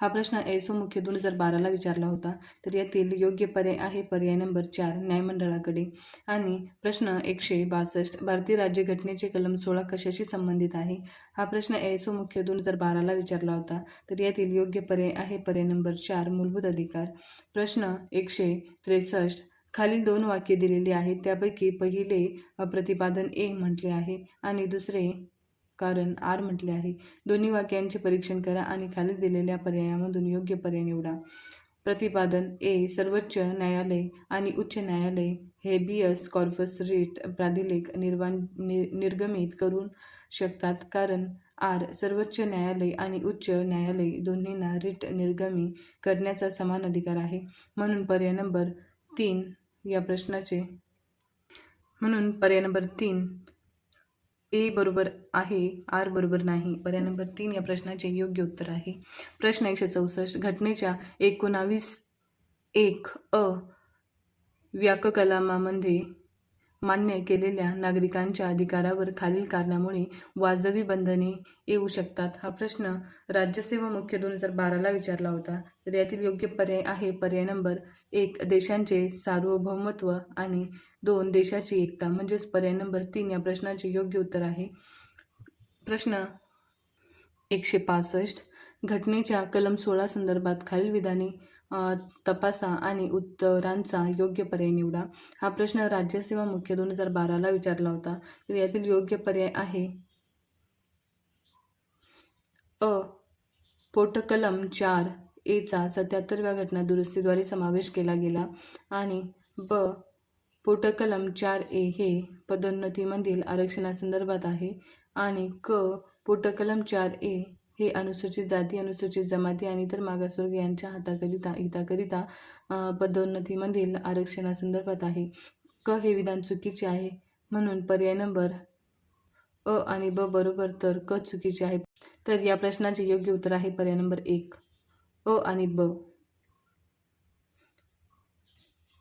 हा प्रश्न ISO मुख्य 2012ला विचारला होता. तर यातील योग्य पर्याय आहे पर्याय नंबर 4 न्यायमंडळाकडे. आणि प्रश्न 162 भारतीय राज्यघटनेचे कलम 16 कशाशी संबंधित आहे? हा प्रश्न ISO मुख्य 2012ला विचारला होता. तर यातील योग्य पर्याय आहे पर्याय नंबर 4 मूलभूत अधिकार. प्रश्न 163 खालील 2 वाक्ये दिलेली आहेत, त्यापैकी पहिले प्रतिपादन A म्हटले आहे आणि दुसरे कारण R म्हटले आहे. दोन्ही वाक्यांचे परीक्षण करा आणि खाली दिलेल्या पर्यायामधून योग्य पर्याय निवडा. प्रतिपादन A सर्वोच्च न्यायालय आणि उच्च न्यायालय हेबियस कॉर्पस रिट प्राधिलेख निर्गमित करू शकतात. कारण R सर्वोच्च न्यायालय आणि उच्च न्यायालय दोन्हींना रिट निर्गमी करण्याचा समान अधिकार आहे. म्हणून पर्याय नंबर 3 या प्रश्नाचे म्हणून पर्याय नंबर 3 A बरोबर आहे, R बरोबर नाही. पर्याय नंबर 3 या प्रश्नाचे योग्य उत्तर आहे. प्रश्न 164 घटनेच्या 19(1) अ व्याककलमामध्ये मान्य केलेल्या नागरिकांच्या अधिकारावर खालील कारणामुळे वाजवी बंधने येऊ शकतात. हा प्रश्न राज्यसेवा मुख्य 2012ला विचारला होता. तर यातील योग्य पर्याय आहे पर्याय नंबर 1 देशांचे सार्वभौमत्व आणि 2 देशाची एकता. म्हणजेच पर्याय नंबर 3 या प्रश्नाचे योग्य उत्तर आहे. प्रश्न 165 घटनेच्या कलम 16 संदर्भात खालील विधाने तपासा आणि उत्तरांचा योग्य पर्याय निवडा. हा प्रश्न राज्यसेवा मुख्य 2012ला विचारला होता. तर यातील योग्य पर्याय आहे अ पोटकलम 4A चा 77व्या घटना दुरुस्तीद्वारे समावेश केला गेला आणि ब पोटकलम 4A हे पदोन्नतीमधील आरक्षणासंदर्भात आहे आणि पोटकलम 4A हे अनुसूचित जाती, अनुसूचित जमाती आणि इतर मागासवर्गीयांच्या हिताकरिता पदोन्नतीमधील आरक्षणासंदर्भात आहे. हे विधान चुकीचे आहे, म्हणून पर्याय नंबर अ आणि ब बरोबर, तर चुकीचे आहे. तर या प्रश्नाचे योग्य उत्तर आहे पर्याय नंबर 1, अ आणि ब.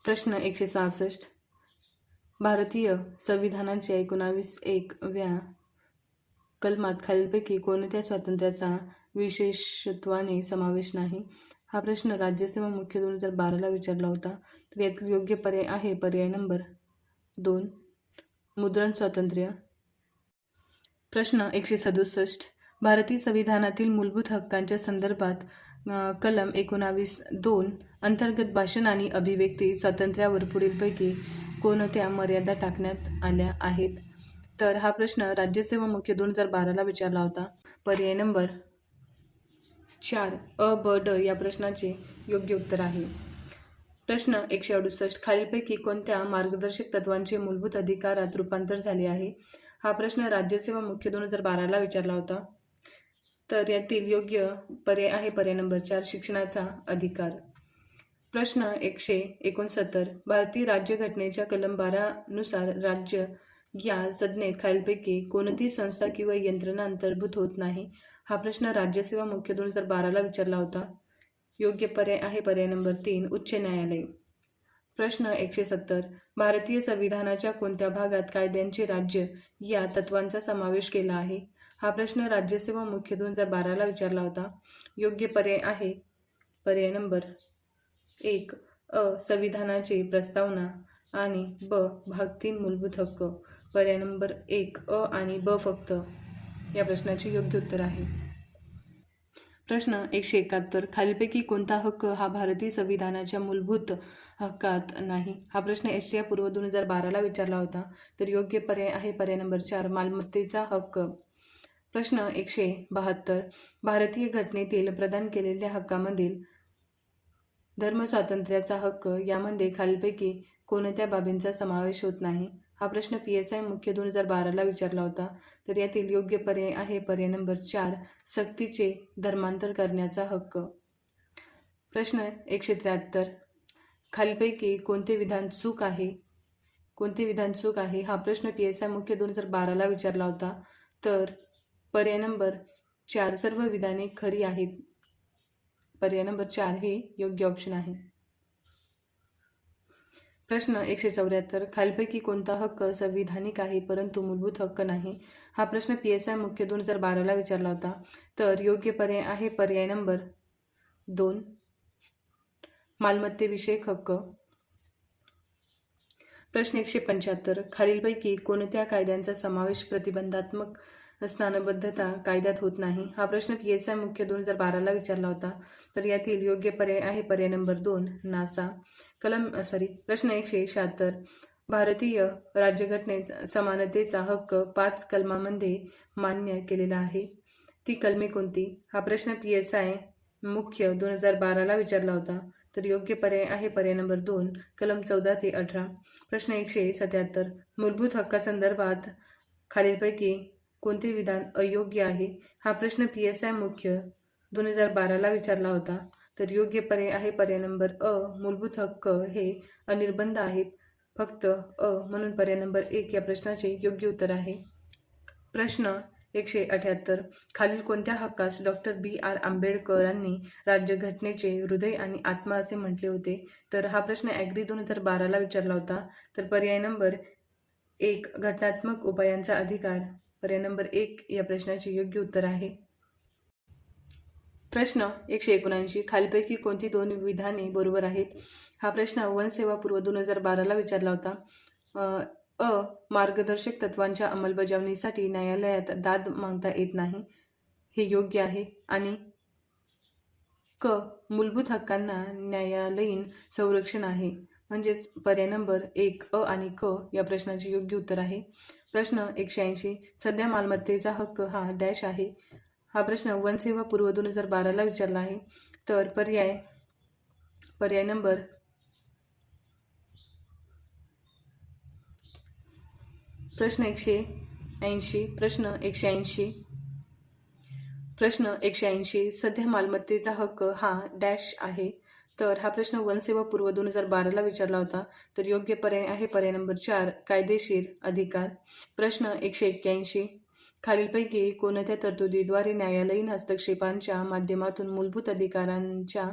प्रश्न 166. भारतीय संविधानाच्या 19(1) कलमात खालीलपैकी कोणत्या स्वातंत्र्याचा विशेषत्वाने समावेश नाही? हा प्रश्न राज्यसेवा मुख्य 2012ला विचारला होता. तर यातील योग्य पर्याय आहे पर्याय नंबर 2, मुद्रण स्वातंत्र्य. प्रश्न 167. भारतीय संविधानातील मूलभूत हक्कांच्या संदर्भात कलम 19(2) अंतर्गत भाषण आणि अभिव्यक्ती स्वातंत्र्यावर पुढीलपैकी कोणत्या मर्यादा टाकण्यात आल्या आहेत? तर हा प्रश्न राज्यसेवा मुख्य 2012ला विचारला होता. पर्याय नंबर 4, अ, ब, ड या प्रश्नाचे योग्य उत्तर आहे. प्रश्न 168. खालीलपैकी कोणत्या मार्गदर्शक तत्त्वांचे मूलभूत अधिकारात रूपांतर झाले आहे? हा प्रश्न राज्यसेवा मुख्य 2012ला विचारला होता. तर यातील योग्य पर्याय आहे पर्याय नंबर 4, शिक्षणाचा अधिकार. प्रश्न 169. भारतीय राज्यघटनेच्या कलम 12 नुसार राज्य या संज्ञेत खालीलपैकी कोणती संस्था किंवा यंत्रणा अंतर्भूत होत नाही? हा प्रश्न राज्यसेवा मुख्य 2012ला विचारला होता. योग्य पर्याय आहे पर्याय नंबर 3, उच्च न्यायालय. प्रश्न 170. भारतीय संविधानाच्या कोणत्या भागात कायद्यांचे राज्य या तत्वांचा समावेश केला आहे? हा प्रश्न राज्यसेवा मुख्य 2012ला विचारला होता. योग्य पर्याय आहे पर्याय नंबर 1, अ, संविधानाची प्रस्तावना आणि ब, भाग 3 मूलभूत हक्क. पर्याय नंबर 1, अ आणि ब फक्त या प्रश्नाचे योग्य उत्तर आहे. प्रश्न 171. खालीलपैकी कोणता हक्क हा भारतीय संविधानाच्या मूलभूत हक्कात नाही? हा प्रश्न एशिया पूर्व 2012ला विचारला होता. तर योग्य पर्याय आहे पर्याय नंबर 4, मालमत्तेचा हक्क. प्रश्न 172. भारतीय घटनेतील प्रदान केलेल्या हक्कांमधील धर्मस्वातंत्र्याचा हक्क यामध्ये खालीलपैकी कोणत्या बाबींचा समावेश होत नाही? हा प्रश्न PSI मुख्य 2012ला विचारला होता. तर यातील योग्य पर्याय आहे पर्याय नंबर 4, सक्तीचे धर्मांतर करण्याचा हक्क. प्रश्न 173. खालीलपैकी कोणते विधान चूक आहे? हा प्रश्न PSI मुख्य 2012ला विचारला होता. तर पर्याय नंबर 4, सर्व विधाने खरी आहेत. पर्याय नंबर 4 हे योग्य ऑप्शन आहे. प्रश्न 174. खालीलपैकी कोणता हक्क संविधानिक आहे परंतु मूलभूत हक्क नाही? हा प्रश्न PSI मुख्य 2012ला विचारला होता. तर योग्य पर्याय आहे पर्याय नंबर 2, मालमत्तेविषयक हक्क. प्रश्न 175. खालीलपैकी कोणत्या कायद्यांचा समावेश प्रतिबंधात्मक स्थानबद्धता कायद्यात होत नाही? हा प्रश्न PSI मुख्य 2012ला विचारला होता. तर यातील योग्य पर्याय आहे पर्याय नंबर 2, नासा. प्रश्न 176. भारतीय राज्यघटनेत समानतेचा हक्क 5 कलमांमध्ये मान्य केलेला आहे. ती कलमे कोणती? हा प्रश्न PSI मुख्य 2012ला विचारला होता. तर योग्य पर्याय आहे पर्याय नंबर 2, कलम 14 ते 18. प्रश्न 177. मूलभूत हक्कासंदर्भात खालीलपैकी कोणते विधान अयोग्य आहे? हा प्रश्न PSI मुख्य 2012ला विचारला होता. तर योग्य पर्याय आहे पर्याय नंबर अ, मूलभूत हक्क हे अनिर्बंध आहेत, फक्त अ, म्हणून पर्याय नंबर 1 या प्रश्नाचे योग्य उत्तर आहे. प्रश्न 178. खालील कोणत्या हक्कास डॉक्टर B.R. आंबेडकरांनी राज्यघटनेचे हृदय आणि आत्मा असे म्हटले होते? तर हा प्रश्न ॲग्री 2012ला विचारला होता. तर पर्याय नंबर 1, घटनात्मक उपायांचा अधिकार. पर्याय नंबर 1 या प्रश्नाचे योग्य उत्तर आहे. प्रश्न 179. खालीलपैकी कोणती 2 विधाने बरोबर आहेत? हा प्रश्न वनसेवा पूर्व 2012ला विचारला होता. अ, मार्गदर्शक तत्त्वांच्या अंमलबजावणीसाठी न्यायालयात दाद मागता येत नाही, हे योग्य आहे. आणि मूलभूत हक्कांना न्यायालयीन संरक्षण आहे. म्हणजेच पर्याय नंबर 1, अ आणि या प्रश्नाचे योग्य उत्तर आहे. प्रश्न 180. सध्या मालमत्तेचा हक्क हा डॅश आहे? हा प्रश्न वनसेवा पूर्व 2012ला विचारला आहे. तर पर्याय नंबर प्रश्न 180. प्रश्न 180. प्रश्न 180. सध्या मालमत्तेचा हक्क हा डॅश आहे. तर हा प्रश्न वनसेवा पूर्व 2012ला विचारला होता. तर योग्य पर्याय आहे पर्याय नंबर 4, कायदेशीर अधिकार. प्रश्न 181. खालीलपैकी कोणत्या तरतुदीद्वारे न्यायालयीन हस्तक्षेपांच्या माध्यमातून मूलभूत अधिकारांच्या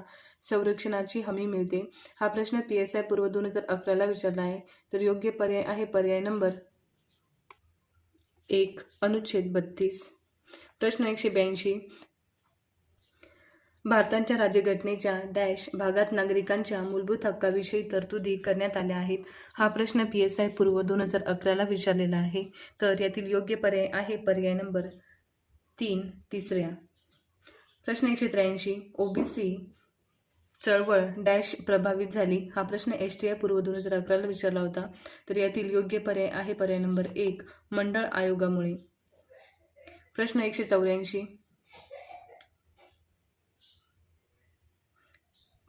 संरक्षणाची हमी मिळते? हा प्रश्न PSI पूर्व 2011ला विचारला आहे. तर योग्य पर्याय आहे पर्याय नंबर 1, अनुच्छेद 32. प्रश्न 182. भारताच्या राज्यघटनेच्या डॅश भागात नागरिकांच्या मूलभूत हक्काविषयी तरतुदी करण्यात आल्या आहेत? हा प्रश्न PSI पूर्व 2011ला विचारलेला आहे. तर यातील योग्य पर्याय आहे पर्याय नंबर 3, तिसऱ्या. प्रश्न 183. OBC चळवळ डॅश प्रभावित झाली? हा प्रश्न STI पूर्व 2011ला विचारला होता. तर यातील योग्य पर्याय आहे पर्याय नंबर 1, मंडळ आयोगामुळे. प्रश्न 184.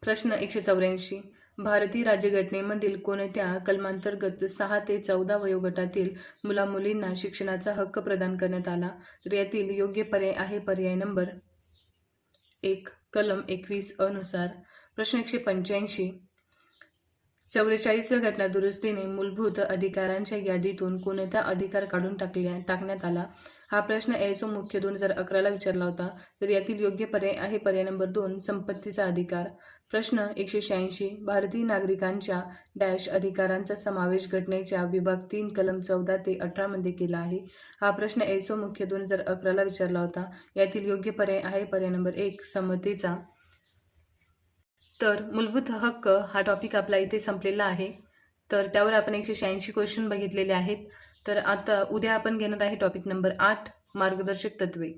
प्रश्न 184. भारतीय राज्यघटनेमधील कोणत्या कलमांतर्गत 6 ते 14 वयोगटातील मुलामुलींना शिक्षणाचा हक्क प्रदान करण्यात आला? तर यातील योग्य पर्याय आहे पर्याय नंबर 1, कलम 21 अनुसार. प्रश्न 185. 44व्या घटना दुरुस्तीने मूलभूत अधिकारांच्या यादीतून कोणता अधिकार काढून टाकण्यात आला? हा प्रश्न ISO मुख्य 2011ला विचारला होता. तर यातील योग्य पर्याय आहे पर्याय नंबर 2, संपत्तीचा अधिकार. प्रश्न 186. भारतीय नागरिकांच्या डॅश अधिकारांचा समावेश घटनेच्या विभाग 3 कलम 14 ते 18 मध्ये केला आहे? हा प्रश्न ISO मुख्य 2011ला विचारला होता. यातील योग्य पर्याय आहे पर्याय नंबर 1, समतेचा. तर मूलभूत हक्क हा टॉपिक आपला इथे संपलेला आहे. तर त्यावर आपण 186 क्वेश्चन बघितलेले आहेत. तर आता उद्या आपण घेणार आहे टॉपिक नंबर 8, मार्गदर्शक तत्वे.